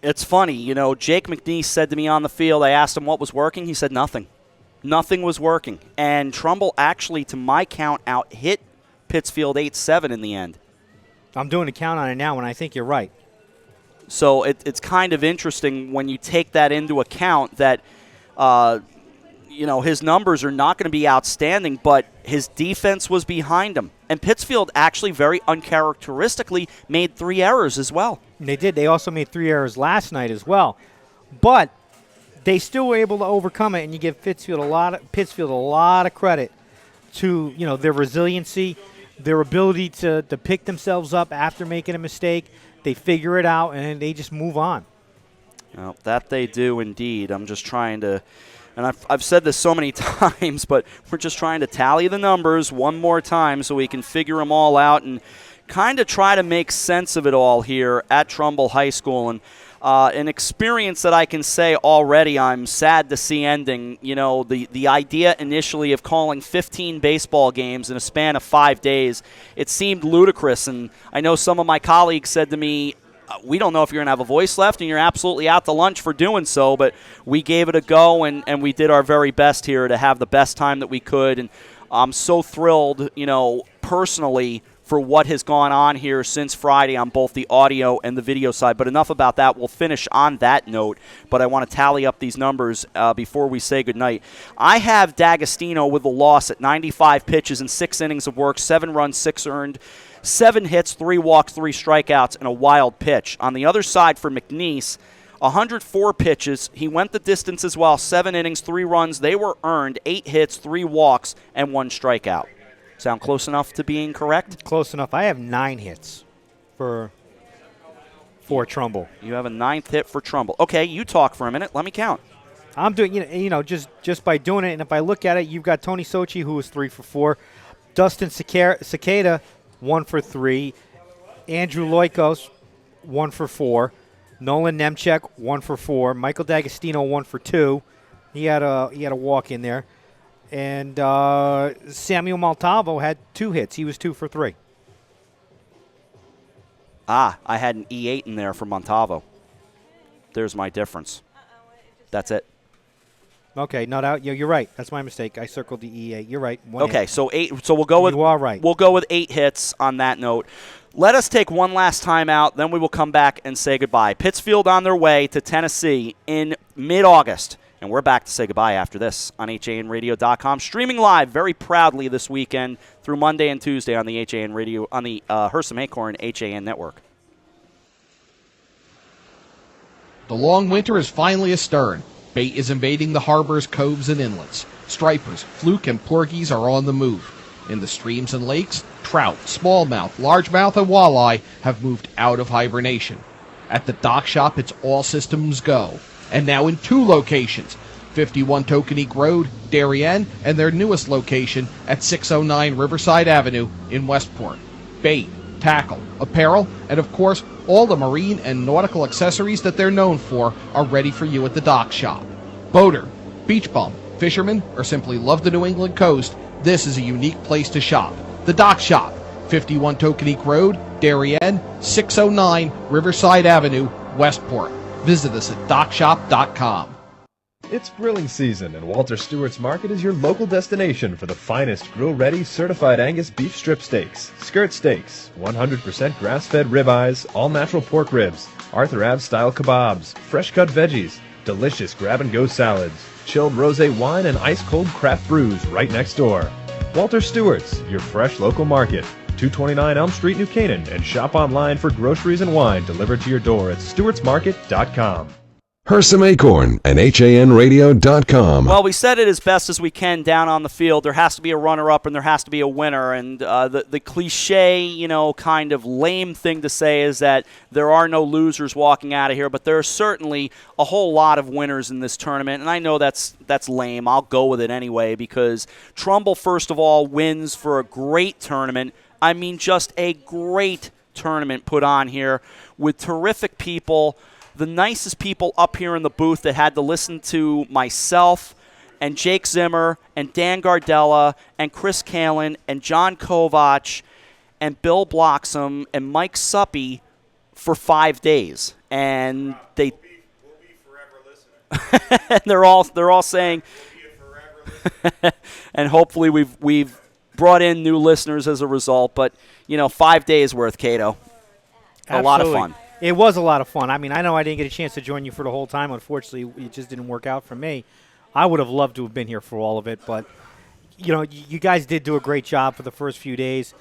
It's funny, Jake McNeese said to me on the field, I asked him what was working. He said nothing. Nothing was working. And Trumbull actually, to my count, hit Pittsfield 8-7 in the end. I'm doing a count on it now, and I think you're right. So it's kind of interesting when you take that into account that his numbers are not going to be outstanding, but his defense was behind him. And Pittsfield actually very uncharacteristically made 3 errors as well. They did. They also made 3 errors last night as well. But they still were able to overcome it, and you give Pittsfield a lot of credit to, their resiliency, their ability to pick themselves up after making a mistake. They figure it out, and they just move on. Well, that they do indeed. I'm just trying to... And I've said this so many times, but we're just trying to tally the numbers one more time so we can figure them all out and kind of try to make sense of it all here at Trumbull High School. And an experience that I can say already I'm sad to see ending. The idea initially of calling 15 baseball games in a span of 5 days, it seemed ludicrous. And I know some of my colleagues said to me, we don't know if you're going to have a voice left, and you're absolutely out to lunch for doing so, but we gave it a go, and we did our very best here to have the best time that we could. And I'm so thrilled, personally, for what has gone on here since Friday on both the audio and the video side. But enough about that. We'll finish on that note, but I want to tally up these numbers before we say goodnight. I have D'Agostino with a loss at 95 pitches and 6 innings of work, 7 runs, 6 earned, 7 hits, 3 walks, 3 strikeouts, and a wild pitch. On the other side for McNeese, 104 pitches. He went the distance as well. 7 innings, 3 runs. They were earned. 8 hits, 3 walks, and 1 strikeout. Sound close enough to being correct? Close enough. I have 9 hits for Trumbull. You have a 9th hit for Trumbull. Okay, you talk for a minute. Let me count. I'm doing, just by doing it, and if I look at it, you've got Tony Sochi, who was 3 for 4. Dustin Cicada, 1 for 3. Andrew Loikos, 1 for 4. Nolan Nemchek, 1 for 4. Michael D'Agostino, 1 for 2. He had a walk in there. And Samuel Maltavo had 2 hits. He was 2 for 3. I had an E8 in there for Montavo. There's my difference. That's it. Okay, no, you're right. That's my mistake. I circled the E8. You're right. Okay, hit. so 8. So we'll go with. You are right. We'll go with 8 hits on that note. Let us take one last time out, then we will come back and say goodbye. Pittsfield on their way to Tennessee in mid-August, and we're back to say goodbye after this on HANradio.com, streaming live very proudly this weekend through Monday and Tuesday on the HAN Radio, on the Hersom Acorn HAN network. The long winter is finally astern. Bait is invading the harbors, coves, and inlets. Stripers, fluke, and porgies are on the move. In the streams and lakes, trout, smallmouth, largemouth, and walleye have moved out of hibernation. At the dock shop, it's all systems go. And now in 2 locations, 51 Tokenique Road, Darien, and their newest location at 609 Riverside Avenue in Westport. Bait, tackle, apparel, and of course, all the marine and nautical accessories that they're known for are ready for you at the dock shop. Boater, beach bum, fisherman, or simply love the New England coast, this is a unique place to shop. The Dock Shop, 51 Tokenique Road, Darien, 609 Riverside Avenue, Westport. Visit us at dockshop.com. It's grilling season, and Walter Stewart's Market is your local destination for the finest grill-ready certified Angus beef strip steaks, skirt steaks, 100% grass-fed ribeyes, all-natural pork ribs, Arthur Ave-style kebabs, fresh-cut veggies, delicious grab-and-go salads, chilled rosé wine, and ice-cold craft brews right next door. Walter Stewart's, your fresh local market. 229 Elm Street, New Canaan, and shop online for groceries and wine delivered to your door at stewartsmarket.com. Hersom Acorn and HANradio.com. Well, we said it as best as we can down on the field. There has to be a runner-up and there has to be a winner. And the cliche, kind of lame thing to say is that there are no losers walking out of here. But there are certainly a whole lot of winners in this tournament. And I know that's lame. I'll go with it anyway because Trumbull, first of all, wins for a great tournament. I mean, just a great tournament put on here with terrific people. The nicest people up here in the booth that had to listen to myself and Jake Zimmer and Dan Gardella and Chris Kalin and John Kovach and Bill Bloxam and Mike Suppy for 5 days. And they they're all saying and hopefully we've brought in new listeners as a result, but 5 days worth, Cato. A lot of fun. It was a lot of fun. I mean, I know I didn't get a chance to join you for the whole time. Unfortunately, it just didn't work out for me. I would have loved to have been here for all of it, but, you guys did do a great job for the first few days.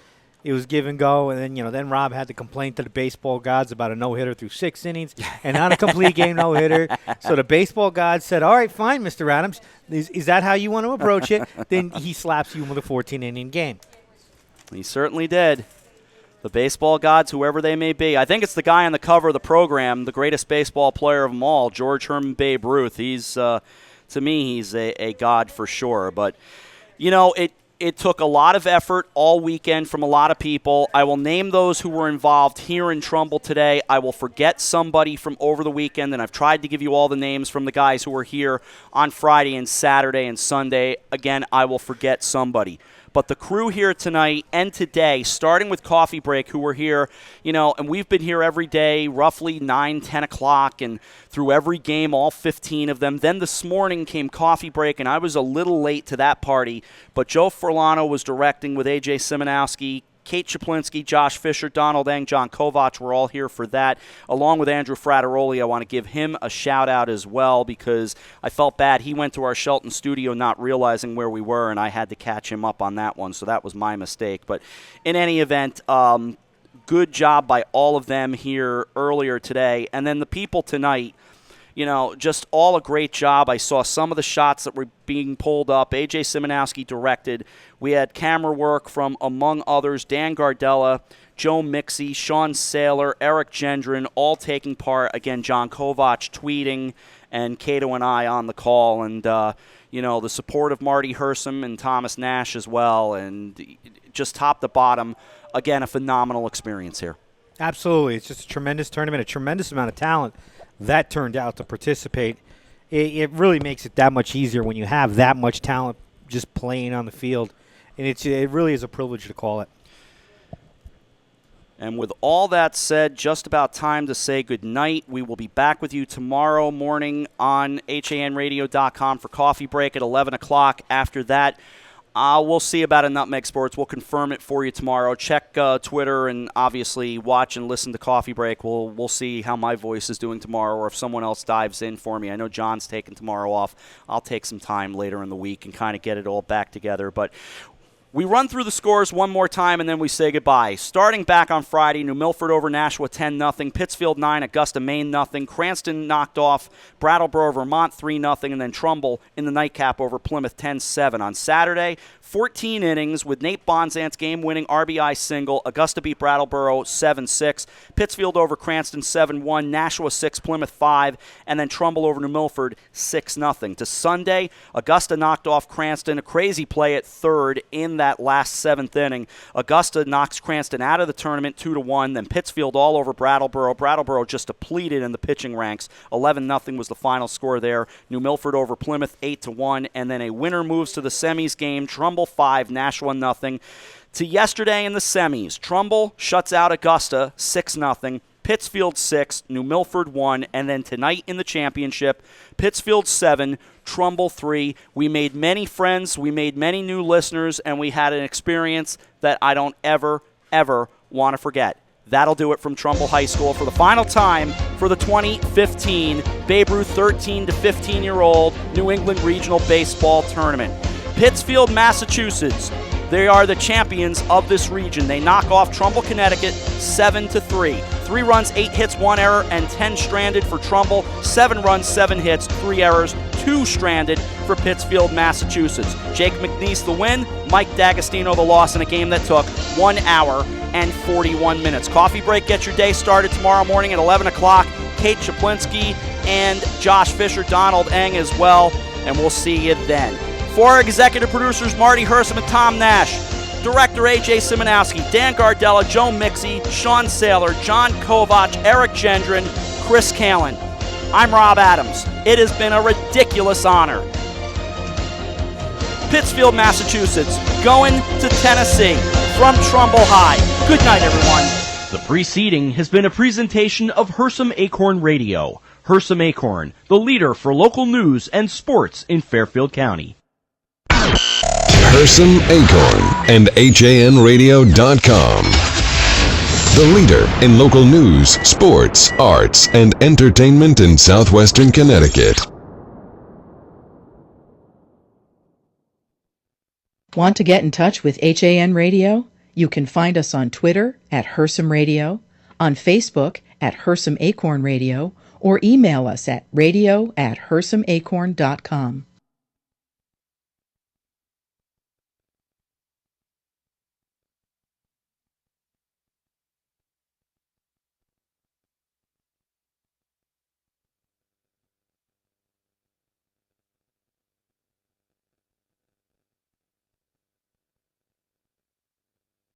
It was give and go, and then Rob had to complain to the baseball gods about a no-hitter through 6 innings and not a complete game no-hitter. So the baseball gods said, all right, fine, Mr. Adams. Is that how you want to approach it? Then he slaps you with a 14-inning game. He certainly did. The baseball gods, whoever they may be. I think it's the guy on the cover of the program, the greatest baseball player of them all, George Herman Babe Ruth. He's, to me, he's a god for sure. But, it took a lot of effort all weekend from a lot of people. I will name those who were involved here in Trumbull today. I will forget somebody from over the weekend, and I've tried to give you all the names from the guys who were here on Friday and Saturday and Sunday. Again, I will forget somebody. But the crew here tonight and today, starting with Coffee Break, who were here, and we've been here every day, roughly 9, 10 o'clock, and through every game, all 15 of them. Then this morning came Coffee Break, and I was a little late to that party, but Joe Furlano was directing with A.J. Simonowski, Kate Czaplinski, Josh Fisher, Donald Eng, John Kovach were all here for that. Along with Andrew Frattaroli, I want to give him a shout-out as well because I felt bad. He went to our Shelton studio not realizing where we were, and I had to catch him up on that one, so that was my mistake. But in any event, good job by all of them here earlier today. And then the people tonight, just all a great job. I saw some of the shots that were being pulled up. A.J. Simonowski directed. We had camera work from, among others, Dan Gardella, Joe Mixey, Sean Saylor, Eric Gendron, all taking part. Again, John Kovach tweeting, and Cato and I on the call. And, the support of Marty Hersom and Thomas Nash as well. And just top to bottom, again, a phenomenal experience here. Absolutely. It's just a tremendous tournament, a tremendous amount of talent that turned out to participate. It really makes it that much easier when you have that much talent just playing on the field. And it really is a privilege to call it. And with all that said, just about time to say goodnight. We will be back with you tomorrow morning on HANradio.com for Coffee Break at 11 o'clock. After that, we'll see about a Nutmeg Sports. We'll confirm it for you tomorrow. Check Twitter and obviously watch and listen to Coffee Break. We'll see how my voice is doing tomorrow or if someone else dives in for me. I know John's taking tomorrow off. I'll take some time later in the week and kind of get it all back together. But we run through the scores one more time, and then we say goodbye. Starting back on Friday, New Milford over Nashua 10-0, Pittsfield 9, Augusta, Maine 0, Cranston knocked off Brattleboro, Vermont 3-0, and then Trumbull in the nightcap over Plymouth 10-7. On Saturday, 14 innings with Nate Bonzant's game-winning RBI single. Augusta beat Brattleboro 7-6, Pittsfield over Cranston 7-1, Nashua 6, Plymouth 5, and then Trumbull over New Milford 6-0. To Sunday, Augusta knocked off Cranston, a crazy play at third in that last seventh inning. Augusta knocks Cranston out of the tournament 2-1. Then Pittsfield all over Brattleboro. Brattleboro just depleted in the pitching ranks. 11-0 was the final score there. New Milford over Plymouth 8-1. And then a winner moves to the semis game. Trumbull 5, Nashua 0. To yesterday in the semis, Trumbull shuts out Augusta 6-0. Pittsfield 6, New Milford 1, and then tonight in the championship, Pittsfield 7, Trumbull 3. We made many friends, we made many new listeners, and we had an experience that I don't ever want to forget. That'll do it from Trumbull High School for the final time for the 2015 Babe Ruth 13 to 15-year-old New England Regional Baseball Tournament. Pittsfield, Massachusetts. They are the champions of this region. They knock off Trumbull, Connecticut 7-3. 3 runs, 8 hits, 1 error, and 10 stranded for Trumbull. 7 runs, 7 hits, 3 errors, 2 stranded for Pittsfield, Massachusetts. Jake McNeese the win, Mike D'Agostino the loss in a game that took 1 hour and 41 minutes. Coffee Break, get your day started tomorrow morning at 11 o'clock. Kate Czaplinski and Josh Fisher, Donald Eng as well, and we'll see you then. For our executive producers, Marty Hersom and Tom Nash, Director A.J. Simonowski, Dan Gardella, Joe Mixey, Sean Saylor, John Kovach, Eric Gendron, Chris Kalin. I'm Rob Adams. It has been a ridiculous honor. Pittsfield, Massachusetts, going to Tennessee from Trumbull High. Good night, everyone. The preceding has been a presentation of Hersom Acorn Radio. Hersom Acorn, the leader for local news and sports in Fairfield County. Hersom Acorn and HANradio.com. The leader in local news, sports, arts, and entertainment in southwestern Connecticut. Want to get in touch with HAN Radio? You can find us on Twitter at Hersom Radio, on Facebook at Hersom Acorn Radio, or email us at radio@hersomacorn.com.